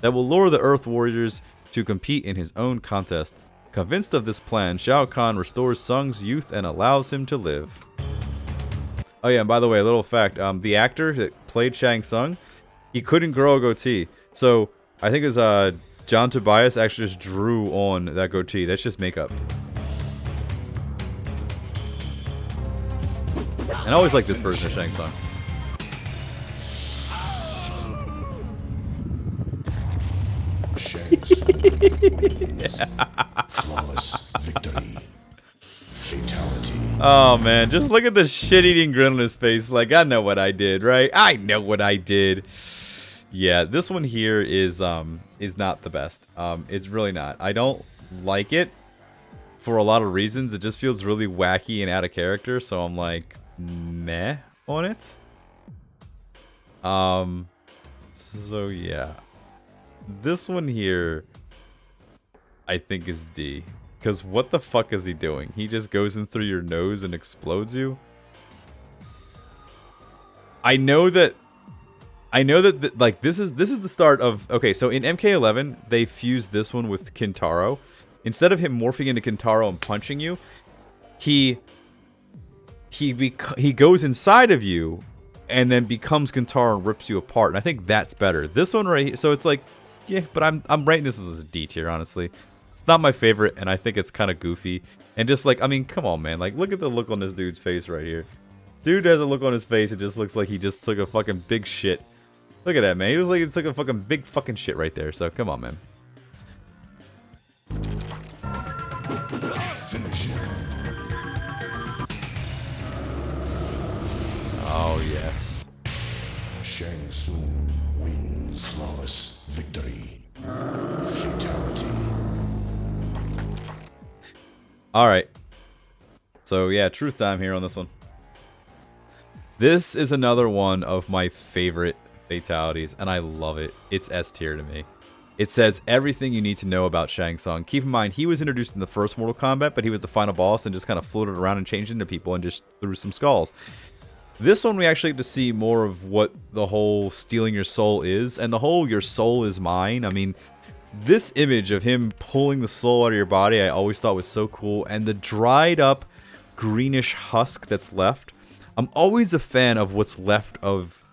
that will lure the Earth Warriors to compete in his own contest. Convinced of this plan, Shao Kahn restores Sung's youth and allows him to live. Oh yeah, and by the way, a little fact. The actor that played Shang Tsung, he couldn't grow a goatee. So, I think it's John Tobias actually just drew on that goatee. That's just makeup. And I always like this version of Shang Tsung. Shang Tsung. Flawless victory. Fatality. Oh man, just look at the shit-eating grin on his face. Like, I know what I did, right? I know what I did. Yeah, this one here is not the best. It's really not. I don't like it for a lot of reasons. It just feels really wacky and out of character, so I'm like meh on it. So yeah. This one here I think is D. Because what the fuck is he doing? He just goes in through your nose and explodes you? I know that like this is the start of, okay, so in MK11 they fused this one with Kintaro. Instead of him morphing into Kintaro and punching you, he goes inside of you and then becomes Kintaro and rips you apart. And I think that's better. This one right here, so it's like, yeah, but I'm rating this as a D tier, honestly. It's not my favorite, and I think it's kind of goofy. And just like, I mean, come on, man. Like, look at the look on this dude's face right here. Dude has a look on his face. It just looks like he just took a fucking big shit. Look at that, man. He looks like he took a fucking big fucking shit right there. So, come on, man. Finish him. Oh, yes. Shang Tsung wins. Flawless victory. Fatality. Alright. So, yeah, truth time here on this one. This is another one of my favorite fatalities, and I love it. It's S tier to me. It says everything you need to know about Shang Tsung. Keep in mind, he was introduced in the first Mortal Kombat, but he was the final boss and just kind of floated around and changed into people and just threw some skulls. This one, we actually get to see more of what the whole stealing your soul is, and the whole your soul is mine. I mean, this image of him pulling the soul out of your body, I always thought was so cool, and the dried up greenish husk that's left. I'm always a fan of what's left of,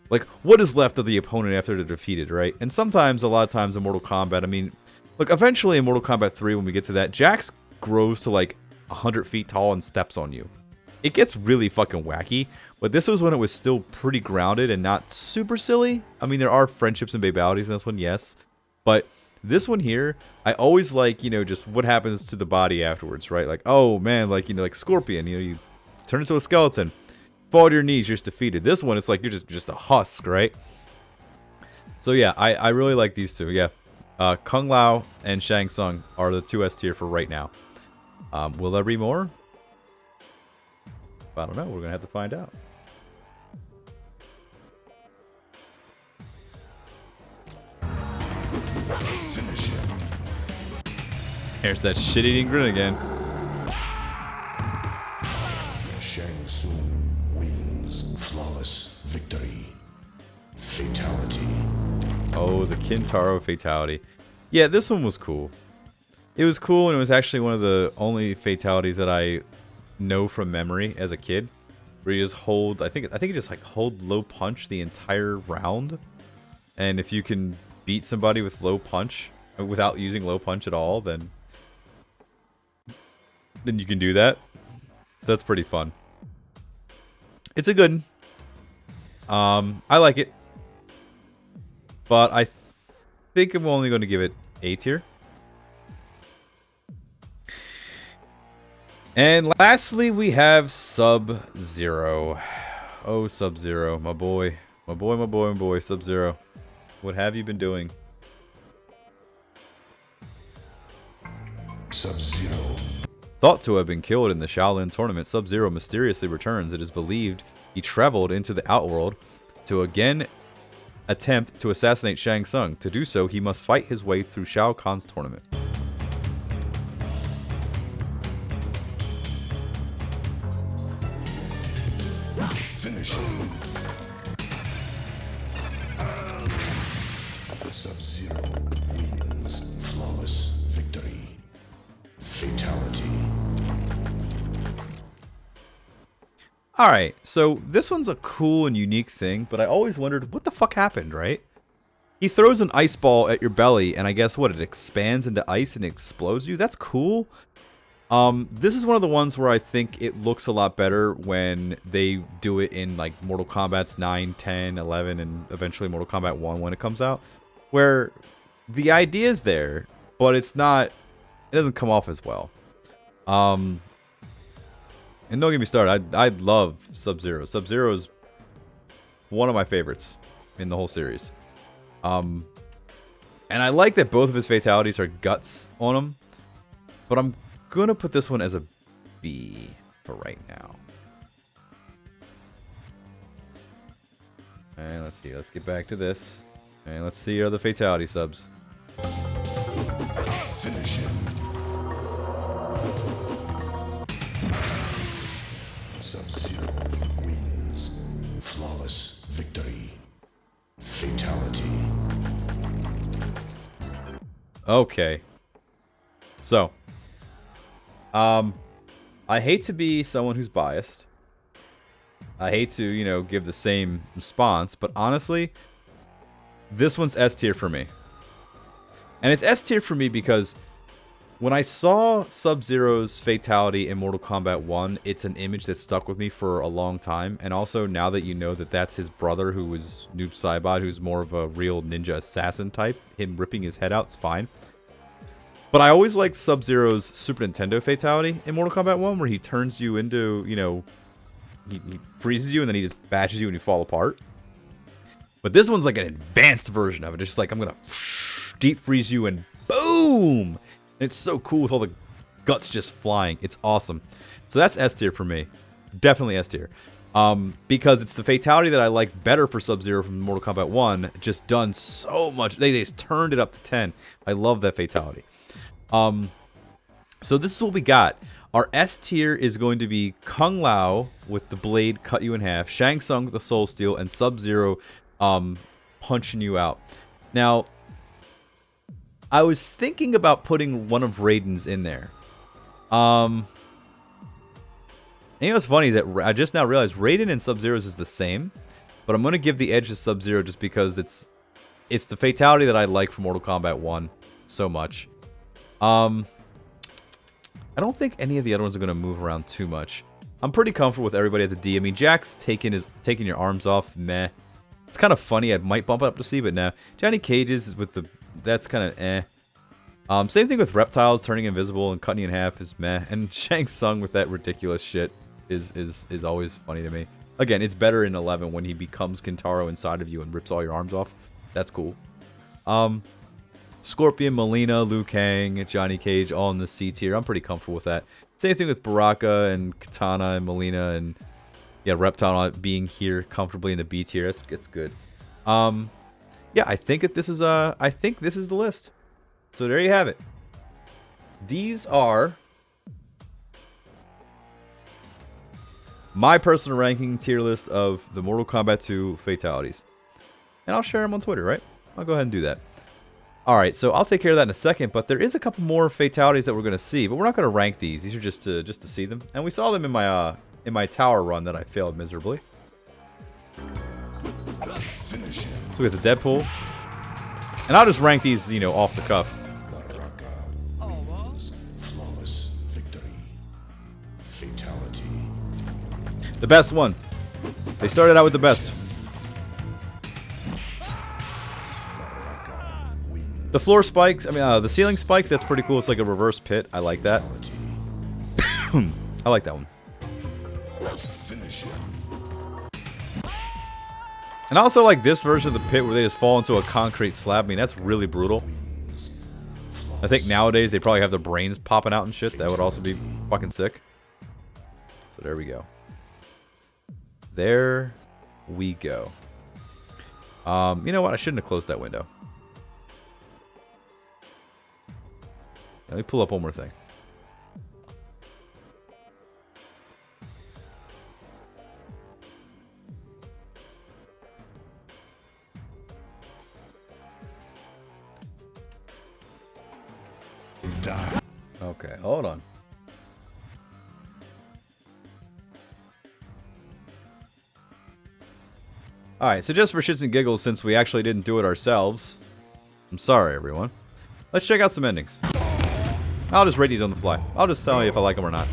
like, what is left of the opponent after they're defeated, right? And sometimes, a lot of times in Mortal Kombat, I mean, look, eventually in Mortal Kombat 3, when we get to that, Jax grows to like 100 feet tall and steps on you. It gets really fucking wacky, but this was when it was still pretty grounded and not super silly. I mean, there are friendships and babalities in this one, yes, but this one here, I always like, you know, just what happens to the body afterwards, right? Like, oh man, like, you know, like Scorpion, you know, you turn into a skeleton. Fall to your knees, you're just defeated. This one, it's like you're just a husk, right? So yeah, I really like these two. Yeah, Kung Lao and Shang Tsung are the two S tier for right now. Will there be more? I don't know. We're gonna have to find out. Finish him. There's that shit-eating grin again. Shang Tsung wins. Flawless victory. Fatality. Oh, the Kintaro fatality. Yeah, this one was cool. It was cool, and it was actually one of the only fatalities that I know from memory as a kid, where you just hold, I think you just like hold low punch the entire round, and if you can beat somebody with low punch without using low punch at all, then you can do that. So that's pretty fun. It's a good one. I like it. But I think I'm only going to give it A tier. And lastly, we have Sub-Zero. Oh, Sub-Zero, my boy. My boy, my boy, my boy, Sub-Zero. What have you been doing? Sub-Zero. Thought to have been killed in the Shaolin tournament, Sub-Zero mysteriously returns. It is believed he traveled into the Outworld to again attempt to assassinate Shang Tsung. To do so, he must fight his way through Shao Kahn's tournament. Finish him. Sub-Zero wins. Flawless victory. Fatality. Alright, so this one's a cool and unique thing, but I always wondered what the fuck happened, right? He throws an ice ball at your belly, and I guess what? It expands into ice and explodes you? That's cool. This is one of the ones where I think it looks a lot better when they do it in like Mortal Kombat's 9, 10, 11, and eventually Mortal Kombat 1 when it comes out. Where the idea is there, but it's not, it doesn't come off as well. And don't get me started, I love Sub-Zero. Sub-Zero is one of my favorites in the whole series. And I like that both of his fatalities are guts on him, but I'm gonna put this one as a B for right now. And let's see, let's get back to this. And let's see other fatality subs. Finish him. Sub-Zero wins. Flawless victory. Fatality. Okay. So, I hate to be someone who's biased. I hate to, you know, give the same response, but honestly, this one's S tier for me. And it's S tier for me because when I saw Sub-Zero's fatality in Mortal Kombat 1, it's an image that stuck with me for a long time. And also, now that you know that that's his brother, who was Noob Saibot, who's more of a real ninja assassin type, him ripping his head out is fine. But I always liked Sub-Zero's Super Nintendo fatality in Mortal Kombat 1, where he turns you into, you know, he freezes you and then he just bashes you and you fall apart. But this one's like an advanced version of it. It's just like, I'm going to deep freeze you and boom! And it's so cool with all the guts just flying. It's awesome. So that's S tier for me. Definitely S tier. Because it's the fatality that I like better for Sub-Zero from Mortal Kombat 1. Just done so much. They just turned it up to 10. I love that fatality. So this is what we got. Our S tier is going to be Kung Lao with the blade cut you in half, Shang Tsung with the Soul Steel, and Sub-Zero punching you out. Now, I was thinking about putting one of Raiden's in there. And you know what's funny is that I just now realized Raiden and Sub-Zero's is the same, but I'm going to give the edge to Sub-Zero just because it's the fatality that I like from Mortal Kombat 1 so much. I don't think any of the other ones are going to move around too much. I'm pretty comfortable with everybody at the D. I mean, Jack's taking your arms off, meh. It's kind of funny. I might bump it up to C, but no. Johnny Cage's with the, that's kind of eh. Same thing with Reptiles turning invisible and cutting you in half is meh. And Shang Tsung with that ridiculous shit is always funny to me. Again, it's better in 11 when he becomes Kintaro inside of you and rips all your arms off. That's cool. Scorpion, Melina, Liu Kang, Johnny Cage, all in the C tier. I'm pretty comfortable with that. Same thing with Baraka and Katana and Melina and yeah, Reptile being here comfortably in the B tier. It's good. Yeah, I think that this is the list. So there you have it. These are my personal ranking tier list of the Mortal Kombat 2 fatalities. And I'll share them on Twitter, right? I'll go ahead and do that. Alright, so I'll take care of that in a second, but there is a couple more fatalities that we're going to see, but we're not going to rank these. These are just to see them. And we saw them in my tower run that I failed miserably. So we have the Deadpool. And I'll just rank these, you know, off the cuff. Flawless victory. Fatality. The best one. They started out with the best. The floor spikes, the ceiling spikes, that's pretty cool. It's like a reverse pit. I like that. I like that one. And I also like this version of the pit where they just fall into a concrete slab. I mean, that's really brutal. I think nowadays they probably have their brains popping out and shit. That would also be fucking sick. So there we go. There we go. You know what? I shouldn't have closed that window. Let me pull up one more thing. Okay, hold on. Alright, so just for shits and giggles, since we actually didn't do it ourselves, I'm sorry everyone, let's check out some endings. I'll just rate these on the fly. I'll just tell you if I like them or not.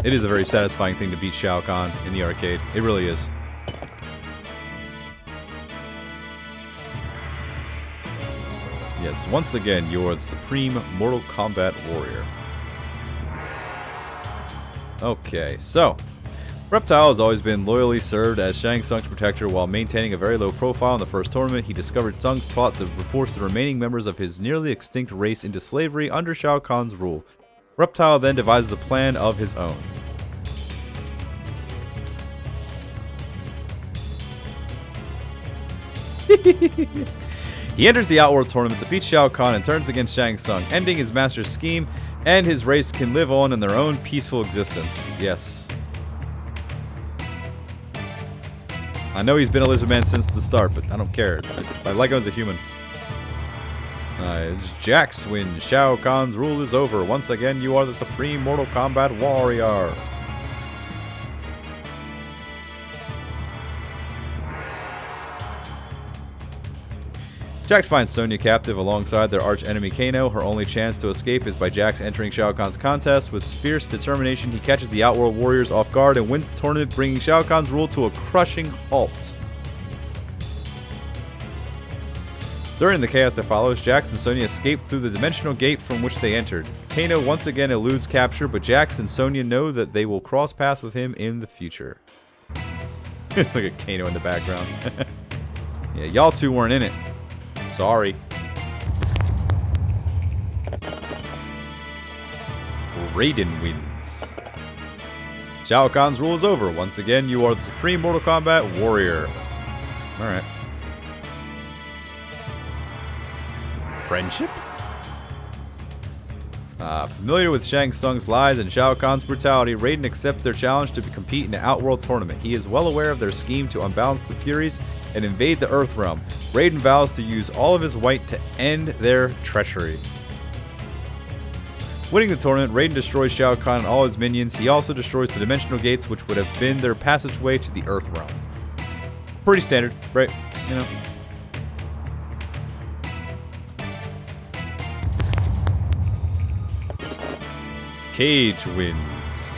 It is a very satisfying thing to beat Shao Kahn in the arcade. It really is. Yes, once again, you are the supreme Mortal Kombat warrior. Okay, so Reptile has always been loyally served as Shang Tsung's protector while maintaining a very low profile in the first tournament. He discovered Tsung's plot to force the remaining members of his nearly extinct race into slavery under Shao Kahn's rule. Reptile then devises a plan of his own. He enters the Outworld tournament, defeats Shao Kahn, and turns against Shang Tsung, ending his master's scheme, and his race can live on in their own peaceful existence. Yes. I know he's been a lizard man since the start, but I don't care. I like him as a human. It's Jax wins. Shao Kahn's rule is over. Once again, you are the supreme Mortal Kombat warrior. Jax finds Sonya captive alongside their arch-enemy Kano. Her only chance to escape is by Jax entering Shao Kahn's contest. With fierce determination, he catches the Outworld Warriors off guard and wins the tournament, bringing Shao Kahn's rule to a crushing halt. During the chaos that follows, Jax and Sonya escape through the dimensional gate from which they entered. Kano once again eludes capture, but Jax and Sonya know that they will cross paths with him in the future. It's like a Kano in the background. Yeah, y'all two weren't in it. Sorry. Raiden wins. Shao Kahn's rule is over. Once again, you are the supreme Mortal Kombat warrior. Alright. Friendship? Familiar with Shang Tsung's lies and Shao Kahn's brutality, Raiden accepts their challenge to compete in the Outworld tournament. He is well aware of their scheme to unbalance the Furies and invade the Earth realm. Raiden vows to use all of his might to end their treachery. Winning the tournament, Raiden destroys Shao Kahn and all his minions. He also destroys the dimensional gates, which would have been their passageway to the Earth realm. Pretty standard, right? You know. Cage wins.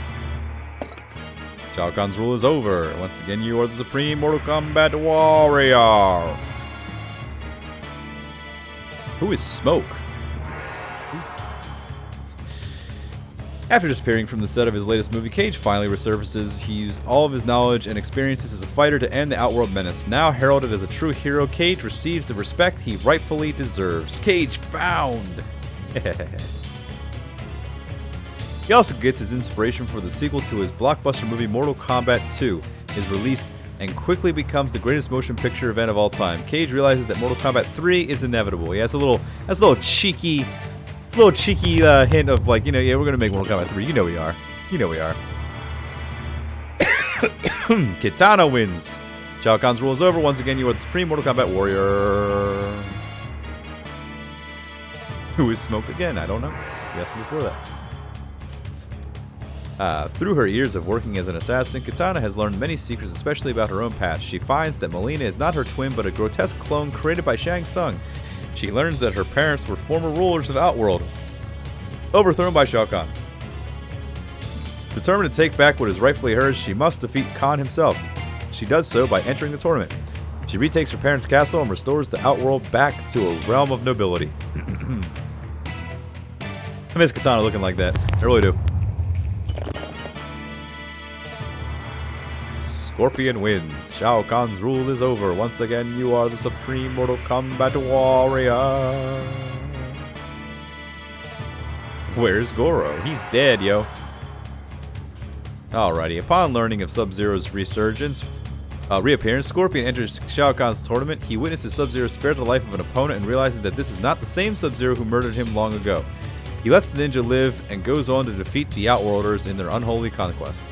Shao Kahn's rule is over. Once again, you are the supreme Mortal Kombat warrior. Who is Smoke? After disappearing from the set of his latest movie, Cage finally resurfaces. He used all of his knowledge and experiences as a fighter to end the Outworld menace. Now heralded as a true hero, Cage receives the respect he rightfully deserves. Cage found! He also gets his inspiration for the sequel to his blockbuster movie Mortal Kombat 2 is released and quickly becomes the greatest motion picture event of all time. Cage realizes that Mortal Kombat 3 is inevitable. He has a little cheeky hint of like, you know, yeah, we're gonna make Mortal Kombat 3. You know we are. You know we are. Kitana wins. Shao Kahn's rule is over. Once again, you are the supreme Mortal Kombat warrior. Who is Smoke again? I don't know. You asked me before that. Through her years of working as an assassin, Kitana has learned many secrets, especially about her own past. She finds that Melina is not her twin, but a grotesque clone created by Shang Tsung. She learns that her parents were former rulers of Outworld. overthrown by Shao Kahn. Determined to take back what is rightfully hers, she must defeat Kahn himself. She does so by entering the tournament. She retakes her parents' castle and restores the Outworld back to a realm of nobility. I miss Katana looking like that. I really do. Scorpion wins. Shao Kahn's rule is over. Once again, you are the supreme Mortal Kombat warrior. Where's Goro? He's dead, yo. Alrighty. Upon learning of Sub-Zero's reappearance, Scorpion enters Shao Kahn's tournament. He witnesses Sub-Zero spare the life of an opponent and realizes that this is not the same Sub-Zero who murdered him long ago. He lets the ninja live and goes on to defeat the Outworlders in their unholy conquest.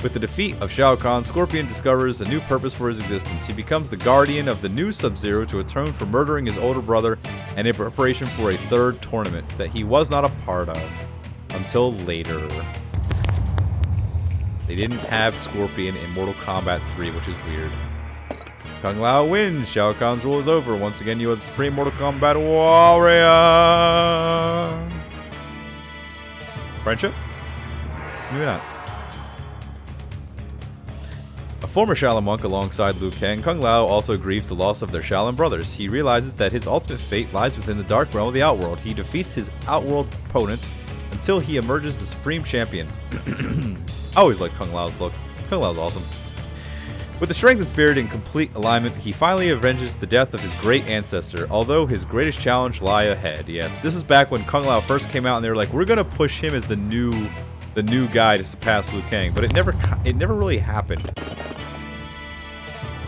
With the defeat of Shao Kahn, Scorpion discovers a new purpose for his existence. He becomes the guardian of the new Sub-Zero to atone for murdering his older brother and in preparation for a third tournament that he was not a part of until later. They didn't have Scorpion in Mortal Kombat 3, which is weird. Kung Lao wins. Shao Kahn's rule is over. Once again, you are the supreme Mortal Kombat warrior. Friendship? Maybe not. A former Shaolin monk alongside Liu Kang, Kung Lao also grieves the loss of their Shaolin brothers. He realizes that his ultimate fate lies within the dark realm of the Outworld. He defeats his Outworld opponents until he emerges the supreme champion. I always liked Kung Lao's look. Kung Lao's awesome. With the strength and spirit in complete alignment, he finally avenges the death of his great ancestor, although his greatest challenge lie ahead. Yes, this is back when Kung Lao first came out and they were like, we're going to push him as the new guy to surpass Liu Kang, but it never really happened.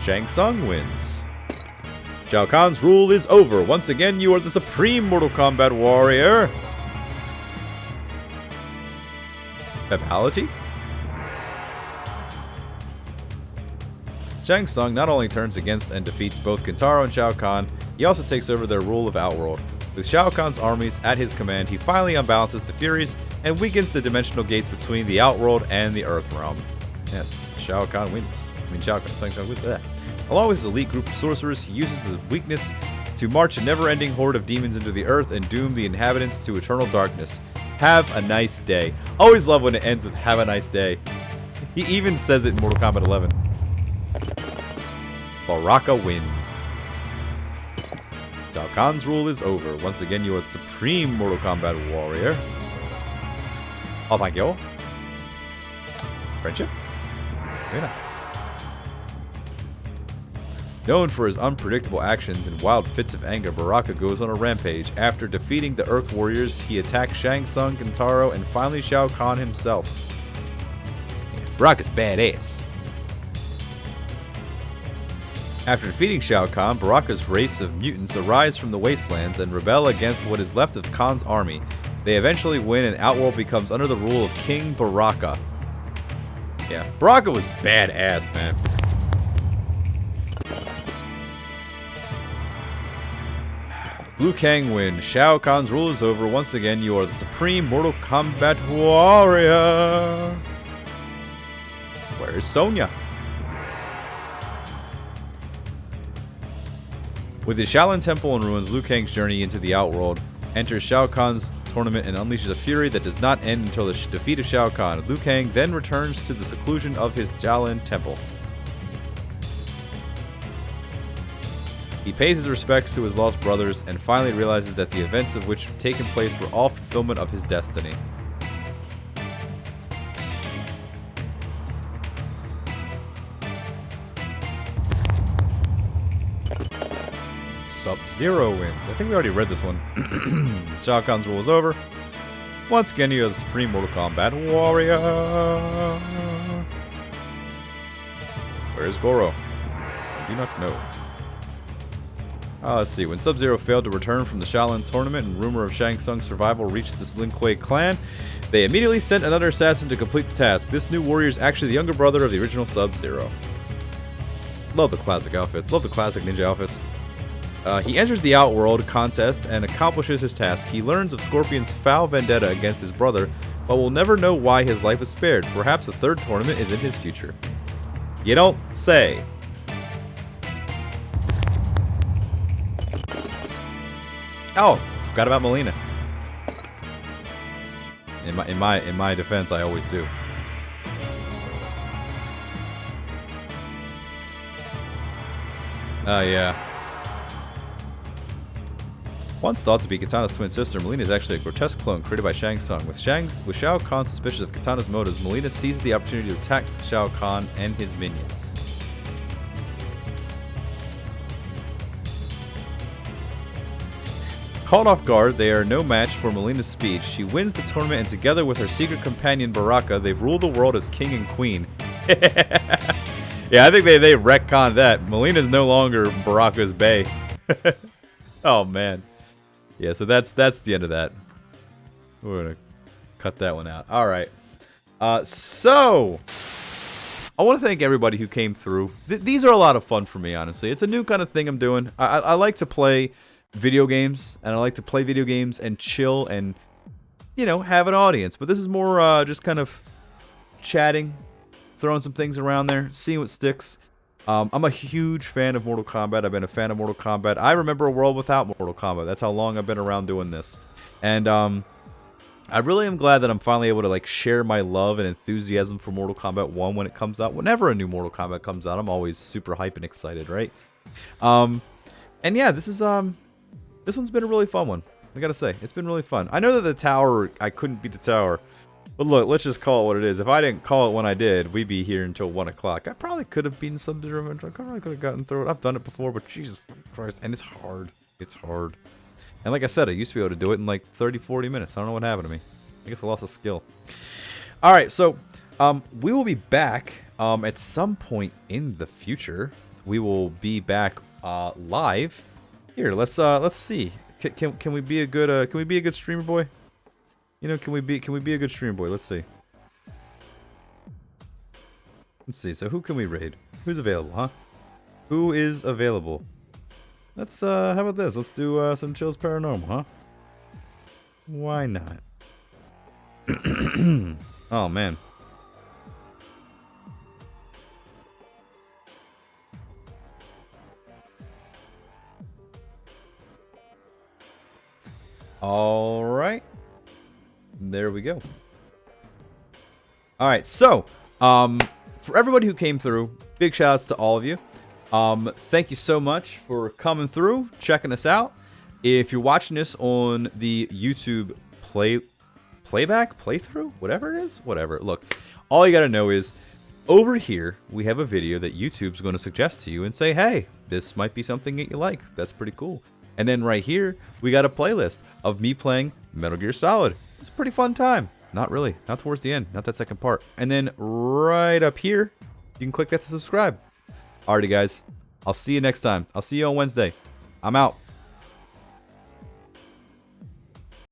Shang Tsung wins. Shao Kahn's rule is over. Once again, you are the supreme Mortal Kombat warrior. Fatality? Shang Tsung not only turns against and defeats both Kintaro and Shao Kahn, he also takes over their rule of Outworld. With Shao Kahn's armies at his command, he finally unbalances the Furies and weakens the dimensional gates between the Outworld and the Earth realm. Yes, Shao Kahn wins. Shang Tsung wins. Along with his elite group of sorcerers, he uses the weakness to march a never-ending horde of demons into the earth and doom the inhabitants to eternal darkness. Have a nice day. Always love when it ends with have a nice day. He even says it in Mortal Kombat 11. Baraka wins. Shao Kahn's rule is over. Once again, you are the supreme Mortal Kombat warrior. Oh, thank you. Friendship? Yeah. Known for his unpredictable actions and wild fits of anger, Baraka goes on a rampage. After defeating the Earth Warriors, he attacks Shang Tsung, Kintaro, and finally Shao Kahn himself. Baraka's badass. After defeating Shao Kahn, Baraka's race of mutants arise from the wastelands and rebel against what is left of Khan's army. They eventually win and Outworld becomes under the rule of King Baraka. Yeah, Baraka was badass, man. Liu Kang wins. Shao Kahn's rule is over. Once again, you are the supreme Mortal Kombat warrior. Where is Sonya? With his Shaolin Temple in ruins, Liu Kang's journey into the Outworld enters Shao Kahn's tournament and unleashes a fury that does not end until the defeat of Shao Kahn. Liu Kang then returns to the seclusion of his Shaolin Temple. He pays his respects to his lost brothers and finally realizes that the events of which have taken place were all fulfillment of his destiny. Sub-Zero wins. I think we already read this one. Shao Kahn's rule is over. Once again, you are the supreme Mortal Kombat warrior. Where is Goro? I do not know. Let's see. When Sub-Zero failed to return from the Shaolin tournament and rumor of Shang Tsung's survival reached the Lin Kuei clan, they immediately sent another assassin to complete the task. This new warrior is actually the younger brother of the original Sub-Zero. Love the classic outfits. Love the classic ninja outfits. He enters the Outworld contest and accomplishes his task. He learns of Scorpion's foul vendetta against his brother, but will never know why his life is spared. Perhaps a third tournament is in his future. You don't say. Oh, forgot about Melina. In my defense, I always do. Oh yeah. Once thought to be Kitana's twin sister, Melina is actually a grotesque clone created by Shang Tsung. With Shao Kahn suspicious of Kitana's motives, Melina seizes the opportunity to attack Shao Kahn and his minions. Caught off guard, they are no match for Melina's speed. She wins the tournament, and together with her secret companion Baraka, they rule the world as king and queen. Yeah, I think they retconned that. Melina's no longer Baraka's bae. Oh man. Yeah, so that's the end of that. We're gonna cut that one out. All right. So I want to thank everybody who came through. These are a lot of fun for me, honestly. It's a new kind of thing I'm doing. I like to play video games, and I like to play video games and chill and, you know, have an audience. But this is more just kind of chatting, throwing some things around there, seeing what sticks. I'm a huge fan of Mortal Kombat. I've been a fan of Mortal Kombat. I remember a world without Mortal Kombat. That's how long I've been around doing this. And I really am glad that I'm finally able to like share my love and enthusiasm for Mortal Kombat 1 when it comes out. Whenever a new Mortal Kombat comes out, I'm always super hype and excited, right? And yeah, this one's been a really fun one. I gotta say, it's been really fun. I know that the tower, I couldn't beat the tower. But look, let's just call it what it is. If I didn't call it when I did, we'd be here until 1 o'clock. I probably could have beaten Subject Revenge. I probably could have gotten through it. I've done it before, but Jesus Christ. And it's hard. It's hard. And like I said, I used to be able to do it in like 30, 40 minutes. I don't know what happened to me. I guess I lost a skill. Alright, so we will be back at some point in the future. We will be back live. Here, let's see. Can we be a good streamer boy? You know, can we be a good streamer boy? Let's see. Let's see. So who can we raid? Who's available, huh? Who is available? Let's how about this? Let's do some Chills Paranormal, huh? Why not? Oh man. All right. There we go. All right, so for everybody who came through, big shout outs to all of you. Thank you so much for coming through, checking us out. If you're watching this on the YouTube playthrough, whatever it is, whatever. Look, all you gotta know is over here we have a video that YouTube's going to suggest to you and say, hey, this might be something that you like. That's pretty cool. And then right here we got a playlist of me playing Metal Gear Solid. It's a pretty fun time. Not really. Not towards the end. Not that second part. And then right up here, you can click that to subscribe. Alrighty, guys. I'll see you next time. I'll see you on Wednesday. I'm out.